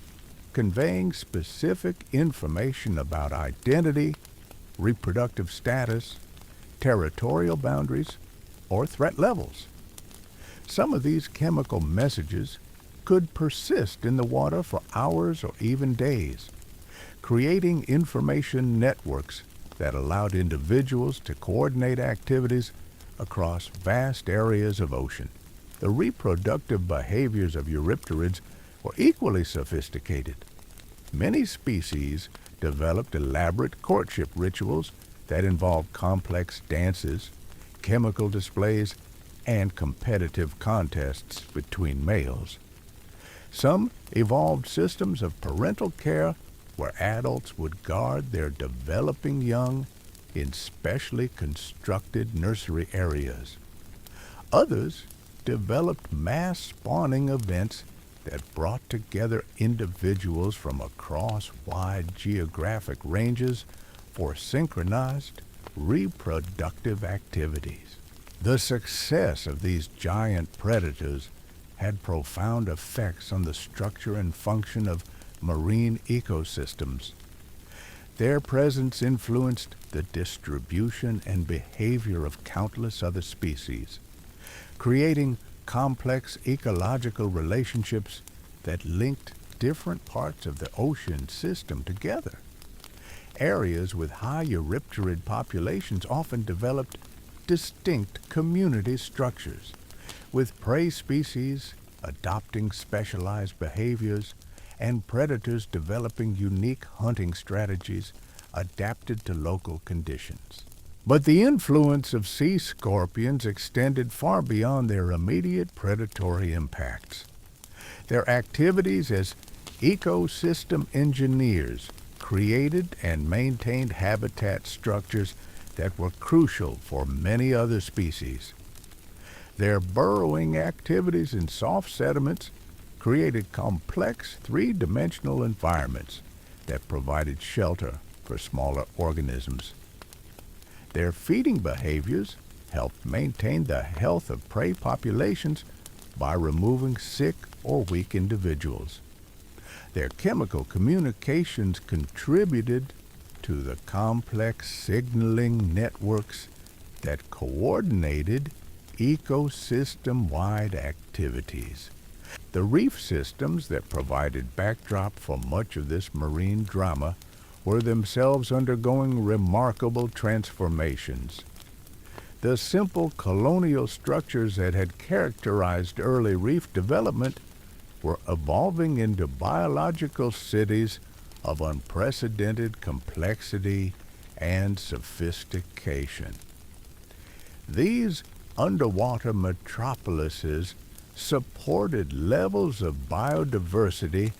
conveying specific information about identity, reproductive status, territorial boundaries, or threat levels. Some of these chemical messages could persist in the water for hours or even days, creating information networks that allowed individuals to coordinate activities across vast areas of ocean. The reproductive behaviors of eurypterids were equally sophisticated. Many species developed elaborate courtship rituals that involved complex dances, chemical displays, and competitive contests between males. Some evolved systems of parental care where adults would guard their developing young in specially constructed nursery areas. Others developed mass spawning events that brought together individuals from across wide geographic ranges for synchronized reproductive activities. The success of these giant predators had profound effects on the structure and function of marine ecosystems. Their presence influenced the distribution and behavior of countless other species, creating complex ecological relationships that linked different parts of the ocean system together. Areas with high eurypterid populations often developed distinct community structures, with prey species adopting specialized behaviors and predators developing unique hunting strategies adapted to local conditions. But the influence of sea scorpions extended far beyond their immediate predatory impacts. Their activities as ecosystem engineers created and maintained habitat structures that were crucial for many other species. Their burrowing activities in soft sediments created complex three-dimensional environments that provided shelter for smaller organisms. Their feeding behaviors helped maintain the health of prey populations by removing sick or weak individuals. Their chemical communications contributed to the complex signaling networks that coordinated ecosystem-wide activities. The reef systems that provided backdrop for much of this marine drama were themselves undergoing remarkable transformations. The simple colonial structures that had characterized early reef development were evolving into biological cities of unprecedented complexity and sophistication. These underwater metropolises supported levels of biodiversity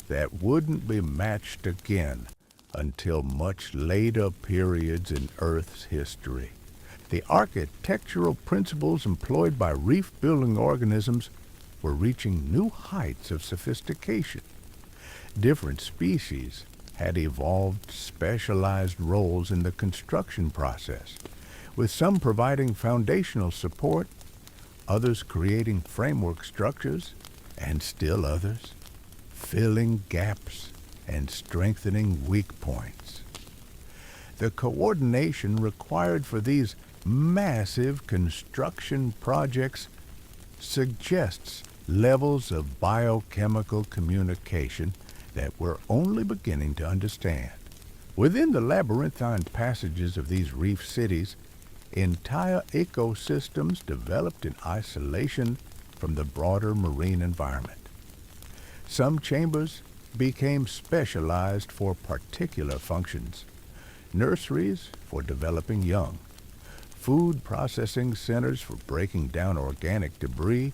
that wouldn't be matched again until much later periods in Earth's history. The architectural principles employed by reef-building organisms were reaching new heights of sophistication. Different species had evolved specialized roles in the construction process, with some providing foundational support, others creating framework structures, and still others filling gaps and strengthening weak points. The coordination required for these massive construction projects suggests levels of biochemical communication that we're only beginning to understand. Within the labyrinthine passages of these reef cities, entire ecosystems developed in isolation from the broader marine environment. Some chambers became specialized for particular functions: nurseries for developing young, food processing centers for breaking down organic debris,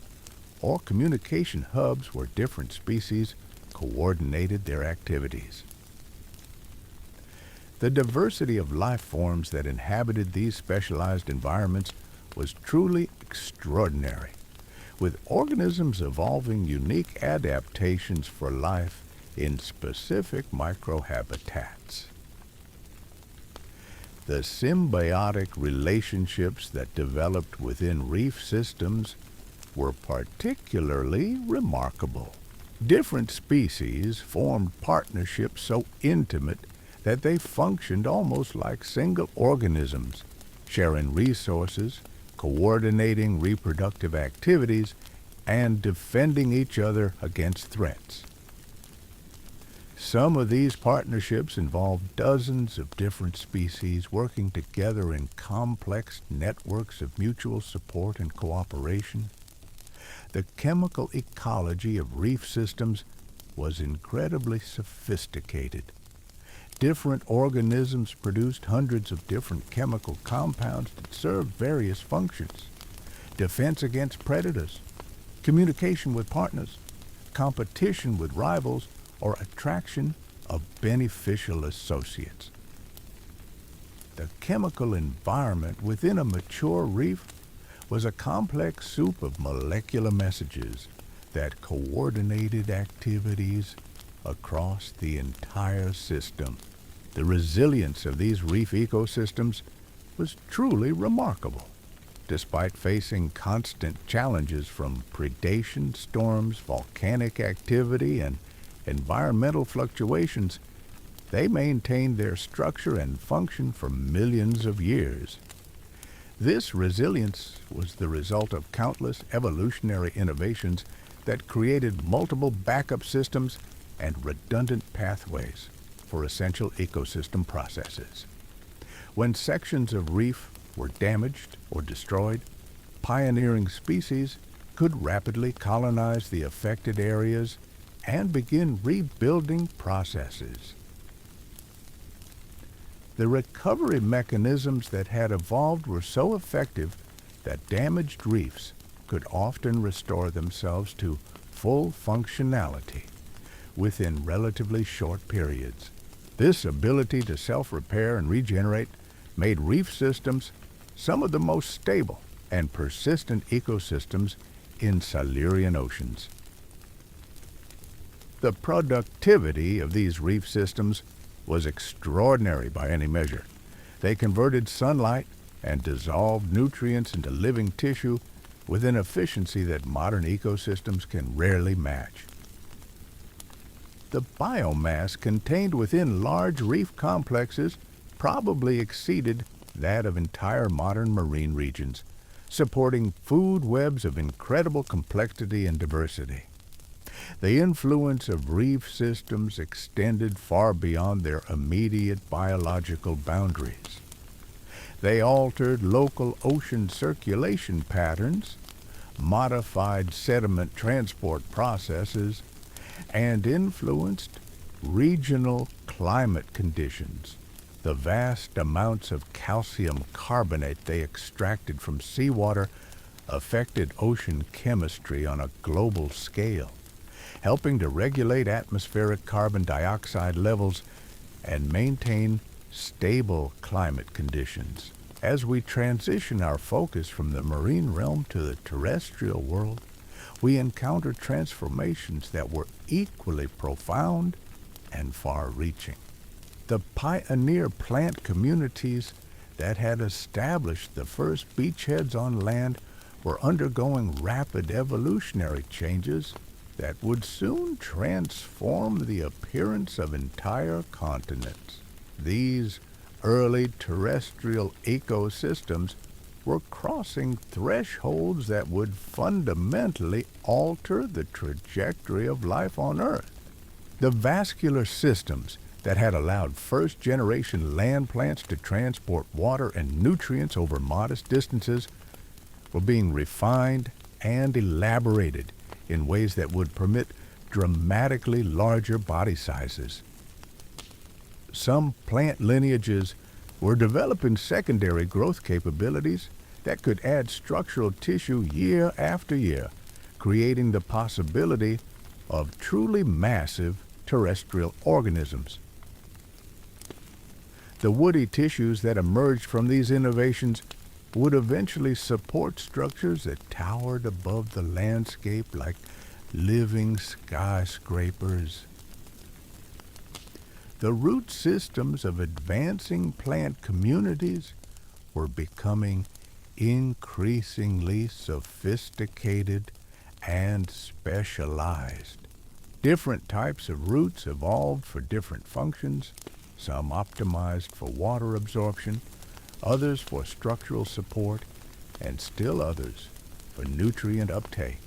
or communication hubs where different species coordinated their activities. The diversity of life forms that inhabited these specialized environments was truly extraordinary, with organisms evolving unique adaptations for life in specific microhabitats. The symbiotic relationships that developed within reef systems were particularly remarkable. Different species formed partnerships so intimate that they functioned almost like single organisms, sharing resources, coordinating reproductive activities, and defending each other against threats. Some of these partnerships involved dozens of different species working together in complex networks of mutual support and cooperation. The chemical ecology of reef systems was incredibly sophisticated. Different organisms produced hundreds of different chemical compounds that served various functions: defense against predators, communication with partners, competition with rivals, or attraction of beneficial associates. The chemical environment within a mature reef was a complex soup of molecular messages that coordinated activities across the entire system. The resilience of these reef ecosystems was truly remarkable. Despite facing constant challenges from predation, storms, volcanic activity, and environmental fluctuations, they maintained their structure and function for millions of years. This resilience was the result of countless evolutionary innovations that created multiple backup systems and redundant pathways for essential ecosystem processes. When sections of reef were damaged or destroyed, pioneering species could rapidly colonize the affected areas and begin rebuilding processes. The recovery mechanisms that had evolved were so effective that damaged reefs could often restore themselves to full functionality within relatively short periods. This ability to self-repair and regenerate made reef systems some of the most stable and persistent ecosystems in Silurian oceans. The productivity of these reef systems was extraordinary by any measure. They converted sunlight and dissolved nutrients into living tissue with an efficiency that modern ecosystems can rarely match. The biomass contained within large reef complexes probably exceeded that of entire modern marine regions, supporting food webs of incredible complexity and diversity. The influence of reef systems extended far beyond their immediate biological boundaries. They altered local ocean circulation patterns, modified sediment transport processes, and influenced regional climate conditions. The vast amounts of calcium carbonate they extracted from seawater affected ocean chemistry on a global scale, helping to regulate atmospheric carbon dioxide levels and maintain stable climate conditions. As we transition our focus from the marine realm to the terrestrial world, we encounter transformations that were equally profound and far-reaching. The pioneer plant communities that had established the first beachheads on land were undergoing rapid evolutionary changes that would soon transform the appearance of entire continents. These early terrestrial ecosystems were crossing thresholds that would fundamentally alter the trajectory of life on Earth. The vascular systems that had allowed first-generation land plants to transport water and nutrients over modest distances were being refined and elaborated in ways that would permit dramatically larger body sizes. Some plant lineages were developing secondary growth capabilities that could add structural tissue year after year, creating the possibility of truly massive terrestrial organisms. The woody tissues that emerged from these innovations would eventually support structures that towered above the landscape like living skyscrapers. The root systems of advancing plant communities were becoming increasingly sophisticated and specialized. Different types of roots evolved for different functions, some optimized for water absorption, others for structural support, and still others for nutrient uptake.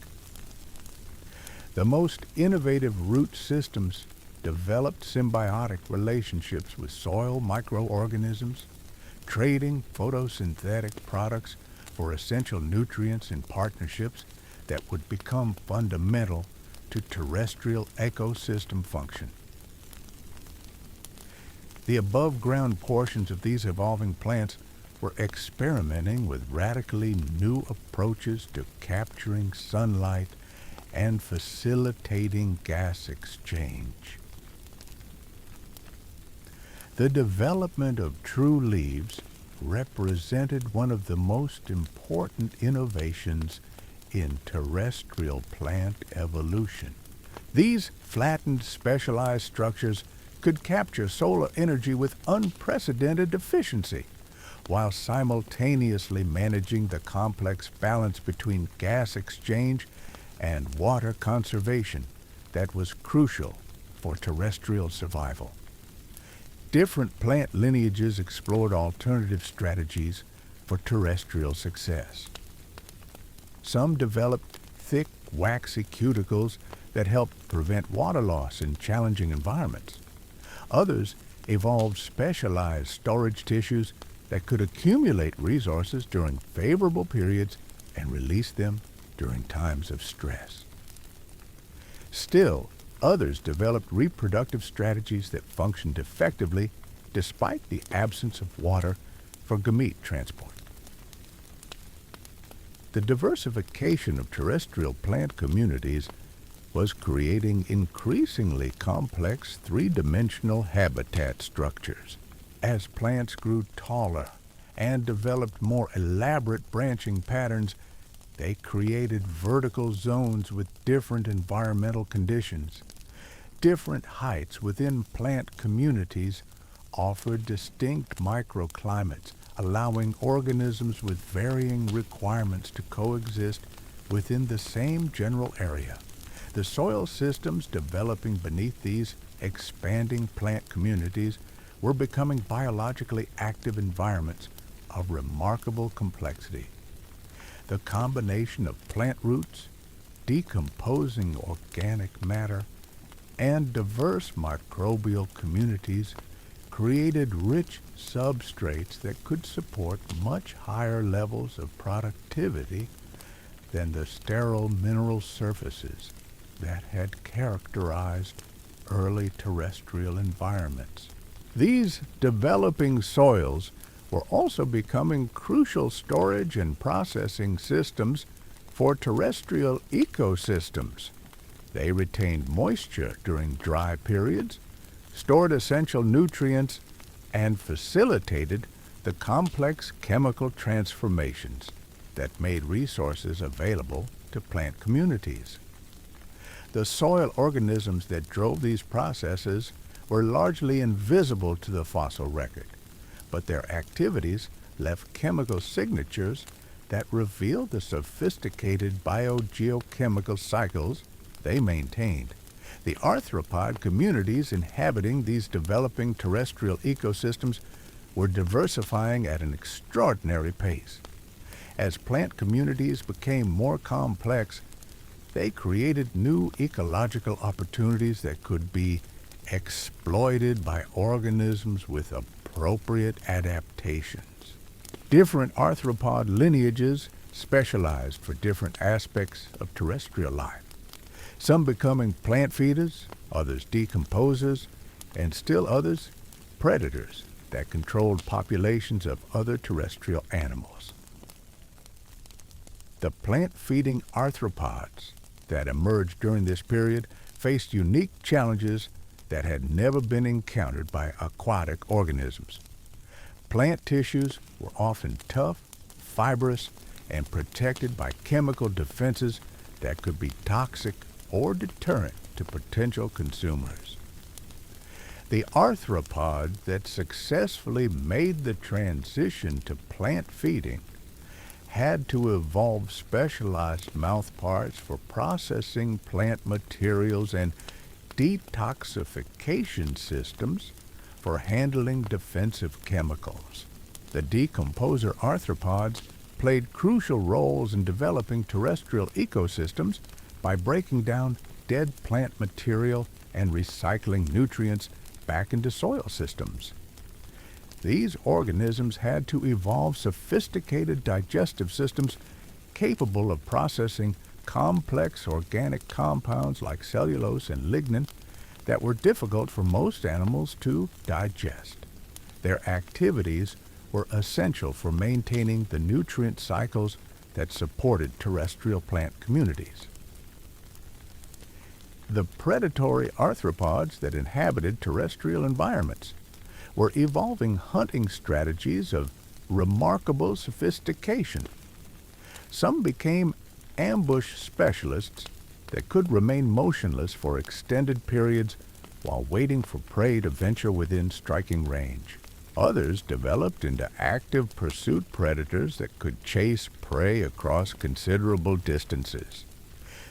The most innovative root systems developed symbiotic relationships with soil microorganisms, trading photosynthetic products for essential nutrients in partnerships that would become fundamental to terrestrial ecosystem function. The above-ground portions of these evolving plants were experimenting with radically new approaches to capturing sunlight and facilitating gas exchange. The development of true leaves represented one of the most important innovations in terrestrial plant evolution. These flattened, specialized structures could capture solar energy with unprecedented efficiency, while simultaneously managing the complex balance between gas exchange and water conservation that was crucial for terrestrial survival. Different plant lineages explored alternative strategies for terrestrial success. Some developed thick, waxy cuticles that helped prevent water loss in challenging environments. Others evolved specialized storage tissues that could accumulate resources during favorable periods and release them during times of stress. Still, others developed reproductive strategies that functioned effectively despite the absence of water for gamete transport. The diversification of terrestrial plant communities was creating increasingly complex three-dimensional habitat structures. As plants grew taller and developed more elaborate branching patterns, they created vertical zones with different environmental conditions. Different heights within plant communities offered distinct microclimates, allowing organisms with varying requirements to coexist within the same general area. The soil systems developing beneath these expanding plant communities were becoming biologically active environments of remarkable complexity. The combination of plant roots, decomposing organic matter, and diverse microbial communities created rich substrates that could support much higher levels of productivity than the sterile mineral surfaces that had characterized early terrestrial environments. These developing soils were also becoming crucial storage and processing systems for terrestrial ecosystems. They retained moisture during dry periods, stored essential nutrients, and facilitated the complex chemical transformations that made resources available to plant communities. The soil organisms that drove these processes were largely invisible to the fossil record, but their activities left chemical signatures that revealed the sophisticated biogeochemical cycles they maintained. The arthropod communities inhabiting these developing terrestrial ecosystems were diversifying at an extraordinary pace. As plant communities became more complex, they created new ecological opportunities that could be exploited by organisms with appropriate adaptations. Different arthropod lineages specialized for different aspects of terrestrial life, some becoming plant feeders, others decomposers, and still others predators that controlled populations of other terrestrial animals. The plant-feeding arthropods that emerged during this period faced unique challenges that had never been encountered by aquatic organisms. Plant tissues were often tough, fibrous, and protected by chemical defenses that could be toxic or deterrent to potential consumers. The arthropods that successfully made the transition to plant feeding had to evolve specialized mouthparts for processing plant materials and detoxification systems for handling defensive chemicals. The decomposer arthropods played crucial roles in developing terrestrial ecosystems by breaking down dead plant material and recycling nutrients back into soil systems. These organisms had to evolve sophisticated digestive systems capable of processing complex organic compounds like cellulose and lignin that were difficult for most animals to digest. Their activities were essential for maintaining the nutrient cycles that supported terrestrial plant communities. The predatory arthropods that inhabited terrestrial environments were evolving hunting strategies of remarkable sophistication. Some became ambush specialists that could remain motionless for extended periods while waiting for prey to venture within striking range. Others developed into active pursuit predators that could chase prey across considerable distances.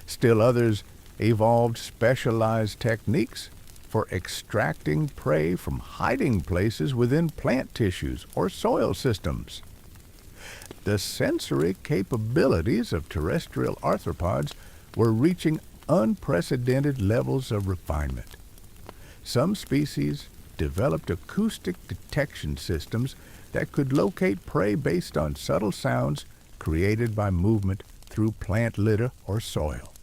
Still others evolved specialized techniques for extracting prey from hiding places within plant tissues or soil systems. The sensory capabilities of terrestrial arthropods were reaching unprecedented levels of refinement. Some species developed acoustic detection systems that could locate prey based on subtle sounds created by movement through plant litter or soil.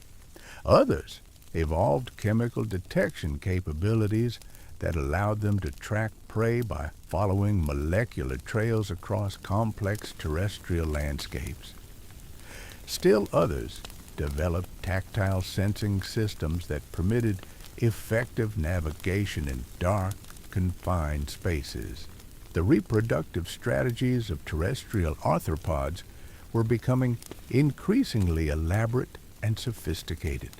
Others evolved chemical detection capabilities that allowed them to track prey by following molecular trails across complex terrestrial landscapes. Still others developed tactile sensing systems that permitted effective navigation in dark, confined spaces. The reproductive strategies of terrestrial arthropods were becoming increasingly elaborate and sophisticated.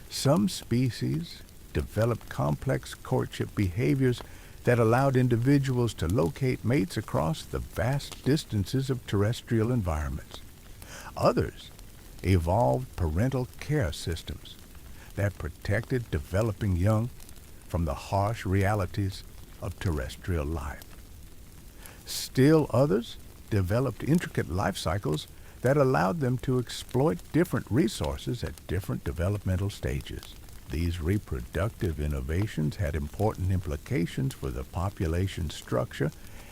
Some species developed complex courtship behaviors that allowed individuals to locate mates across the vast distances of terrestrial environments. Others evolved parental care systems that protected developing young from the harsh realities of terrestrial life. Still others developed intricate life cycles that allowed them to exploit different resources at different developmental stages. These reproductive innovations had important implications for the population structure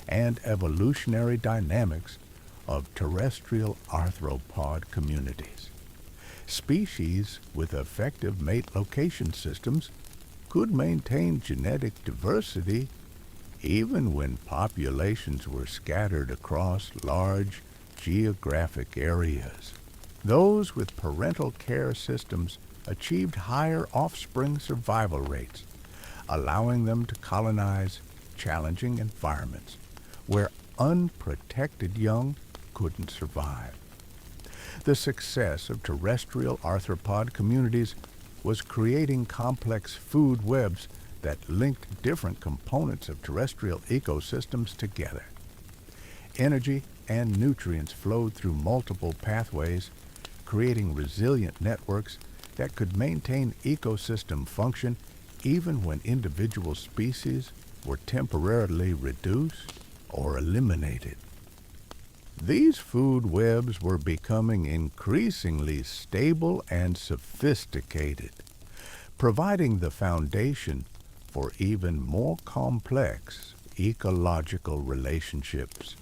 and evolutionary dynamics of terrestrial arthropod communities. Species with effective mate location systems could maintain genetic diversity even when populations were scattered across large geographic areas. Those with parental care systems achieved higher offspring survival rates, allowing them to colonize challenging environments where unprotected young couldn't survive. The success of terrestrial arthropod communities was creating complex food webs that linked different components of terrestrial ecosystems together. Energy and nutrients flowed through multiple pathways, creating resilient networks that could maintain ecosystem function even when individual species were temporarily reduced or eliminated. These food webs were becoming increasingly stable and sophisticated, providing the foundation for even more complex ecological relationships.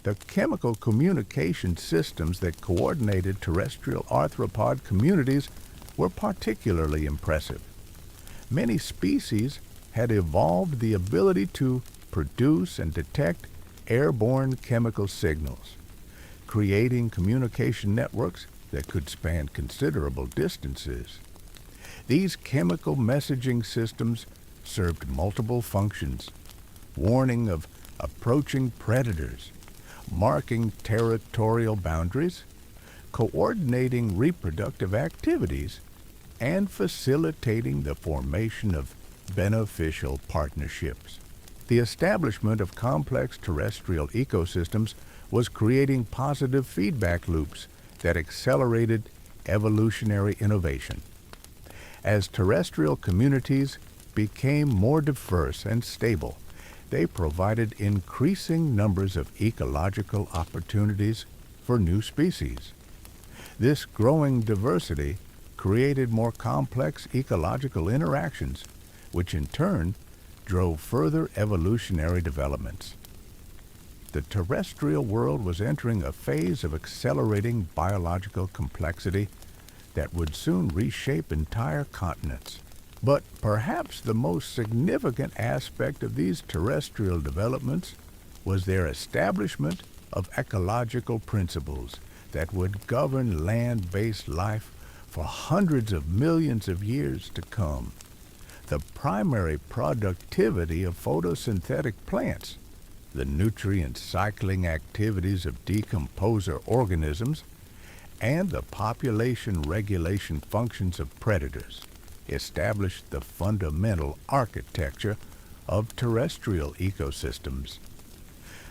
The chemical communication systems that coordinated terrestrial arthropod communities were particularly impressive. Many species had evolved the ability to produce and detect airborne chemical signals, creating communication networks that could span considerable distances. These chemical messaging systems served multiple functions: warning of approaching predators, marking territorial boundaries, coordinating reproductive activities, and facilitating the formation of beneficial partnerships. The establishment of complex terrestrial ecosystems was creating positive feedback loops that accelerated evolutionary innovation. As terrestrial communities became more diverse and stable, they provided increasing numbers of ecological opportunities for new species. This growing diversity created more complex ecological interactions, which in turn drove further evolutionary developments. The terrestrial world was entering a phase of accelerating biological complexity that would soon reshape entire continents. But perhaps the most significant aspect of these terrestrial developments was their establishment of ecological principles that would govern land-based life for hundreds of millions of years to come. The primary productivity of photosynthetic plants, the nutrient cycling activities of decomposer organisms, and the population regulation functions of predators established the fundamental architecture of terrestrial ecosystems.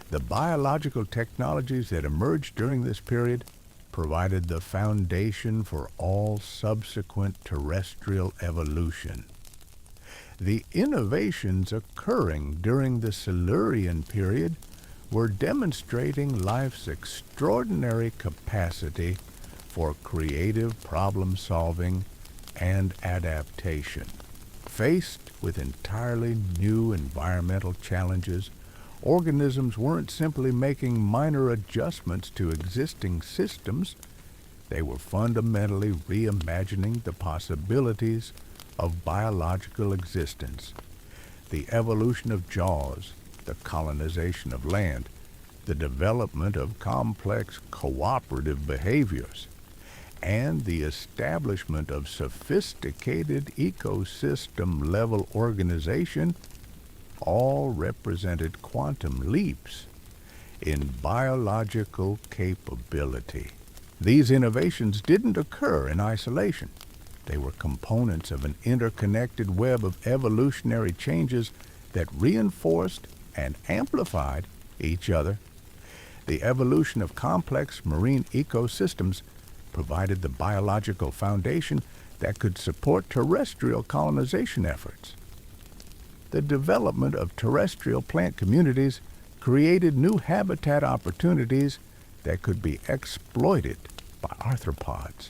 The biological technologies that emerged during this period provided the foundation for all subsequent terrestrial evolution. The innovations occurring during the Silurian period were demonstrating life's extraordinary capacity for creative problem-solving and adaptation. Faced with entirely new environmental challenges, organisms weren't simply making minor adjustments to existing systems, they were fundamentally reimagining the possibilities of biological existence. The evolution of jaws the colonization of land, the development of complex cooperative behaviors, and the establishment of sophisticated ecosystem-level organization all represented quantum leaps in biological capability. These innovations didn't occur in isolation. They were components of an interconnected web of evolutionary changes that reinforced and amplified each other. The evolution of complex marine ecosystems provided the biological foundation that could support terrestrial colonization efforts. The development of terrestrial plant communities created new habitat opportunities that could be exploited by arthropods.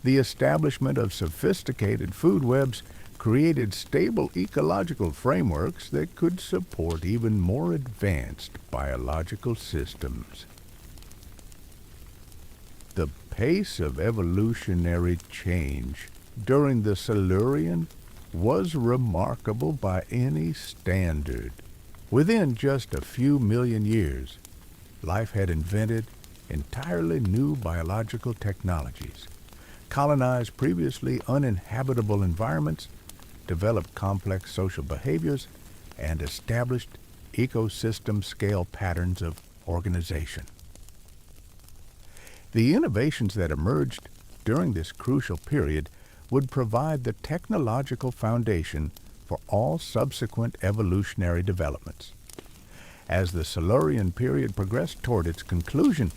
The establishment of sophisticated food webs created stable ecological frameworks that could support even more advanced biological systems. The pace of evolutionary change during the Silurian was remarkable by any standard. Within just a few million years, life had invented entirely new biological technologies, colonized previously uninhabitable environments, developed complex social behaviors, and established ecosystem-scale patterns of organization. The innovations that emerged during this crucial period would provide the technological foundation for all subsequent evolutionary developments. As the Silurian period progressed toward its conclusion,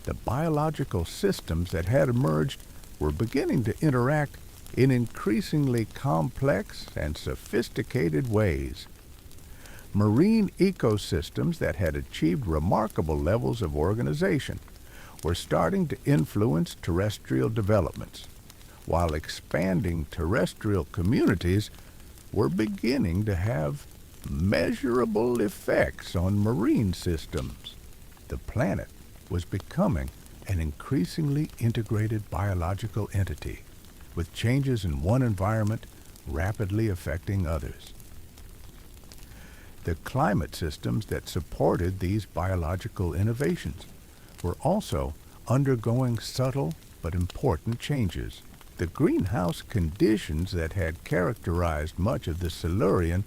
the biological systems that had emerged were beginning to interact in increasingly complex and sophisticated ways. Marine ecosystems that had achieved remarkable levels of organization were starting to influence terrestrial developments, while expanding terrestrial communities were beginning to have measurable effects on marine systems. The planet was becoming an increasingly integrated biological entity, with changes in one environment rapidly affecting others. The climate systems that supported these biological innovations were also undergoing subtle but important changes. The greenhouse conditions that had characterized much of the Silurian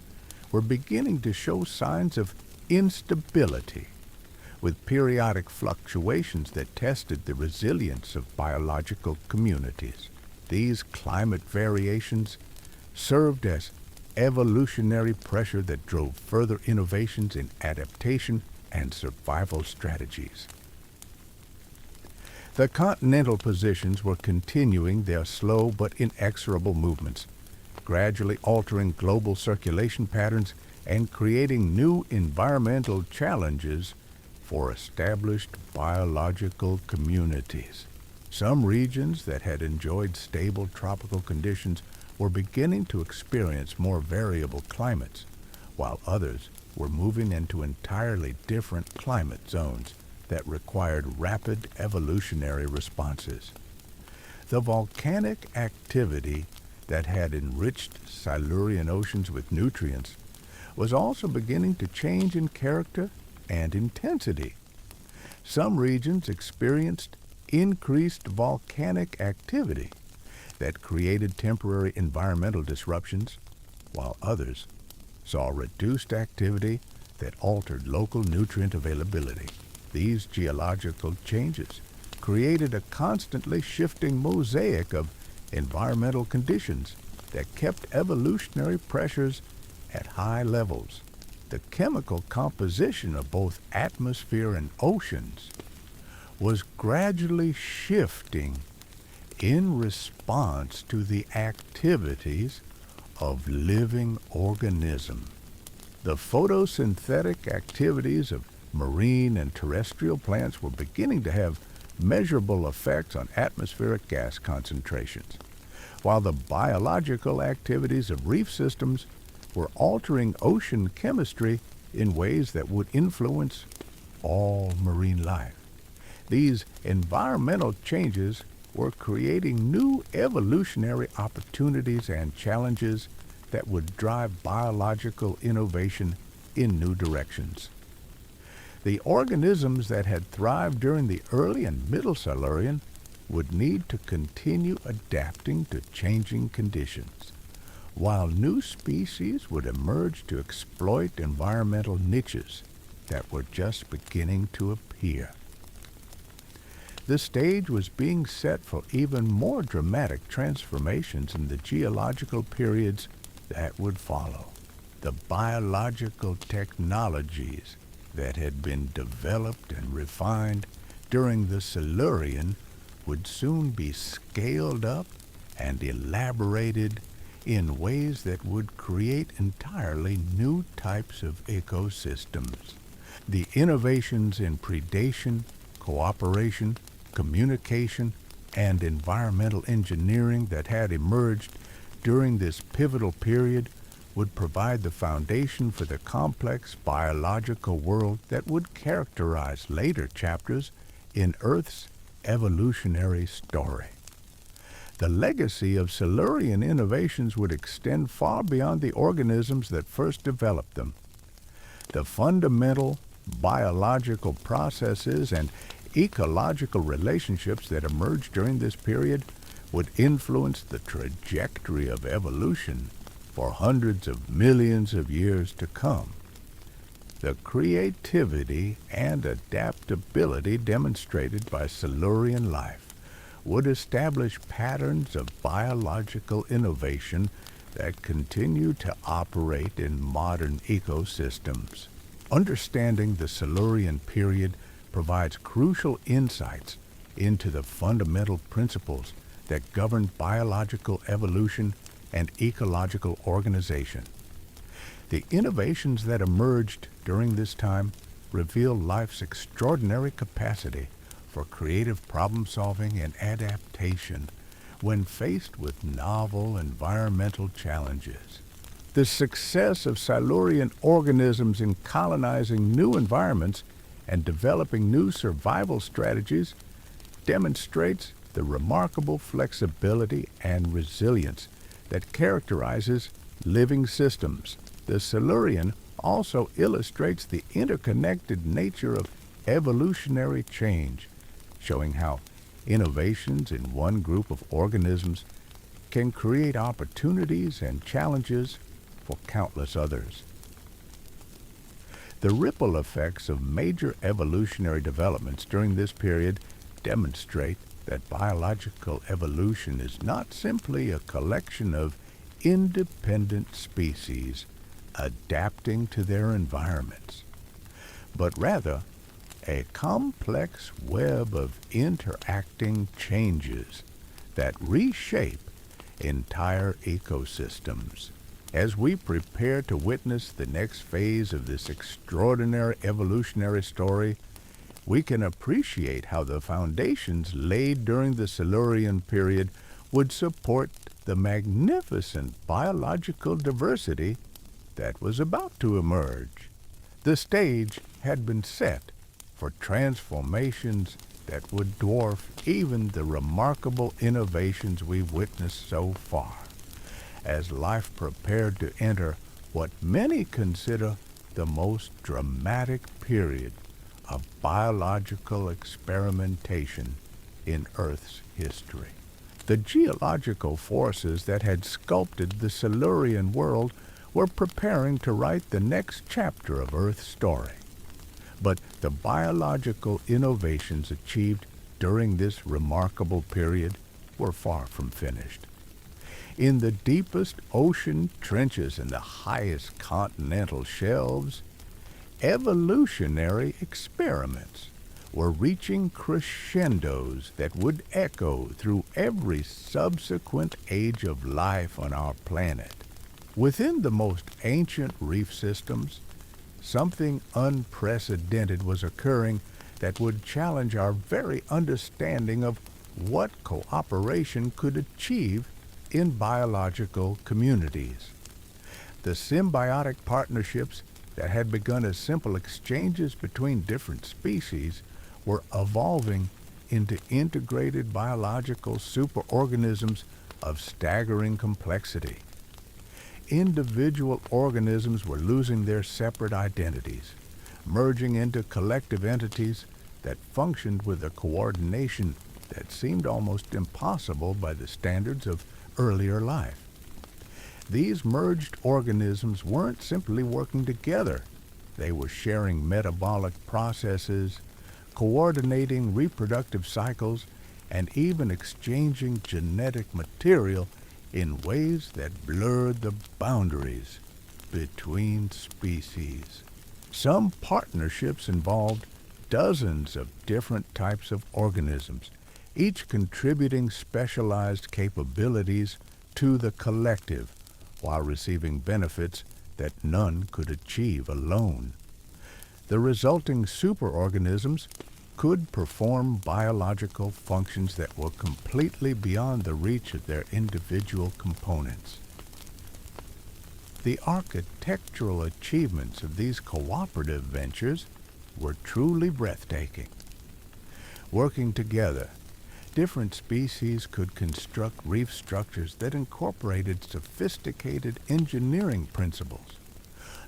were beginning to show signs of instability, with periodic fluctuations that tested the resilience of biological communities. These climate variations served as evolutionary pressure that drove further innovations in adaptation and survival strategies. The continental positions were continuing their slow but inexorable movements, gradually altering global circulation patterns and creating new environmental challenges for established biological communities. Some regions that had enjoyed stable tropical conditions were beginning to experience more variable climates, while others were moving into entirely different climate zones that required rapid evolutionary responses. The volcanic activity that had enriched Silurian oceans with nutrients was also beginning to change in character and intensity. Some regions experienced increased volcanic activity that created temporary environmental disruptions, while others saw reduced activity that altered local nutrient availability. These geological changes created a constantly shifting mosaic of environmental conditions that kept evolutionary pressures at high levels. The chemical composition of both atmosphere and oceans was gradually shifting in response to the activities of living organisms. The photosynthetic activities of marine and terrestrial plants were beginning to have measurable effects on atmospheric gas concentrations, while the biological activities of reef systems were altering ocean chemistry in ways that would influence all marine life. These environmental changes were creating new evolutionary opportunities and challenges that would drive biological innovation in new directions. The organisms that had thrived during the early and middle Silurian would need to continue adapting to changing conditions, while new species would emerge to exploit environmental niches that were just beginning to appear. The stage was being set for even more dramatic transformations in the geological periods that would follow. The biological technologies that had been developed and refined during the Silurian would soon be scaled up and elaborated in ways that would create entirely new types of ecosystems. The innovations in predation, cooperation, communication, and environmental engineering that had emerged during this pivotal period would provide the foundation for the complex biological world that would characterize later chapters in Earth's evolutionary story. The legacy of Silurian innovations would extend far beyond the organisms that first developed them. The fundamental biological processes and ecological relationships that emerged during this period would influence the trajectory of evolution for hundreds of millions of years to come. The creativity and adaptability demonstrated by Silurian life would establish patterns of biological innovation that continue to operate in modern ecosystems. Understanding the Silurian period provides crucial insights into the fundamental principles that govern biological evolution and ecological organization. The innovations that emerged during this time reveal life's extraordinary capacity for creative problem-solving and adaptation when faced with novel environmental challenges. The success of Silurian organisms in colonizing new environments and developing new survival strategies demonstrates the remarkable flexibility and resilience that characterizes living systems. The Silurian also illustrates the interconnected nature of evolutionary change, showing how innovations in one group of organisms can create opportunities and challenges for countless others. The ripple effects of major evolutionary developments during this period demonstrate that biological evolution is not simply a collection of independent species adapting to their environments, but rather a complex web of interacting changes that reshape entire ecosystems. As we prepare to witness the next phase of this extraordinary evolutionary story, we can appreciate how the foundations laid during the Silurian period would support the magnificent biological diversity that was about to emerge. The stage had been set for transformations that would dwarf even the remarkable innovations we've witnessed so far, as life prepared to enter what many consider the most dramatic period of biological experimentation in Earth's history. The geological forces that had sculpted the Silurian world were preparing to write the next chapter of Earth's story. But the biological innovations achieved during this remarkable period were far from finished. In the deepest ocean trenches and the highest continental shelves, evolutionary experiments were reaching crescendos that would echo through every subsequent age of life on our planet. Within the most ancient reef systems, something unprecedented was occurring that would challenge our very understanding of what cooperation could achieve in biological communities. The symbiotic partnerships that had begun as simple exchanges between different species were evolving into integrated biological superorganisms of staggering complexity. individual organisms were losing their separate identities, merging into collective entities that functioned with a coordination that seemed almost impossible by the standards of earlier life. These merged organisms weren't simply working together. They were sharing metabolic processes, coordinating reproductive cycles, and even exchanging genetic material in ways that blurred the boundaries between species. Some partnerships involved dozens of different types of organisms, each contributing specialized capabilities to the collective while receiving benefits that none could achieve alone. The resulting superorganisms could perform biological functions that were completely beyond the reach of their individual components. The architectural achievements of these cooperative ventures were truly breathtaking. Working together, different species could construct reef structures that incorporated sophisticated engineering principles,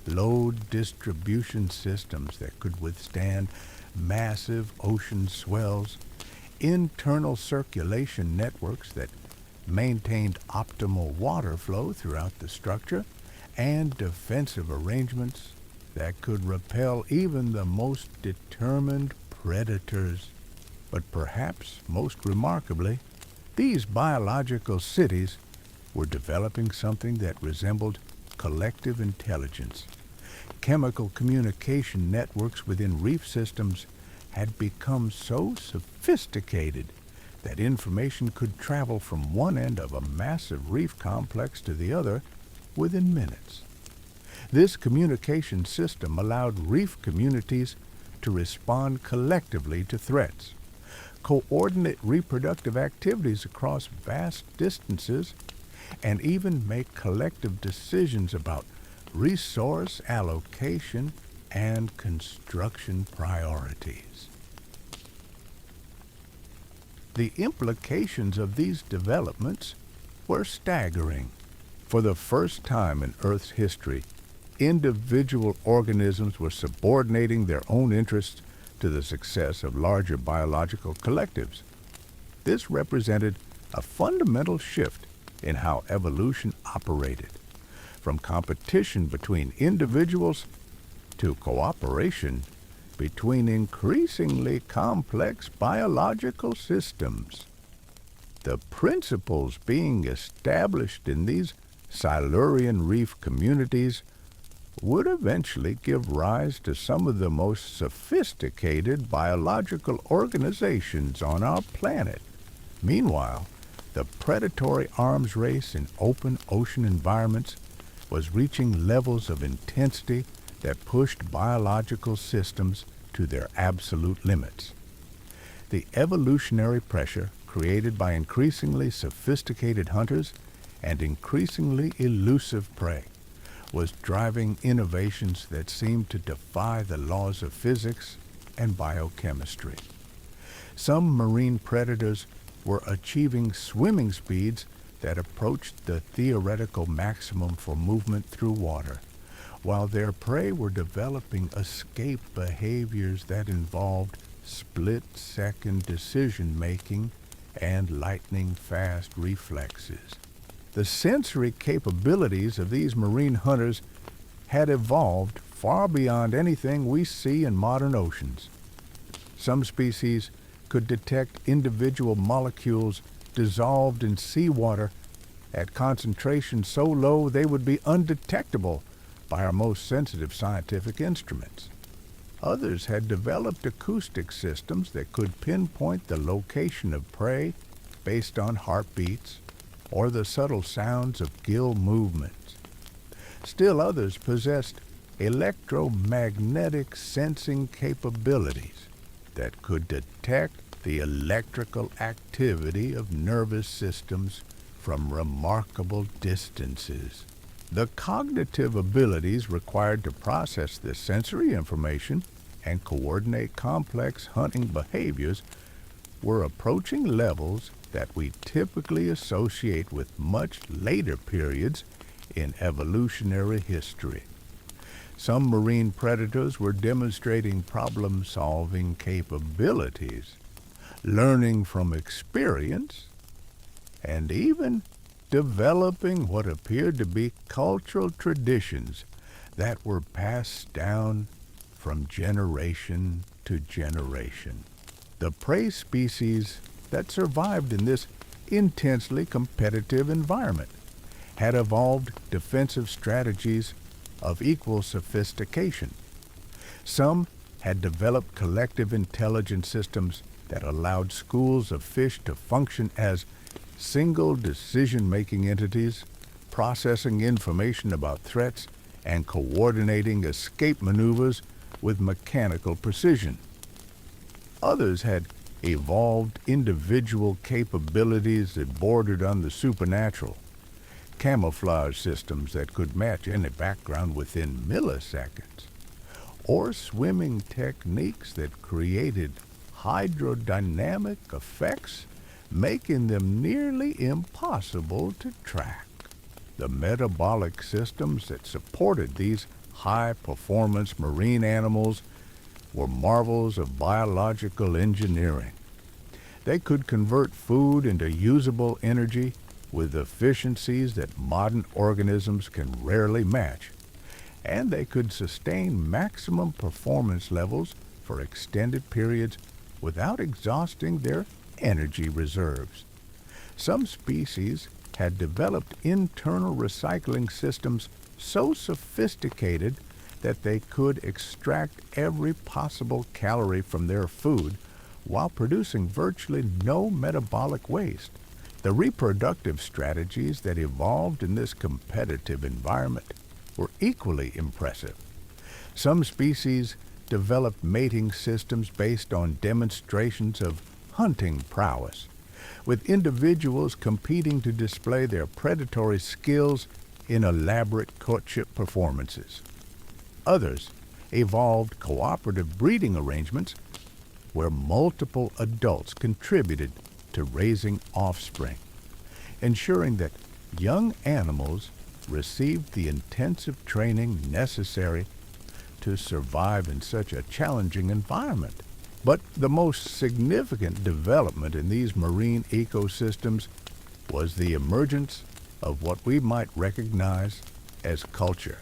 load distribution systems that could withstand massive ocean swells, internal circulation networks that maintained optimal water flow throughout the structure, and defensive arrangements that could repel even the most determined predators. But perhaps most remarkably, these biological cities were developing something that resembled collective intelligence. Chemical communication networks within reef systems had become so sophisticated that information could travel from one end of a massive reef complex to the other within minutes. This communication system allowed reef communities to respond collectively to threats, coordinate reproductive activities across vast distances, and even make collective decisions about resource allocation and construction priorities. The implications of these developments were staggering. For the first time in Earth's history, individual organisms were subordinating their own interests to the success of larger biological collectives. This represented a fundamental shift in how evolution operated, from competition between individuals to cooperation between increasingly complex biological systems. The principles being established in these Silurian reef communities would eventually give rise to some of the most sophisticated biological organizations on our planet. Meanwhile, the predatory arms race in open ocean environments was reaching levels of intensity that pushed biological systems to their absolute limits. The evolutionary pressure created by increasingly sophisticated hunters and increasingly elusive prey was driving innovations that seemed to defy the laws of physics and biochemistry. Some marine predators were achieving swimming speeds that approached the theoretical maximum for movement through water, while their prey were developing escape behaviors that involved split-second decision-making and lightning-fast reflexes. The sensory capabilities of these marine hunters had evolved far beyond anything we see in modern oceans. Some species could detect individual molecules dissolved in seawater at concentrations so low they would be undetectable by our most sensitive scientific instruments. Others had developed acoustic systems that could pinpoint the location of prey based on heartbeats or the subtle sounds of gill movements. Still others possessed electromagnetic sensing capabilities that could detect the electrical activity of nervous systems from remarkable distances. The cognitive abilities required to process this sensory information and coordinate complex hunting behaviors were approaching levels that we typically associate with much later periods in evolutionary history. Some marine predators were demonstrating problem-solving capabilities, learning from experience, and even developing what appeared to be cultural traditions that were passed down from generation to generation. The prey species that survived in this intensely competitive environment had evolved defensive strategies of equal sophistication. Some had developed collective intelligence systems that allowed schools of fish to function as single decision-making entities, processing information about threats and coordinating escape maneuvers with mechanical precision. Others had evolved individual capabilities that bordered on the supernatural, camouflage systems that could match any background within milliseconds, or swimming techniques that created hydrodynamic effects, making them nearly impossible to track. The metabolic systems that supported these high-performance marine animals were marvels of biological engineering. They could convert food into usable energy with efficiencies that modern organisms can rarely match, and they could sustain maximum performance levels for extended periods without exhausting their energy reserves. Some species had developed internal recycling systems so sophisticated that they could extract every possible calorie from their food while producing virtually no metabolic waste. The reproductive strategies that evolved in this competitive environment were equally impressive. Some species developed mating systems based on demonstrations of hunting prowess, with individuals competing to display their predatory skills in elaborate courtship performances. Others evolved cooperative breeding arrangements where multiple adults contributed to raising offspring, ensuring that young animals received the intensive training necessary to survive in such a challenging environment. But the most significant development in these marine ecosystems was the emergence of what we might recognize as culture.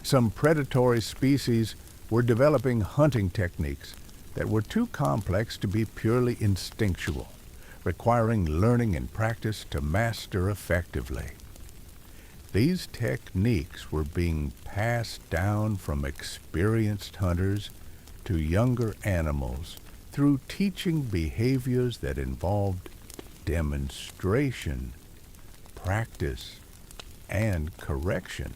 Some predatory species were developing hunting techniques that were too complex to be purely instinctual, requiring learning and practice to master effectively. These techniques were being passed down from experienced hunters to younger animals through teaching behaviors that involved demonstration, practice, and correction.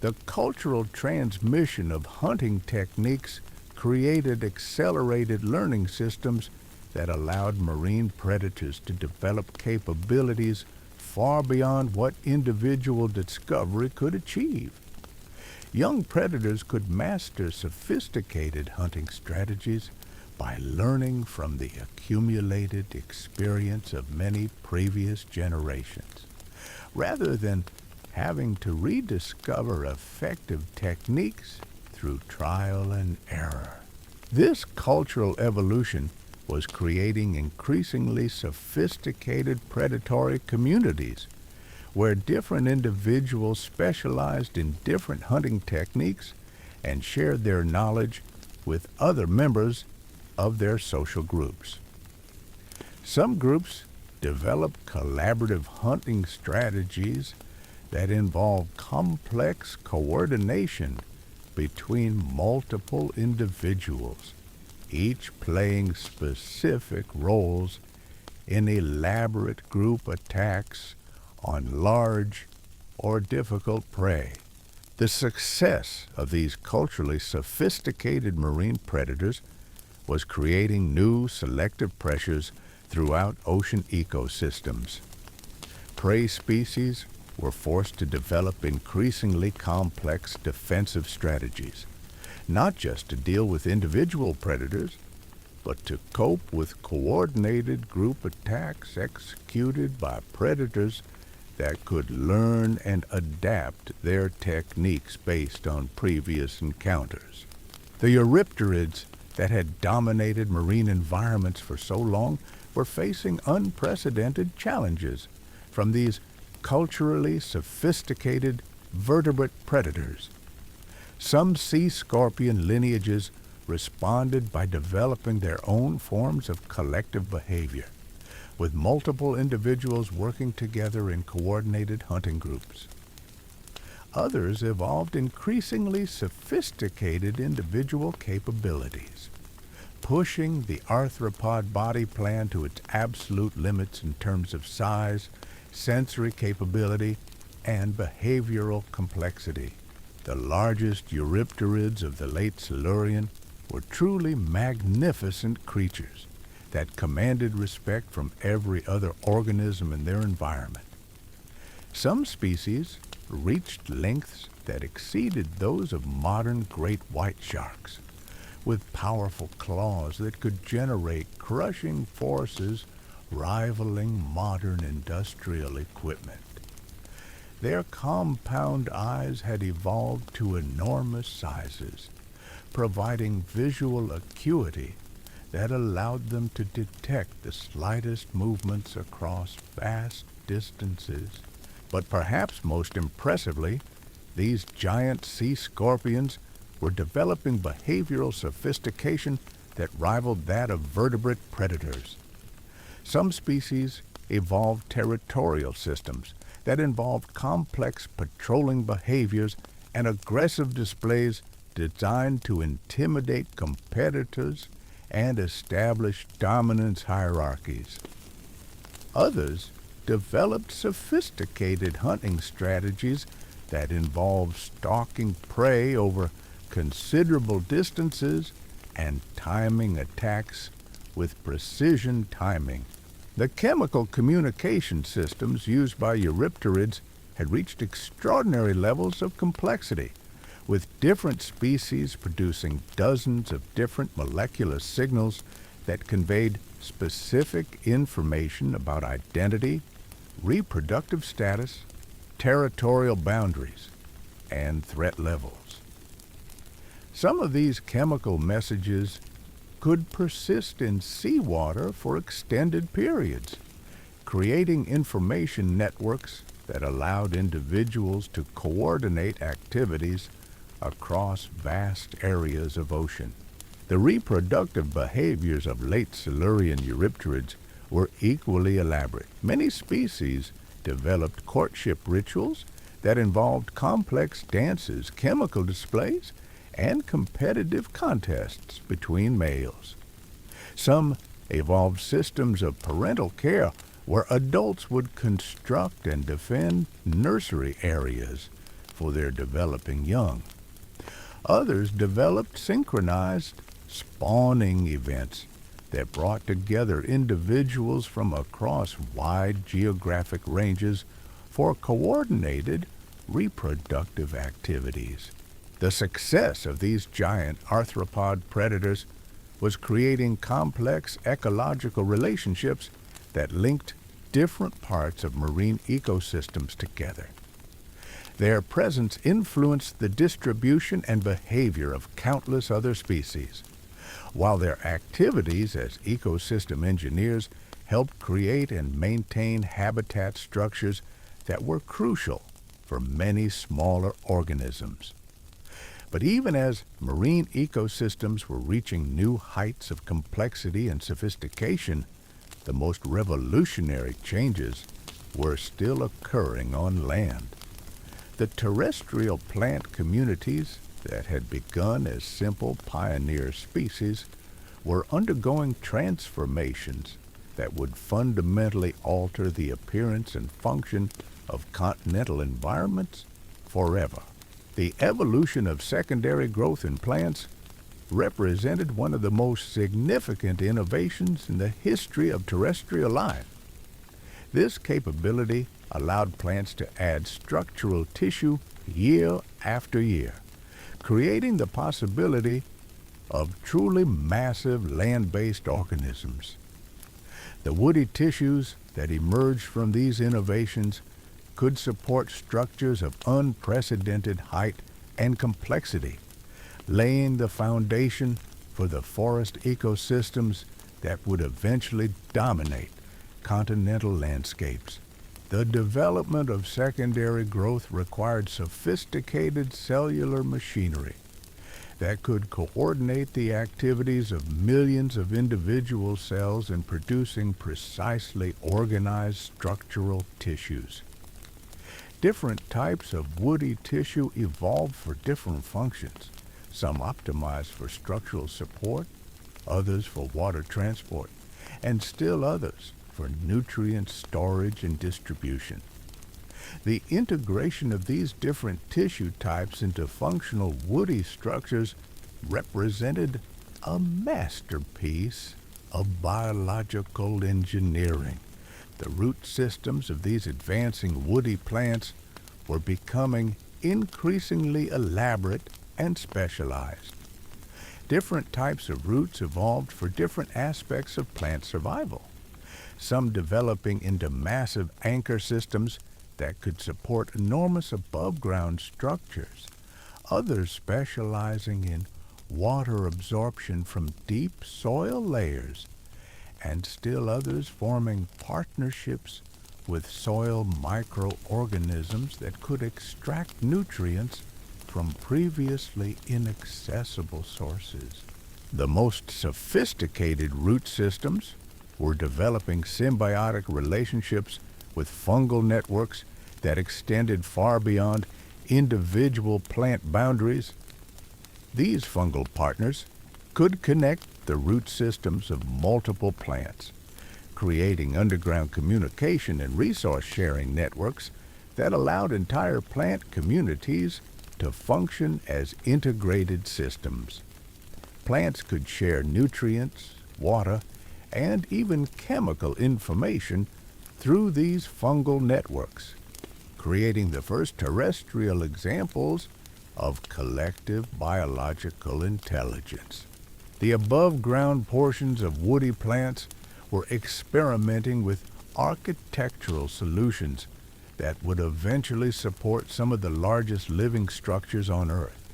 The cultural transmission of hunting techniques created accelerated learning systems that allowed marine predators to develop capabilities far beyond what individual discovery could achieve. Young predators could master sophisticated hunting strategies by learning from the accumulated experience of many previous generations, rather than having to rediscover effective techniques through trial and error. This cultural evolution was creating increasingly sophisticated predatory communities where different individuals specialized in different hunting techniques and shared their knowledge with other members of their social groups. Some groups developed collaborative hunting strategies that involve complex coordination between multiple individuals, each playing specific roles in elaborate group attacks on large or difficult prey. The success of these culturally sophisticated marine predators was creating new selective pressures throughout ocean ecosystems. Prey species were forced to develop increasingly complex defensive strategies, not just to deal with individual predators, but to cope with coordinated group attacks executed by predators that could learn and adapt their techniques based on previous encounters. The eurypterids that had dominated marine environments for so long were facing unprecedented challenges from these culturally sophisticated vertebrate predators. Some sea scorpion lineages responded by developing their own forms of collective behavior, with multiple individuals working together in coordinated hunting groups. Others evolved increasingly sophisticated individual capabilities, pushing the arthropod body plan to its absolute limits in terms of size, sensory capability, and behavioral complexity. The largest eurypterids of the late Silurian were truly magnificent creatures that commanded respect from every other organism in their environment. Some species reached lengths that exceeded those of modern great white sharks, with powerful claws that could generate crushing forces rivaling modern industrial equipment. Their compound eyes had evolved to enormous sizes, providing visual acuity that allowed them to detect the slightest movements across vast distances. But perhaps most impressively, these giant sea scorpions were developing behavioral sophistication that rivaled that of vertebrate predators. Some species evolved territorial systems that involved complex patrolling behaviors and aggressive displays designed to intimidate competitors and establish dominance hierarchies. Others developed sophisticated hunting strategies that involved stalking prey over considerable distances and timing attacks with precision timing. The chemical communication systems used by eurypterids had reached extraordinary levels of complexity, with different species producing dozens of different molecular signals that conveyed specific information about identity, reproductive status, territorial boundaries, and threat levels. Some of these chemical messages could persist in seawater for extended periods, creating information networks that allowed individuals to coordinate activities across vast areas of ocean. The reproductive behaviors of late Silurian eurypterids were equally elaborate. Many species developed courtship rituals that involved complex dances, chemical displays, and competitive contests between males. Some evolved systems of parental care where adults would construct and defend nursery areas for their developing young. Others developed synchronized spawning events that brought together individuals from across wide geographic ranges for coordinated reproductive activities. The success of these giant arthropod predators was creating complex ecological relationships that linked different parts of marine ecosystems together. Their presence influenced the distribution and behavior of countless other species, while their activities as ecosystem engineers helped create and maintain habitat structures that were crucial for many smaller organisms. But even as marine ecosystems were reaching new heights of complexity and sophistication, the most revolutionary changes were still occurring on land. The terrestrial plant communities that had begun as simple pioneer species were undergoing transformations that would fundamentally alter the appearance and function of continental environments forever. The evolution of secondary growth in plants represented one of the most significant innovations in the history of terrestrial life. This capability allowed plants to add structural tissue year after year, creating the possibility of truly massive land-based organisms. The woody tissues that emerged from these innovations could support structures of unprecedented height and complexity, laying the foundation for the forest ecosystems that would eventually dominate continental landscapes. The development of secondary growth required sophisticated cellular machinery that could coordinate the activities of millions of individual cells in producing precisely organized structural tissues. Different types of woody tissue evolved for different functions, some optimized for structural support, others for water transport, and still others for nutrient storage and distribution. The integration of these different tissue types into functional woody structures represented a masterpiece of biological engineering. The root systems of these advancing woody plants were becoming increasingly elaborate and specialized. Different types of roots evolved for different aspects of plant survival, some developing into massive anchor systems that could support enormous above-ground structures, others specializing in water absorption from deep soil layers, and still others forming partnerships with soil microorganisms that could extract nutrients from previously inaccessible sources. The most sophisticated root systems were developing symbiotic relationships with fungal networks that extended far beyond individual plant boundaries. These fungal partners could connect the root systems of multiple plants, creating underground communication and resource-sharing networks that allowed entire plant communities to function as integrated systems. Plants could share nutrients, water, and even chemical information through these fungal networks, creating the first terrestrial examples of collective biological intelligence. The above-ground portions of woody plants were experimenting with architectural solutions that would eventually support some of the largest living structures on Earth.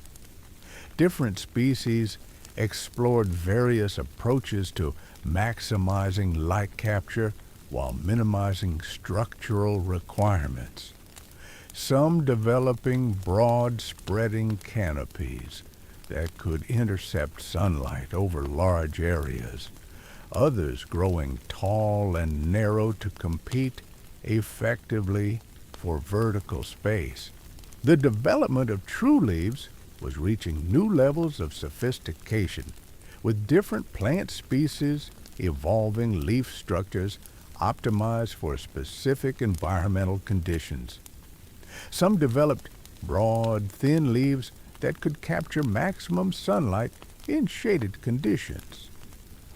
Different species explored various approaches to maximizing light capture while minimizing structural requirements. Some developing broad spreading canopies that could intercept sunlight over large areas, others growing tall and narrow to compete effectively for vertical space. The development of true leaves was reaching new levels of sophistication, with different plant species evolving leaf structures optimized for specific environmental conditions. Some developed broad, thin leaves that could capture maximum sunlight in shaded conditions,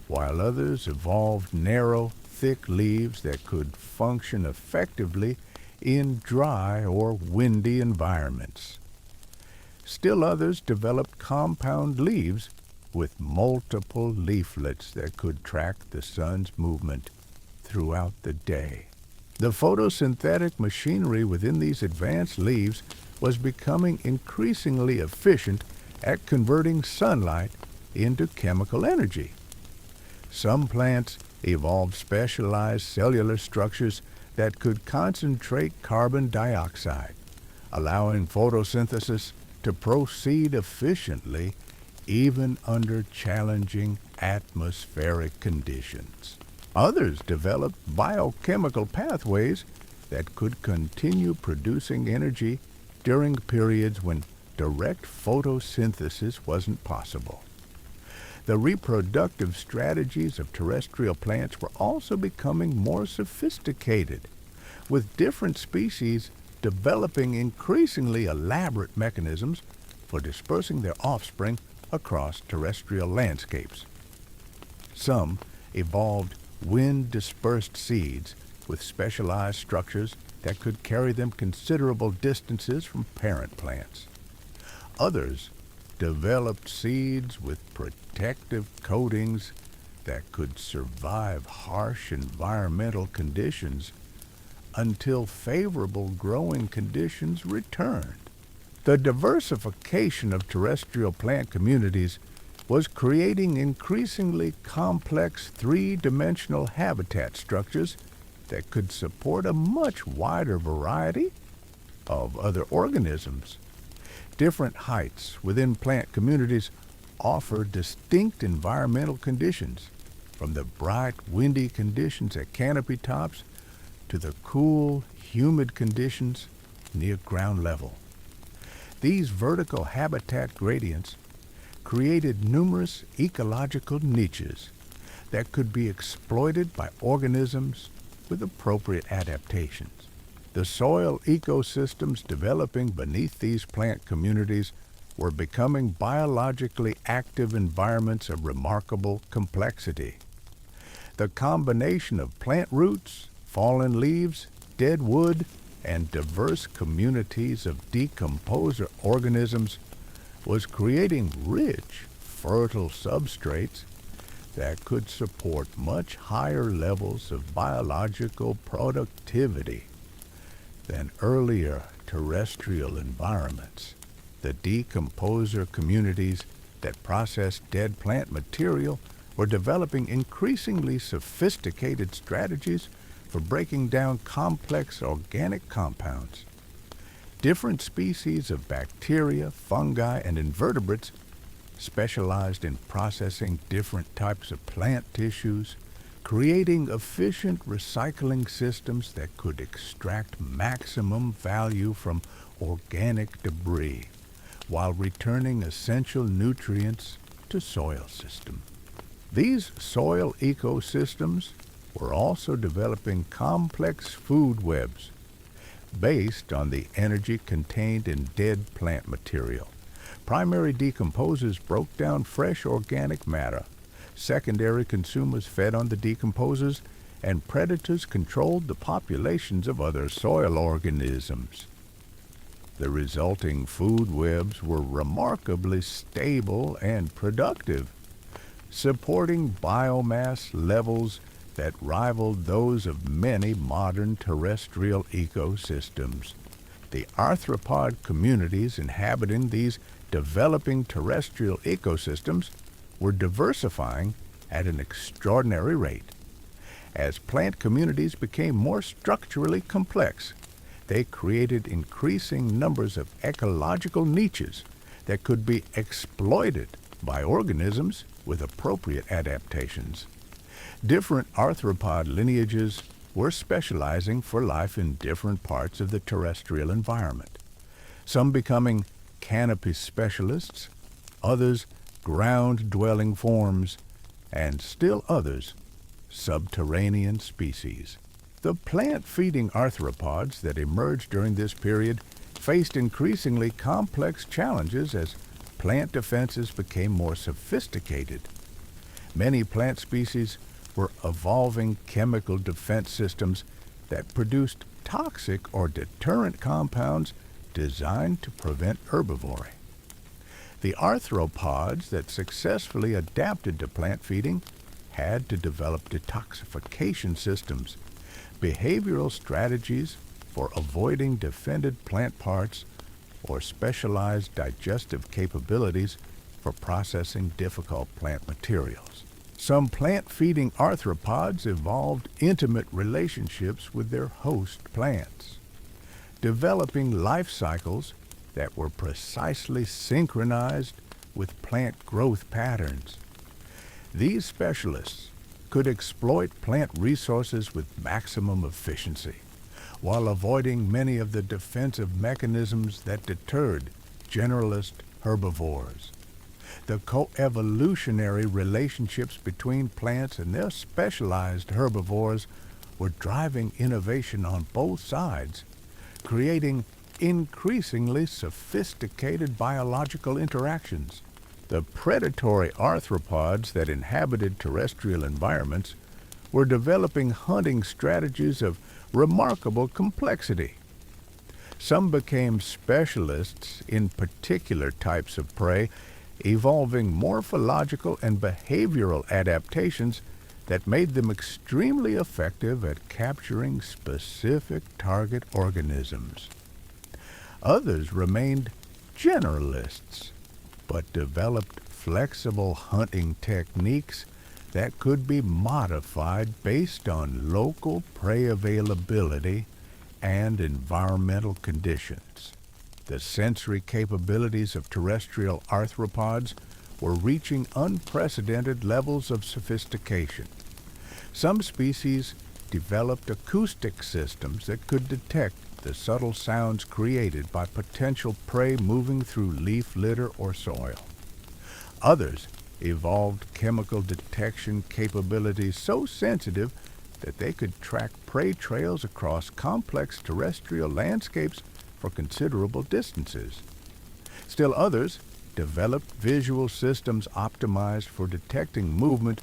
while others evolved narrow, thick leaves that could function effectively in dry or windy environments. Still others developed compound leaves with multiple leaflets that could track the sun's movement throughout the day. The photosynthetic machinery within these advanced leaves was becoming increasingly efficient at converting sunlight into chemical energy. Some plants evolved specialized cellular structures that could concentrate carbon dioxide, allowing photosynthesis to proceed efficiently even under challenging atmospheric conditions. Others developed biochemical pathways that could continue producing energy during periods when direct photosynthesis wasn't possible. The reproductive strategies of terrestrial plants were also becoming more sophisticated, with different species developing increasingly elaborate mechanisms for dispersing their offspring across terrestrial landscapes. Some evolved wind-dispersed seeds with specialized structures that could carry them considerable distances from parent plants. Others developed seeds with protective coatings that could survive harsh environmental conditions, until favorable growing conditions returned. The diversification of terrestrial plant communities was creating increasingly complex three-dimensional habitat structures that could support a much wider variety of other organisms. Different heights within plant communities offer distinct environmental conditions, from the bright, windy conditions at canopy tops to the cool, humid conditions near ground level. These vertical habitat gradients created numerous ecological niches that could be exploited by organisms with appropriate adaptations. The soil ecosystems developing beneath these plant communities were becoming biologically active environments of remarkable complexity. The combination of plant roots, fallen leaves, dead wood, and diverse communities of decomposer organisms was creating rich, fertile substrates that could support much higher levels of biological productivity than earlier terrestrial environments. The decomposer communities that processed dead plant material were developing increasingly sophisticated strategies for breaking down complex organic compounds. Different species of bacteria, fungi, and invertebrates specialized in processing different types of plant tissues, creating efficient recycling systems that could extract maximum value from organic debris while returning essential nutrients to soil system. These soil ecosystems were also developing complex food webs based on the energy contained in dead plant material. Primary decomposers broke down fresh organic matter. Secondary consumers fed on the decomposers, and predators controlled the populations of other soil organisms. The resulting food webs were remarkably stable and productive, supporting biomass levels that rivaled those of many modern terrestrial ecosystems. The arthropod communities inhabiting these developing terrestrial ecosystems were diversifying at an extraordinary rate. As plant communities became more structurally complex, they created increasing numbers of ecological niches that could be exploited by organisms with appropriate adaptations. Different arthropod lineages were specializing for life in different parts of the terrestrial environment, some becoming canopy specialists, others ground-dwelling forms, and still others subterranean species. The plant-feeding arthropods that emerged during this period faced increasingly complex challenges as plant defenses became more sophisticated. Many plant species were evolving chemical defense systems that produced toxic or deterrent compounds designed to prevent herbivory. The arthropods that successfully adapted to plant feeding had to develop detoxification systems, behavioral strategies for avoiding defended plant parts, or specialized digestive capabilities for processing difficult plant materials. Some plant-feeding arthropods evolved intimate relationships with their host plants, developing life cycles that were precisely synchronized with plant growth patterns. These specialists could exploit plant resources with maximum efficiency, while avoiding many of the defensive mechanisms that deterred generalist herbivores. The coevolutionary relationships between plants and their specialized herbivores were driving innovation on both sides, creating increasingly sophisticated biological interactions. The predatory arthropods that inhabited terrestrial environments were developing hunting strategies of remarkable complexity. Some became specialists in particular types of prey, evolving morphological and behavioral adaptations that made them extremely effective at capturing specific target organisms. Others remained generalists, but developed flexible hunting techniques that could be modified based on local prey availability and environmental conditions. The sensory capabilities of terrestrial arthropods were reaching unprecedented levels of sophistication. Some species developed acoustic systems that could detect the subtle sounds created by potential prey moving through leaf litter or soil. Others evolved chemical detection capabilities so sensitive that they could track prey trails across complex terrestrial landscapes for considerable distances. Still others developed visual systems optimized for detecting movement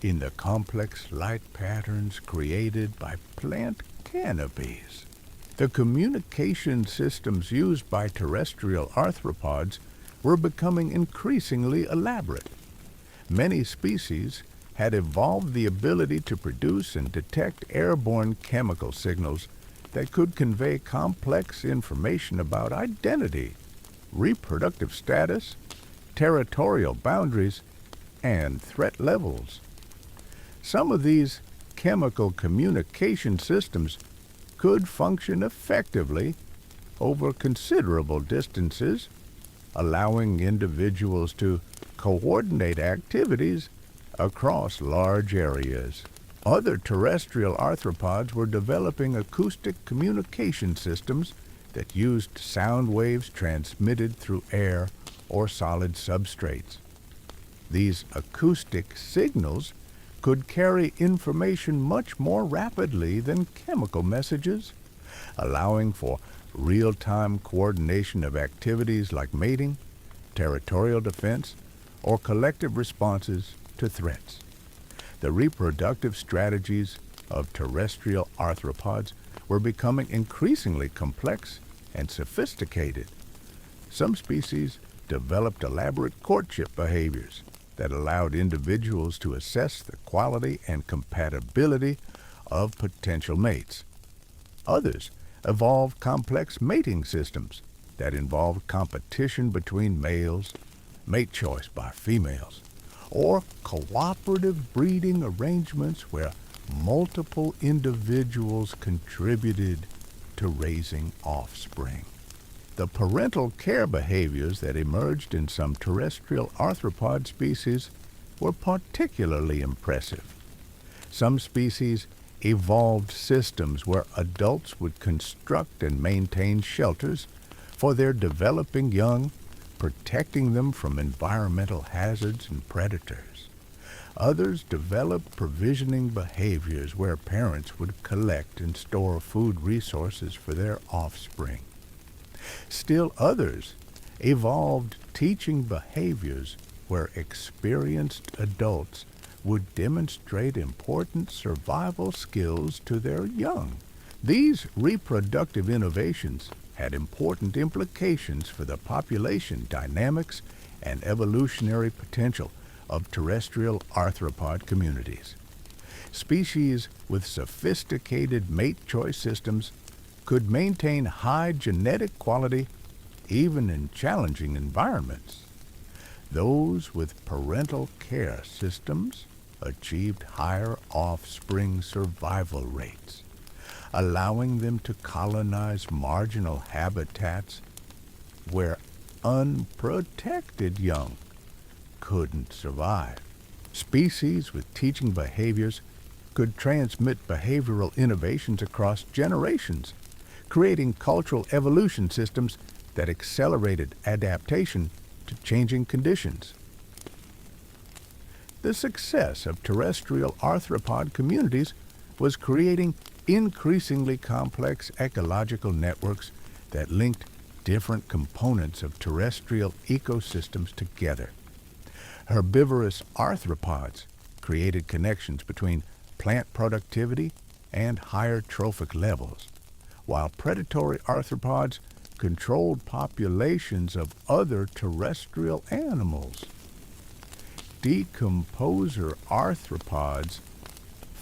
in the complex light patterns created by plant canopies. The communication systems used by terrestrial arthropods were becoming increasingly elaborate. Many species had evolved the ability to produce and detect airborne chemical signals that could convey complex information about identity, reproductive status, territorial boundaries, and threat levels. Some of these chemical communication systems could function effectively over considerable distances, allowing individuals to coordinate activities across large areas. Other terrestrial arthropods were developing acoustic communication systems that used sound waves transmitted through air or solid substrates. These acoustic signals could carry information much more rapidly than chemical messages, allowing for real-time coordination of activities like mating, territorial defense, or collective responses to threats. The reproductive strategies of terrestrial arthropods were becoming increasingly complex and sophisticated. Some species developed elaborate courtship behaviors that allowed individuals to assess the quality and compatibility of potential mates. Others evolved complex mating systems that involved competition between males, mate choice by females, or cooperative breeding arrangements where multiple individuals contributed to raising offspring. The parental care behaviors that emerged in some terrestrial arthropod species were particularly impressive. Some species evolved systems where adults would construct and maintain shelters for their developing young, protecting them from environmental hazards and predators. Others developed provisioning behaviors where parents would collect and store food resources for their offspring. Still others evolved teaching behaviors where experienced adults would demonstrate important survival skills to their young. These reproductive innovations had important implications for the population dynamics and evolutionary potential of terrestrial arthropod communities. Species with sophisticated mate choice systems could maintain high genetic quality even in challenging environments. Those with parental care systems achieved higher offspring survival rates, allowing them to colonize marginal habitats where unprotected young couldn't survive. Species with teaching behaviors could transmit behavioral innovations across generations, creating cultural evolution systems that accelerated adaptation to changing conditions. The success of terrestrial arthropod communities was creating increasingly complex ecological networks that linked different components of terrestrial ecosystems together. Herbivorous arthropods created connections between plant productivity and higher trophic levels, while predatory arthropods controlled populations of other terrestrial animals. Decomposer arthropods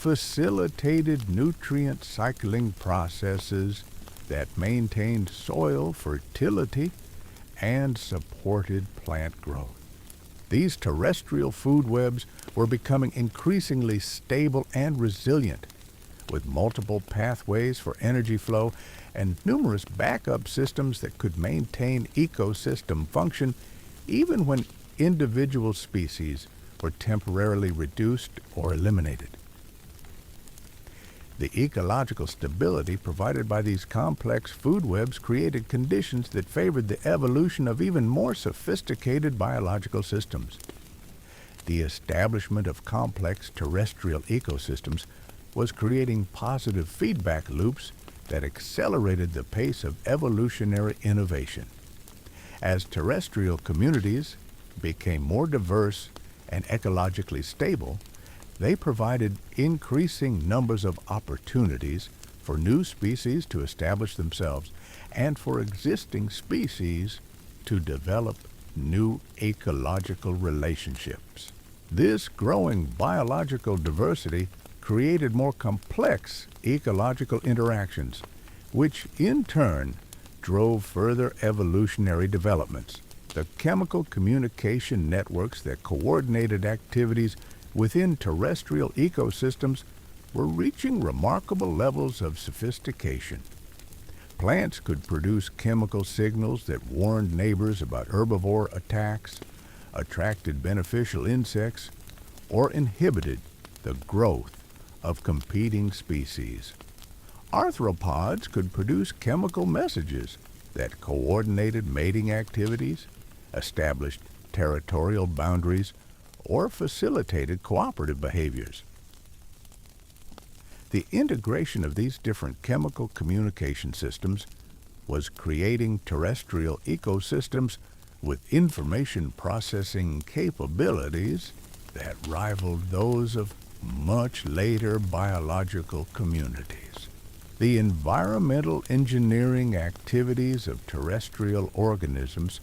facilitated nutrient cycling processes that maintained soil fertility and supported plant growth. These terrestrial food webs were becoming increasingly stable and resilient, with multiple pathways for energy flow and numerous backup systems that could maintain ecosystem function even when individual species were temporarily reduced or eliminated. The ecological stability provided by these complex food webs created conditions that favored the evolution of even more sophisticated biological systems. The establishment of complex terrestrial ecosystems was creating positive feedback loops that accelerated the pace of evolutionary innovation. As terrestrial communities became more diverse and ecologically stable, they provided increasing numbers of opportunities for new species to establish themselves and for existing species to develop new ecological relationships. This growing biological diversity created more complex ecological interactions, which in turn drove further evolutionary developments. The chemical communication networks that coordinated activities within terrestrial ecosystems were reaching remarkable levels of sophistication. Plants could produce chemical signals that warned neighbors about herbivore attacks, attracted beneficial insects, or inhibited the growth of competing species. Arthropods could produce chemical messages that coordinated mating activities, established territorial boundaries, or facilitated cooperative behaviors. The integration of these different chemical communication systems was creating terrestrial ecosystems with information processing capabilities that rivaled those of much later biological communities. The environmental engineering activities of terrestrial organisms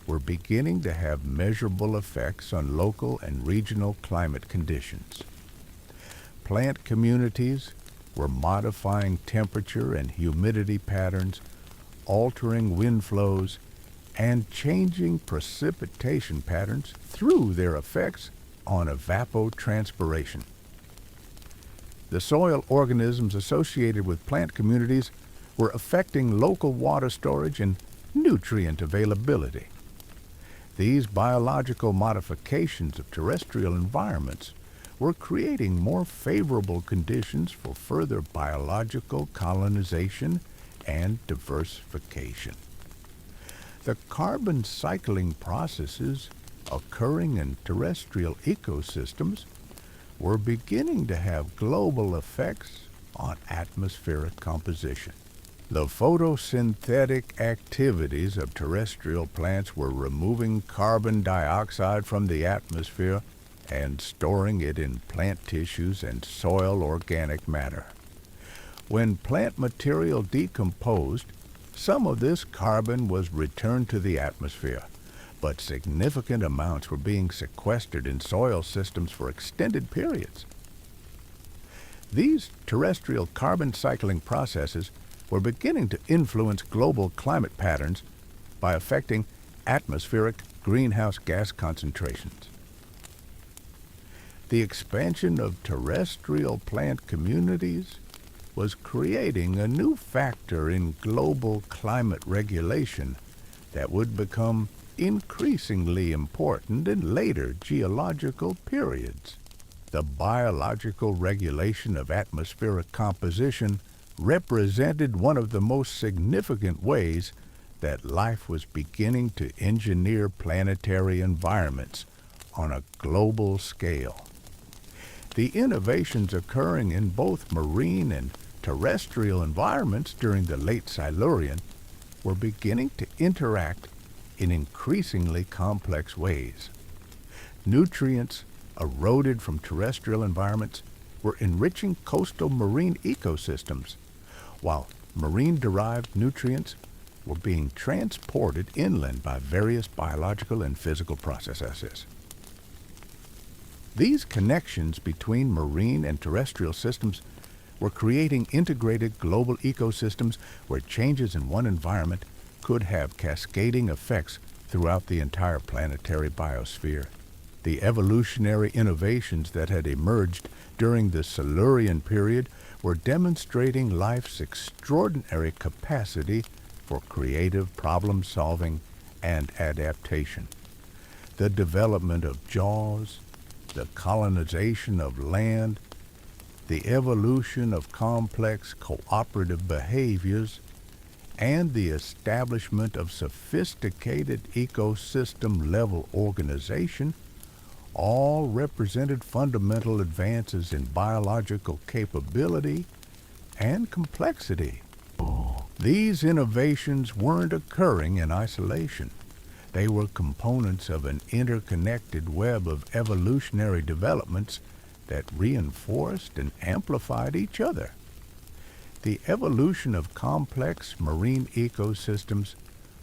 were beginning to have measurable effects on local and regional climate conditions. Plant communities were modifying temperature and humidity patterns, altering wind flows, and changing precipitation patterns through their effects on evapotranspiration. The soil organisms associated with plant communities were affecting local water storage and nutrient availability. These biological modifications of terrestrial environments were creating more favorable conditions for further biological colonization and diversification. The carbon cycling processes occurring in terrestrial ecosystems were beginning to have global effects on atmospheric composition. The photosynthetic activities of terrestrial plants were removing carbon dioxide from the atmosphere and storing it in plant tissues and soil organic matter. When plant material decomposed, some of this carbon was returned to the atmosphere, but significant amounts were being sequestered in soil systems for extended periods. These terrestrial carbon cycling processes were beginning to influence global climate patterns by affecting atmospheric greenhouse gas concentrations. The expansion of terrestrial plant communities was creating a new factor in global climate regulation that would become increasingly important in later geological periods. The biological regulation of atmospheric composition represented one of the most significant ways that life was beginning to engineer planetary environments on a global scale. The innovations occurring in both marine and terrestrial environments during the late Silurian were beginning to interact in increasingly complex ways. Nutrients eroded from terrestrial environments were enriching coastal marine ecosystems, while marine-derived nutrients were being transported inland by various biological and physical processes. These connections between marine and terrestrial systems were creating integrated global ecosystems where changes in one environment could have cascading effects throughout the entire planetary biosphere. The evolutionary innovations that had emerged during the Silurian period were demonstrating life's extraordinary capacity for creative problem solving and adaptation. The development of jaws, the colonization of land, the evolution of complex cooperative behaviors, and the establishment of sophisticated ecosystem-level organization all represented fundamental advances in biological capability and complexity. These innovations weren't occurring in isolation. They were components of an interconnected web of evolutionary developments that reinforced and amplified each other. The evolution of complex marine ecosystems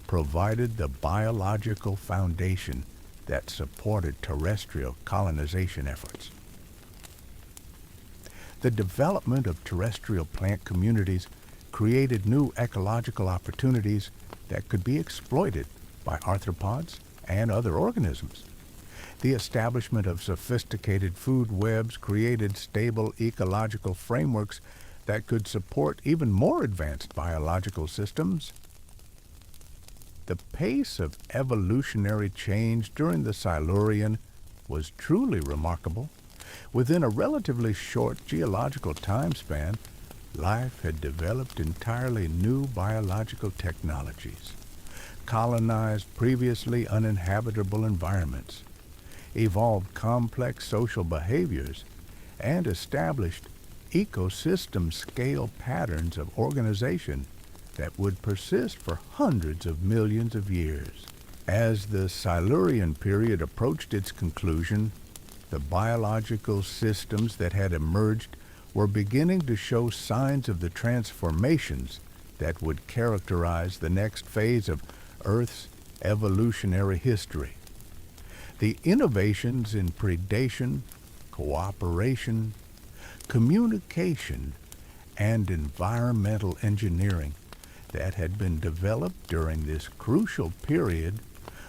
provided the biological foundation that supported terrestrial colonization efforts. The development of terrestrial plant communities created new ecological opportunities that could be exploited by arthropods and other organisms. The establishment of sophisticated food webs created stable ecological frameworks that could support even more advanced biological systems. The pace of evolutionary change during the Silurian was truly remarkable. Within a relatively short geological time span, life had developed entirely new biological technologies, colonized previously uninhabitable environments, evolved complex social behaviors, and established ecosystem-scale patterns of organization that would persist for hundreds of millions of years. As the Silurian period approached its conclusion, the biological systems that had emerged were beginning to show signs of the transformations that would characterize the next phase of Earth's evolutionary history. The innovations in predation, cooperation, communication, and environmental engineering that had been developed during this crucial period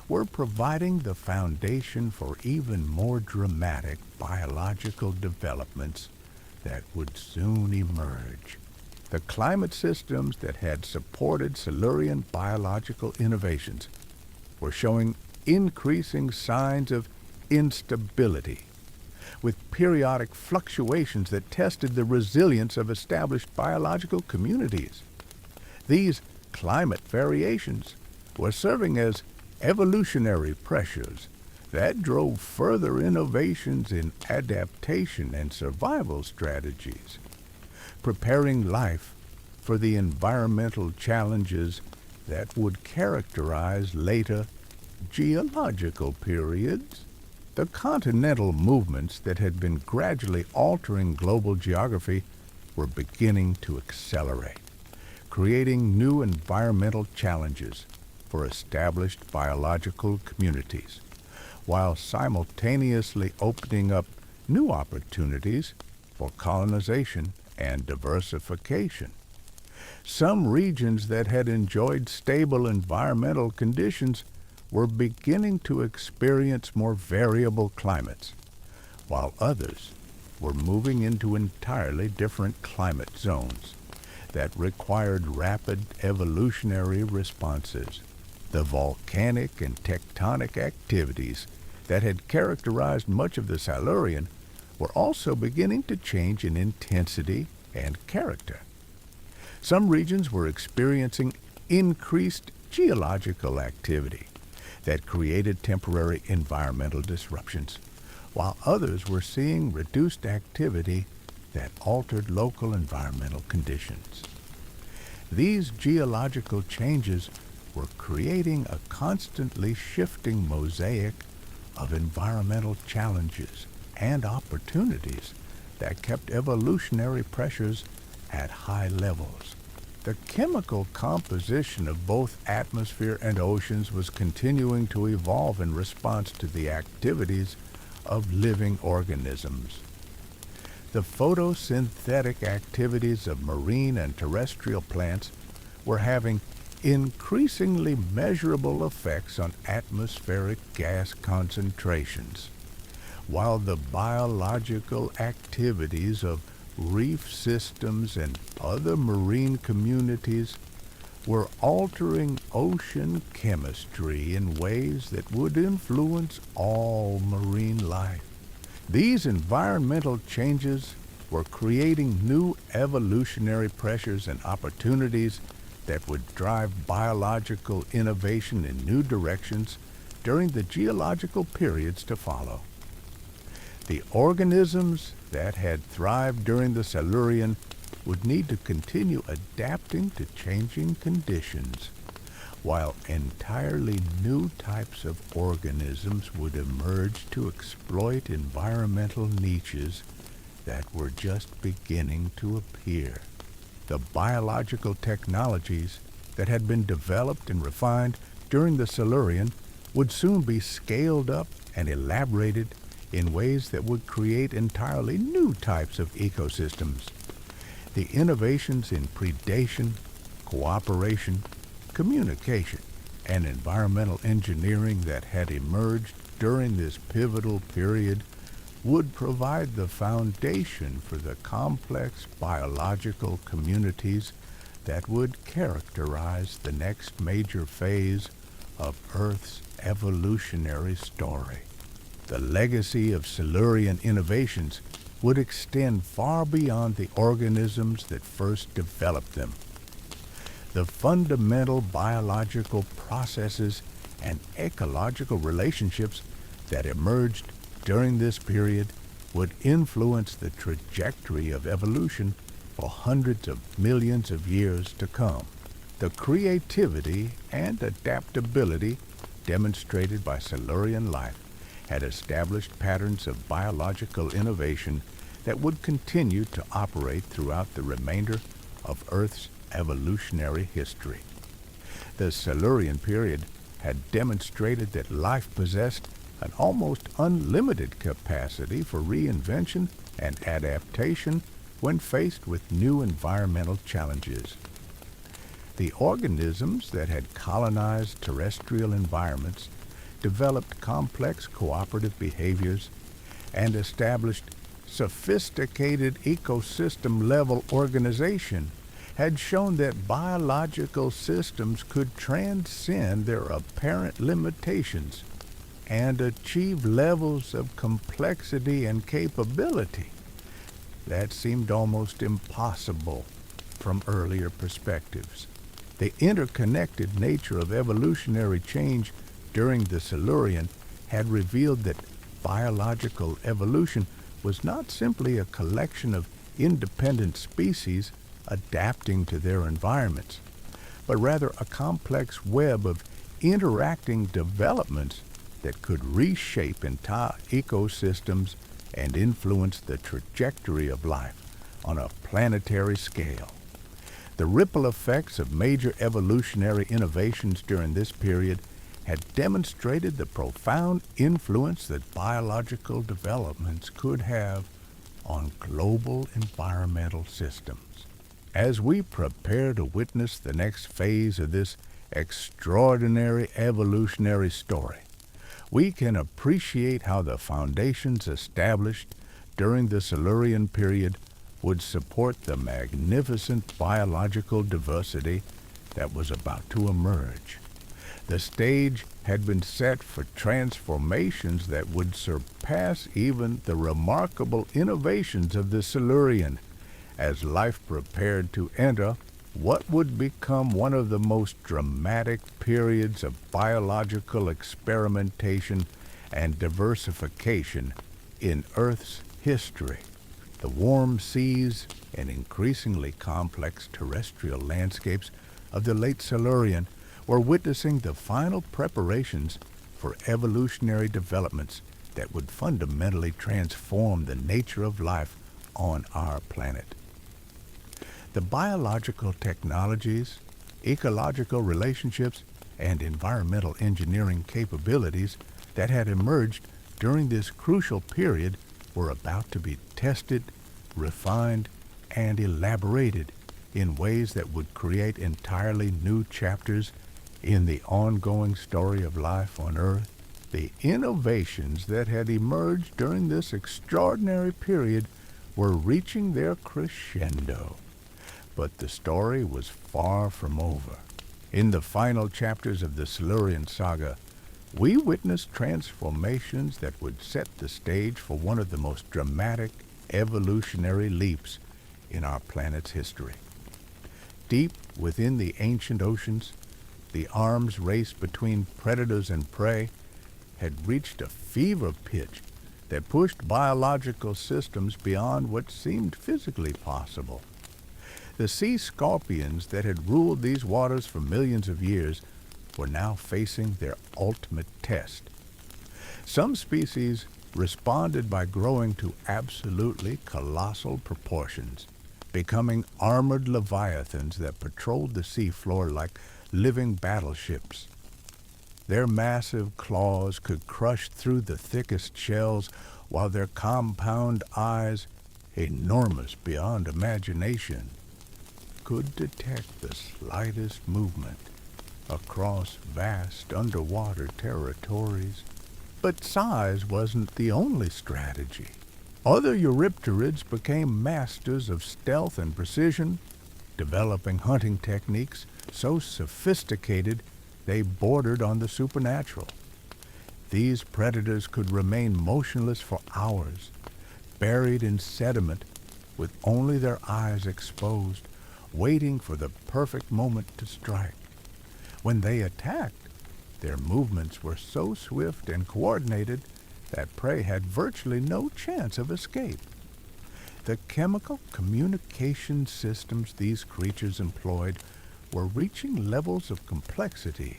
were providing the foundation for even more dramatic biological developments that would soon emerge. The climate systems that had supported Silurian biological innovations were showing increasing signs of instability, with periodic fluctuations that tested the resilience of established biological communities. These climate variations were serving as evolutionary pressures that drove further innovations in adaptation and survival strategies, preparing life for the environmental challenges that would characterize later geological periods. The continental movements that had been gradually altering global geography were beginning to accelerate, creating new environmental challenges for established biological communities, while simultaneously opening up new opportunities for colonization and diversification. Some regions that had enjoyed stable environmental conditions were beginning to experience more variable climates, while others were moving into entirely different climate zones that required rapid evolutionary responses. The volcanic and tectonic activities that had characterized much of the Silurian were also beginning to change in intensity and character. Some regions were experiencing increased geological activity that created temporary environmental disruptions, while others were seeing reduced activity that altered local environmental conditions. These geological changes were creating a constantly shifting mosaic of environmental challenges and opportunities that kept evolutionary pressures at high levels. The chemical composition of both atmosphere and oceans was continuing to evolve in response to the activities of living organisms. The photosynthetic activities of marine and terrestrial plants were having increasingly measurable effects on atmospheric gas concentrations, while the biological activities of reef systems and other marine communities were altering ocean chemistry in ways that would influence all marine life. These environmental changes were creating new evolutionary pressures and opportunities that would drive biological innovation in new directions during the geological periods to follow. The organisms that had thrived during the Silurian would need to continue adapting to changing conditions, while entirely new types of organisms would emerge to exploit environmental niches that were just beginning to appear. The biological technologies that had been developed and refined during the Silurian would soon be scaled up and elaborated in ways that would create entirely new types of ecosystems. The innovations in predation, cooperation, communication, and environmental engineering that had emerged during this pivotal period would provide the foundation for the complex biological communities that would characterize the next major phase of Earth's evolutionary story. The legacy of Silurian innovations would extend far beyond the organisms that first developed them. The fundamental biological processes and ecological relationships that emerged during this period would influence the trajectory of evolution for hundreds of millions of years to come. The creativity and adaptability demonstrated by Silurian life had established patterns of biological innovation that would continue to operate throughout the remainder of Earth's evolutionary history. The Silurian period had demonstrated that life possessed an almost unlimited capacity for reinvention and adaptation when faced with new environmental challenges. The organisms that had colonized terrestrial environments developed complex cooperative behaviors and established sophisticated ecosystem-level organization had shown that biological systems could transcend their apparent limitations and achieve levels of complexity and capability that seemed almost impossible from earlier perspectives. The interconnected nature of evolutionary change during the Silurian had revealed that biological evolution was not simply a collection of independent species adapting to their environments, but rather a complex web of interacting developments that could reshape entire ecosystems and influence the trajectory of life on a planetary scale. The ripple effects of major evolutionary innovations during this period had demonstrated the profound influence that biological developments could have on global environmental systems. As we prepare to witness the next phase of this extraordinary evolutionary story, we can appreciate how the foundations established during the Silurian period would support the magnificent biological diversity that was about to emerge. The stage had been set for transformations that would surpass even the remarkable innovations of the Silurian, as life prepared to enter what would become one of the most dramatic periods of biological experimentation and diversification in Earth's history. The warm seas and increasingly complex terrestrial landscapes of the late Silurian were witnessing the final preparations for evolutionary developments that would fundamentally transform the nature of life on our planet. The biological technologies, ecological relationships, and environmental engineering capabilities that had emerged during this crucial period were about to be tested, refined, and elaborated in ways that would create entirely new chapters in the ongoing story of life on Earth. The innovations that had emerged during this extraordinary period were reaching their crescendo. But the story was far from over. In the final chapters of the Silurian saga, we witnessed transformations that would set the stage for one of the most dramatic evolutionary leaps in our planet's history. Deep within the ancient oceans, the arms race between predators and prey had reached a fever pitch that pushed biological systems beyond what seemed physically possible. The sea scorpions that had ruled these waters for millions of years were now facing their ultimate test. Some species responded by growing to absolutely colossal proportions, becoming armored leviathans that patrolled the seafloor like living battleships. Their massive claws could crush through the thickest shells, while their compound eyes, enormous beyond imagination, could detect the slightest movement across vast underwater territories. But size wasn't the only strategy. Other eurypterids became masters of stealth and precision, developing hunting techniques so sophisticated they bordered on the supernatural. These predators could remain motionless for hours, buried in sediment with only their eyes exposed, waiting for the perfect moment to strike. When they attacked, their movements were so swift and coordinated that prey had virtually no chance of escape. The chemical communication systems these creatures employed were reaching levels of complexity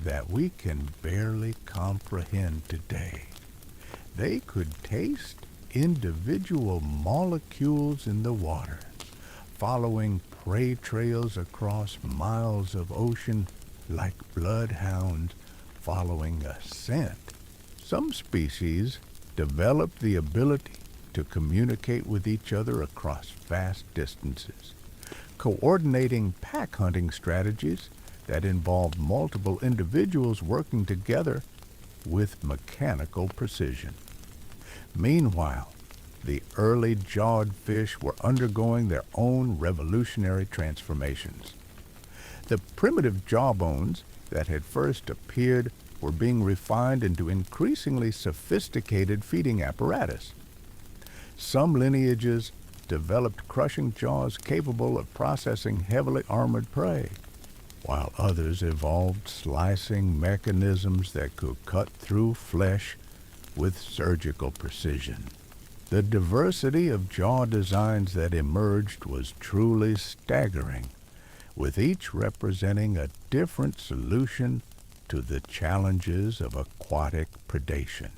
that we can barely comprehend today. They could taste individual molecules in the water, following prey trails across miles of ocean like bloodhounds following a scent. Some species developed the ability to communicate with each other across vast distances, coordinating pack hunting strategies that involved multiple individuals working together with mechanical precision. Meanwhile, the early jawed fish were undergoing their own revolutionary transformations. The primitive jawbones that had first appeared were being refined into increasingly sophisticated feeding apparatus. Some lineages developed crushing jaws capable of processing heavily armored prey, while others evolved slicing mechanisms that could cut through flesh with surgical precision. The diversity of jaw designs that emerged was truly staggering, with each representing a different solution to the challenges of aquatic predation.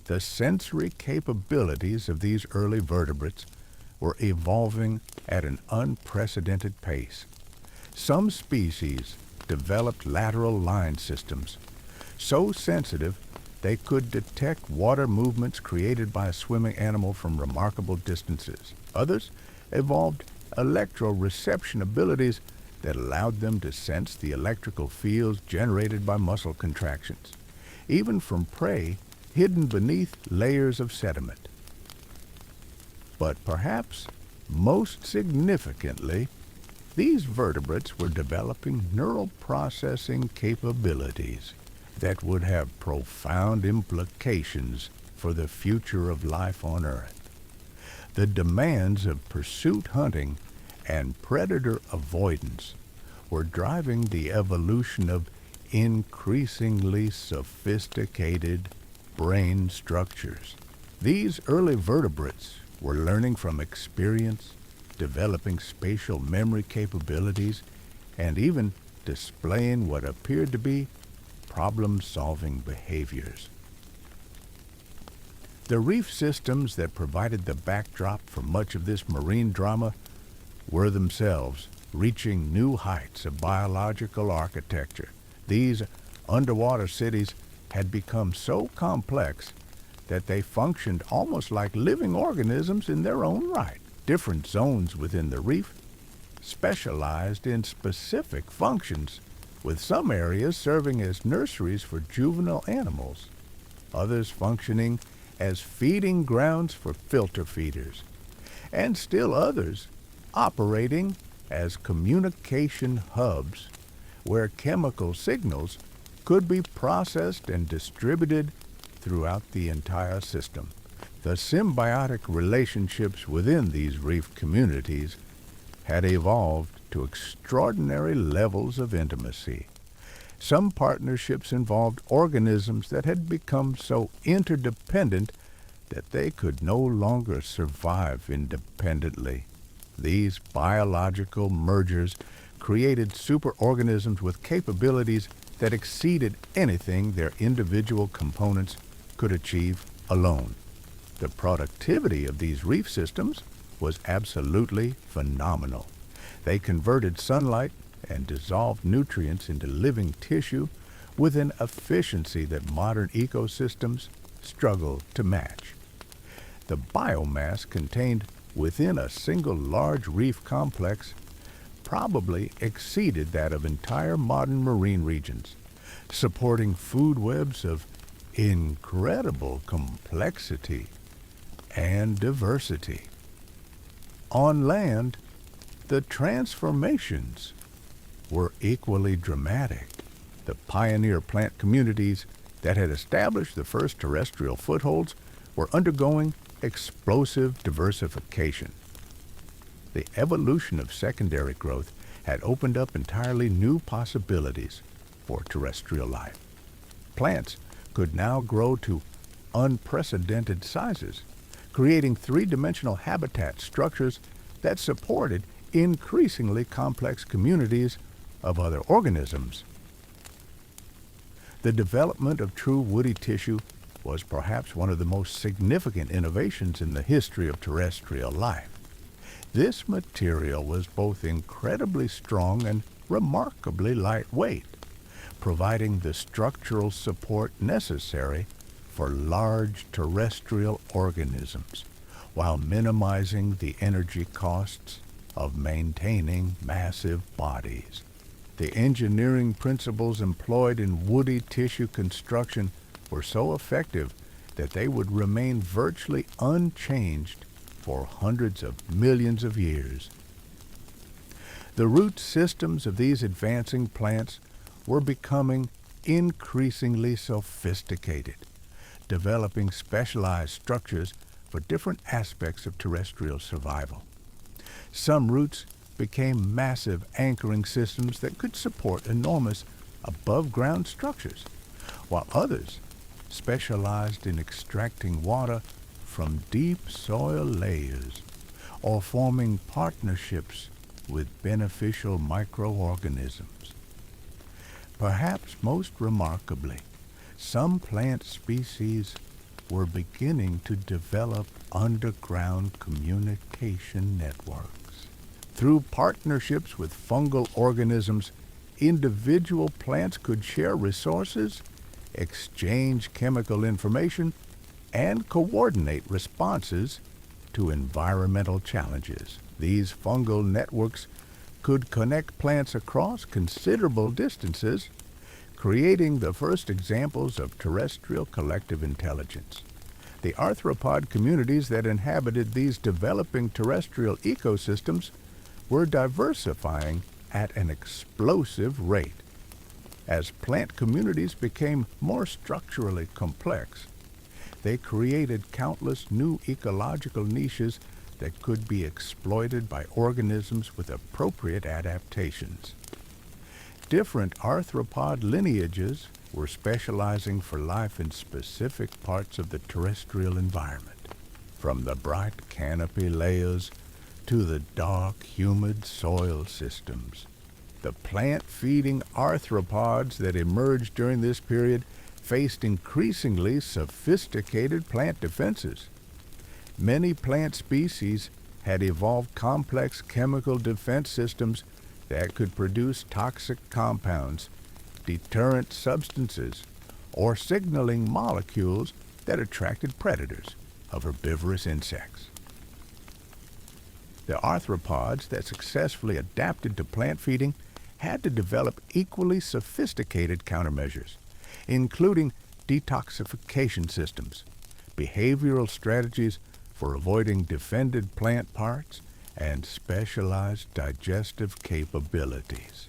The sensory capabilities of these early vertebrates were evolving at an unprecedented pace. Some species developed lateral line systems, so sensitive they could detect water movements created by a swimming animal from remarkable distances. Others evolved electroreception abilities that allowed them to sense the electrical fields generated by muscle contractions, even from prey hidden beneath layers of sediment. But perhaps most significantly, these vertebrates were developing neural processing capabilities that would have profound implications for the future of life on Earth. The demands of pursuit hunting and predator avoidance were driving the evolution of increasingly sophisticated brain structures. These early vertebrates were learning from experience, developing spatial memory capabilities, and even displaying what appeared to be problem-solving behaviors. The reef systems that provided the backdrop for much of this marine drama were themselves reaching new heights of biological architecture. These underwater cities had become so complex that they functioned almost like living organisms in their own right. Different zones within the reef specialized in specific functions, with some areas serving as nurseries for juvenile animals, others functioning as feeding grounds for filter feeders, and still others operating as communication hubs where chemical signals could be processed and distributed throughout the entire system. The symbiotic relationships within these reef communities had evolved to extraordinary levels of intimacy. Some partnerships involved organisms that had become so interdependent that they could no longer survive independently. These biological mergers created superorganisms with capabilities that exceeded anything their individual components could achieve alone. The productivity of these reef systems was absolutely phenomenal. They converted sunlight and dissolved nutrients into living tissue with an efficiency that modern ecosystems struggle to match. The biomass contained within a single large reef complex probably exceeded that of entire modern marine regions, supporting food webs of incredible complexity and diversity. On land, the transformations were equally dramatic. The pioneer plant communities that had established the first terrestrial footholds were undergoing explosive diversification. The evolution of secondary growth had opened up entirely new possibilities for terrestrial life. Plants could now grow to unprecedented sizes, creating three-dimensional habitat structures that supported increasingly complex communities of other organisms. The development of true woody tissue was perhaps one of the most significant innovations in the history of terrestrial life. This material was both incredibly strong and remarkably lightweight, providing the structural support necessary for large terrestrial organisms, while minimizing the energy costs of maintaining massive bodies. The engineering principles employed in woody tissue construction were so effective that they would remain virtually unchanged for hundreds of millions of years. The root systems of these advancing plants were becoming increasingly sophisticated, developing specialized structures for different aspects of terrestrial survival. Some roots became massive anchoring systems that could support enormous above-ground structures, while others specialized in extracting water from deep soil layers or forming partnerships with beneficial microorganisms. Perhaps most remarkably, some plant species were beginning to develop underground communication networks. Through partnerships with fungal organisms, individual plants could share resources, exchange chemical information, and coordinate responses to environmental challenges. These fungal networks could connect plants across considerable distances, creating the first examples of terrestrial collective intelligence. The arthropod communities that inhabited these developing terrestrial ecosystems were diversifying at an explosive rate. As plant communities became more structurally complex, they created countless new ecological niches that could be exploited by organisms with appropriate adaptations. Different arthropod lineages were specializing for life in specific parts of the terrestrial environment, from the bright canopy layers to the dark, humid soil systems. The plant-feeding arthropods that emerged during this period faced increasingly sophisticated plant defenses. Many plant species had evolved complex chemical defense systems that could produce toxic compounds, deterrent substances, or signaling molecules that attracted predators of herbivorous insects. The arthropods that successfully adapted to plant feeding had to develop equally sophisticated countermeasures, including detoxification systems, behavioral strategies for avoiding defended plant parts, and specialized digestive capabilities.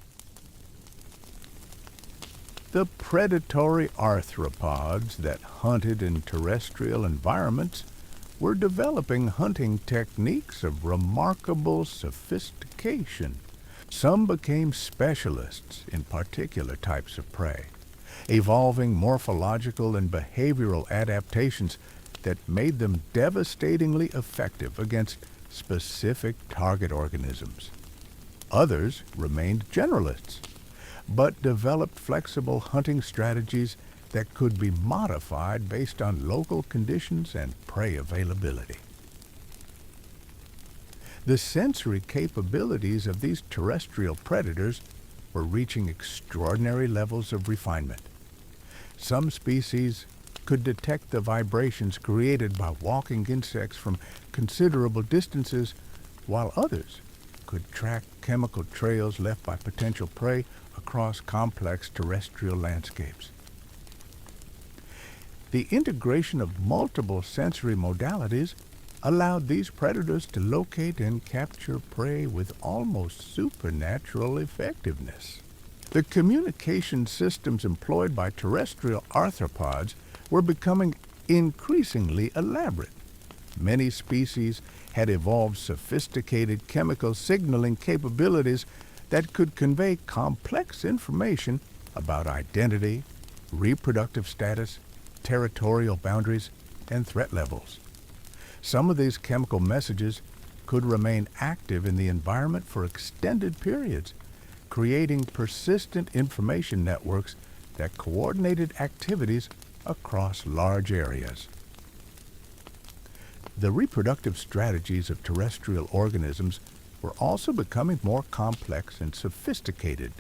The predatory arthropods that hunted in terrestrial environments were developing hunting techniques of remarkable sophistication. Some became specialists in particular types of prey, evolving morphological and behavioral adaptations that made them devastatingly effective against specific target organisms. Others remained generalists, but developed flexible hunting strategies that could be modified based on local conditions and prey availability. The sensory capabilities of these terrestrial predators were reaching extraordinary levels of refinement. Some species could detect the vibrations created by walking insects from considerable distances, while others could track chemical trails left by potential prey across complex terrestrial landscapes. The integration of multiple sensory modalities allowed these predators to locate and capture prey with almost supernatural effectiveness. The communication systems employed by terrestrial arthropods were becoming increasingly elaborate. Many species had evolved sophisticated chemical signaling capabilities that could convey complex information about identity, reproductive status, territorial boundaries, and threat levels. Some of these chemical messages could remain active in the environment for extended periods, creating persistent information networks that coordinated activities across large areas. The reproductive strategies of terrestrial organisms were also becoming more complex and sophisticated.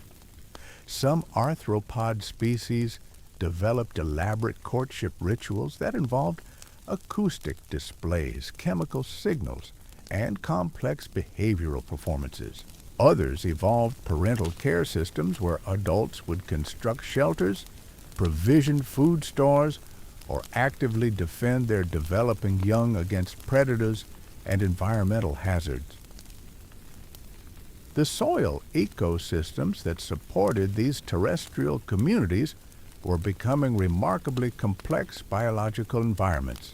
Some arthropod species developed elaborate courtship rituals that involved acoustic displays, chemical signals, and complex behavioral performances. Others evolved parental care systems where adults would construct shelters, provision food stores, or actively defend their developing young against predators and environmental hazards. The soil ecosystems that supported these terrestrial communities were becoming remarkably complex biological environments.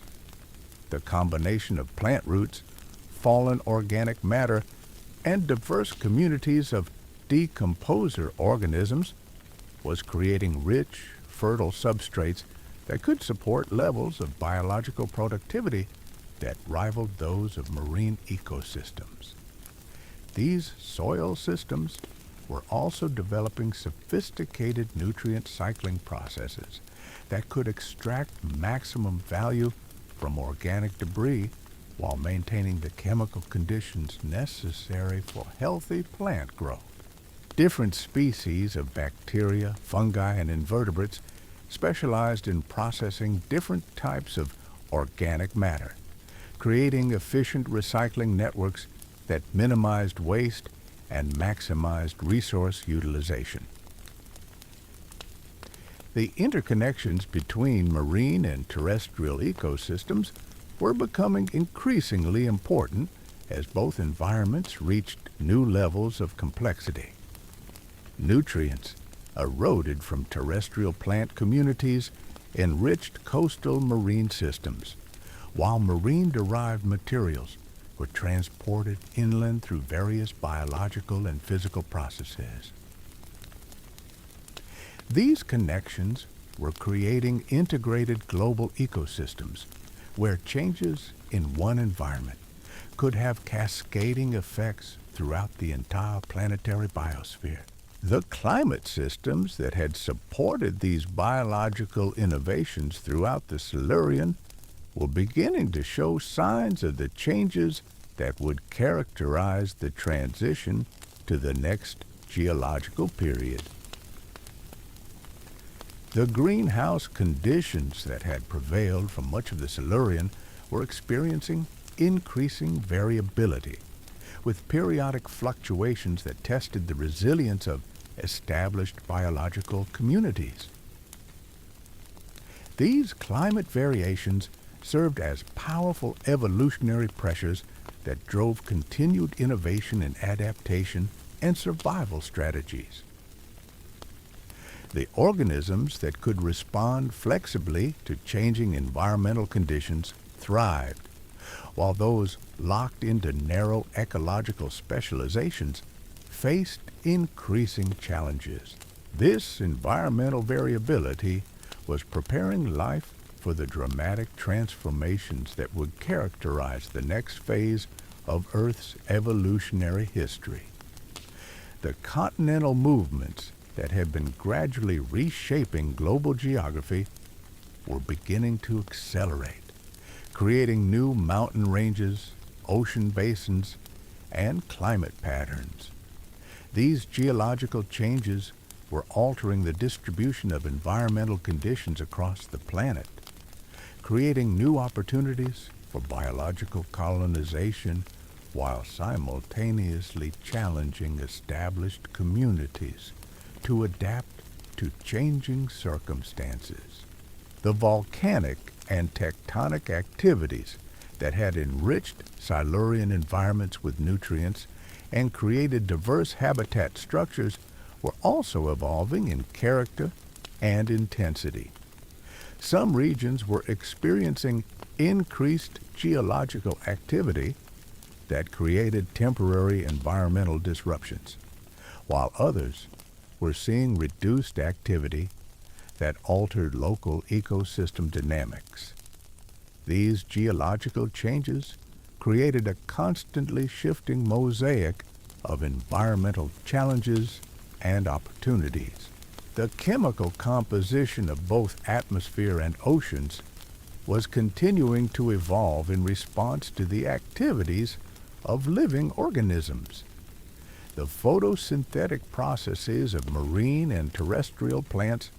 The combination of plant roots, fallen organic matter, and diverse communities of decomposer organisms was creating rich, fertile substrates that could support levels of biological productivity that rivaled those of marine ecosystems. These soil systems were also developing sophisticated nutrient cycling processes that could extract maximum value from organic debris while maintaining the chemical conditions necessary for healthy plant growth. Different species of bacteria, fungi, and invertebrates specialized in processing different types of organic matter, creating efficient recycling networks that minimized waste and maximized resource utilization. The interconnections between marine and terrestrial ecosystems were becoming increasingly important as both environments reached new levels of complexity. Nutrients eroded from terrestrial plant communities enriched coastal marine systems, while marine-derived materials were transported inland through various biological and physical processes. These connections were creating integrated global ecosystems where changes in one environment could have cascading effects throughout the entire planetary biosphere. The climate systems that had supported these biological innovations throughout the Silurian were beginning to show signs of the changes that would characterize the transition to the next geological period. The greenhouse conditions that had prevailed for much of the Silurian were experiencing increasing variability, with periodic fluctuations that tested the resilience of established biological communities. These climate variations served as powerful evolutionary pressures that drove continued innovation in adaptation and survival strategies. The organisms that could respond flexibly to changing environmental conditions thrived, while those locked into narrow ecological specializations faced increasing challenges. This environmental variability was preparing life for the dramatic transformations that would characterize the next phase of Earth's evolutionary history. The continental movements that had been gradually reshaping global geography were beginning to accelerate, creating new mountain ranges, ocean basins, and climate patterns. These geological changes were altering the distribution of environmental conditions across the planet, creating new opportunities for biological colonization while simultaneously challenging established communities to adapt to changing circumstances. The volcanic and tectonic activities that had enriched Silurian environments with nutrients and created diverse habitat structures were also evolving in character and intensity. Some regions were experiencing increased geological activity that created temporary environmental disruptions, while others were seeing reduced activity that altered local ecosystem dynamics. These geological changes created a constantly shifting mosaic of environmental challenges and opportunities. The chemical composition of both atmosphere and oceans was continuing to evolve in response to the activities of living organisms. The photosynthetic processes of marine and terrestrial plants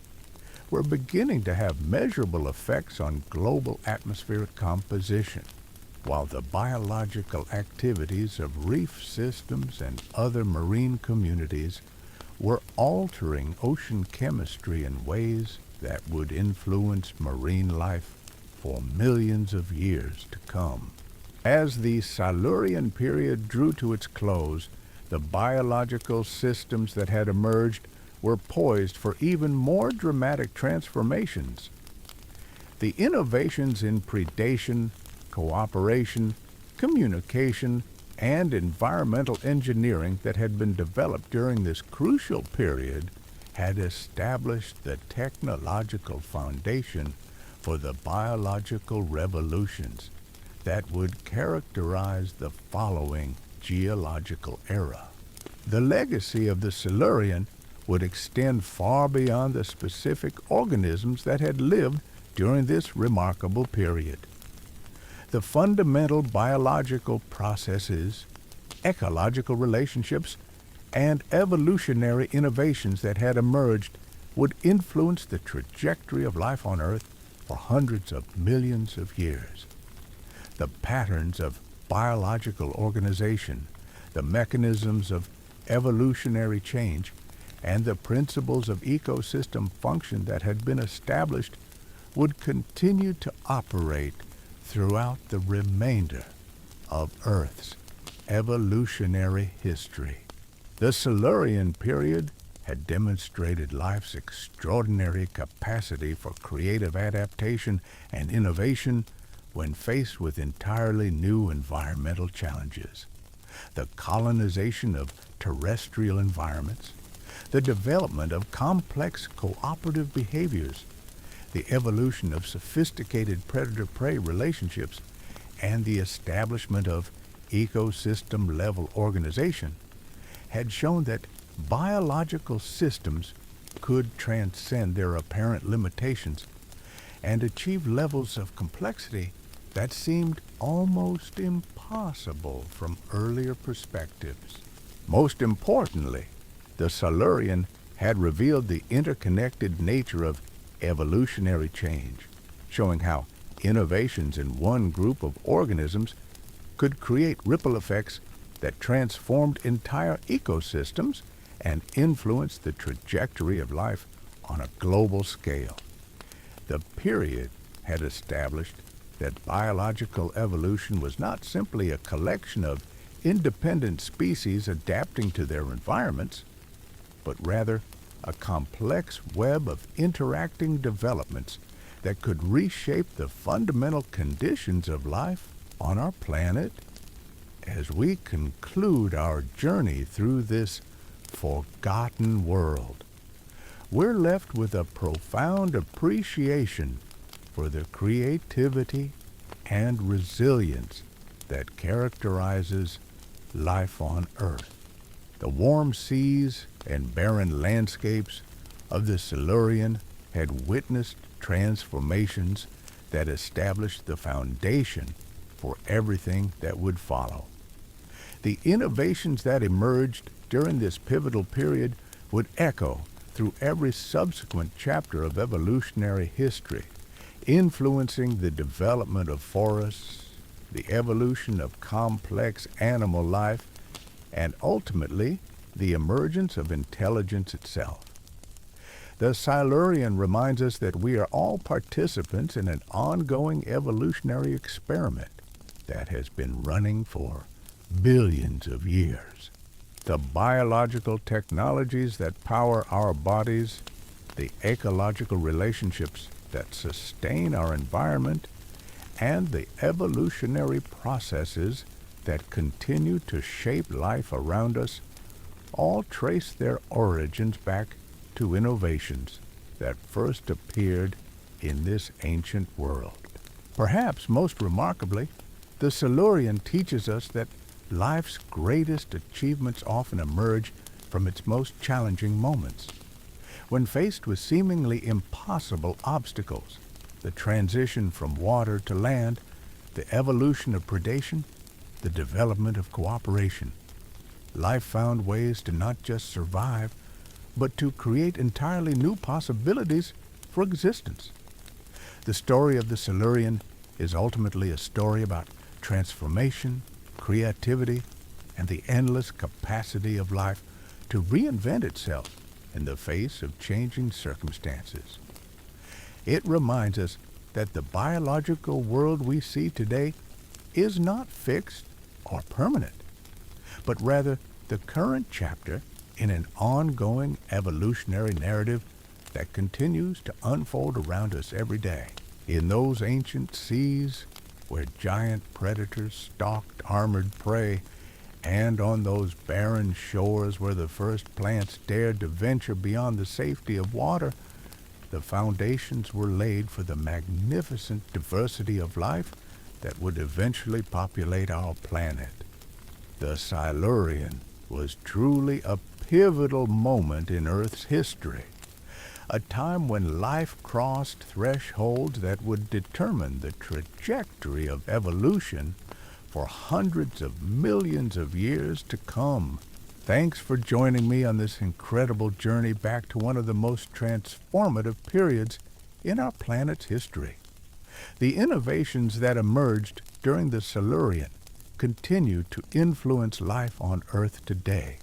were beginning to have measurable effects on global atmospheric composition, while the biological activities of reef systems and other marine communities were altering ocean chemistry in ways that would influence marine life for millions of years to come. As the Silurian period drew to its close, the biological systems that had emerged were poised for even more dramatic transformations. The innovations in predation, cooperation, communication, and environmental engineering that had been developed during this crucial period had established the technological foundation for the biological revolutions that would characterize the following geological era. The legacy of the Silurian would extend far beyond the specific organisms that had lived during this remarkable period. The fundamental biological processes, ecological relationships, and evolutionary innovations that had emerged would influence the trajectory of life on Earth for hundreds of millions of years. The patterns of biological organization, the mechanisms of evolutionary change, and the principles of ecosystem function that had been established would continue to operate throughout the remainder of Earth's evolutionary history. The Silurian period had demonstrated life's extraordinary capacity for creative adaptation and innovation when faced with entirely new environmental challenges. The colonization of terrestrial environments, the development of complex cooperative behaviors, the evolution of sophisticated predator-prey relationships, and the establishment of ecosystem-level organization had shown that biological systems could transcend their apparent limitations and achieve levels of complexity that seemed almost impossible from earlier perspectives. Most importantly, the Silurian had revealed the interconnected nature of evolutionary change, showing how innovations in one group of organisms could create ripple effects that transformed entire ecosystems and influenced the trajectory of life on a global scale. The period had established that biological evolution was not simply a collection of independent species adapting to their environments, but rather a complex web of interacting developments that could reshape the fundamental conditions of life on our planet. As we conclude our journey through this forgotten world, we're left with a profound appreciation for the creativity and resilience that characterizes life on Earth. The warm seas and barren landscapes of the Silurian had witnessed transformations that established the foundation for everything that would follow. The innovations that emerged during this pivotal period would echo through every subsequent chapter of evolutionary history, influencing the development of forests, the evolution of complex animal life, and ultimately the emergence of intelligence itself. The Silurian reminds us that we are all participants in an ongoing evolutionary experiment that has been running for billions of years. The biological technologies that power our bodies, the ecological relationships that sustain our environment, and the evolutionary processes that continue to shape life around us all trace their origins back to innovations that first appeared in this ancient world. Perhaps most remarkably, the Silurian teaches us that life's greatest achievements often emerge from its most challenging moments. When faced with seemingly impossible obstacles, the transition from water to land, the evolution of predation, the development of cooperation, life found ways to not just survive, but to create entirely new possibilities for existence. The story of the Silurian is ultimately a story about transformation, creativity, and the endless capacity of life to reinvent itself in the face of changing circumstances. It reminds us that the biological world we see today is not fixed or permanent, but rather the current chapter in an ongoing evolutionary narrative that continues to unfold around us every day. In those ancient seas where giant predators stalked armored prey, and on those barren shores where the first plants dared to venture beyond the safety of water, the foundations were laid for the magnificent diversity of life that would eventually populate our planet. The Silurian was truly a pivotal moment in Earth's history, a time when life crossed thresholds that would determine the trajectory of evolution for hundreds of millions of years to come. Thanks for joining me on this incredible journey back to one of the most transformative periods in our planet's history. The innovations that emerged during the Silurian continue to influence life on Earth today,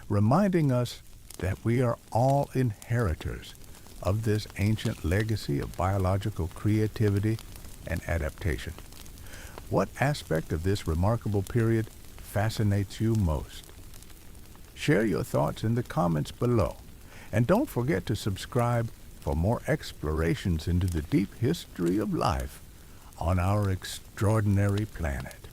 reminding us that we are all inheritors of this ancient legacy of biological creativity and adaptation. What aspect of this remarkable period fascinates you most? Share your thoughts in the comments below, and don't forget to subscribe for more explorations into the deep history of life on our extraordinary planet.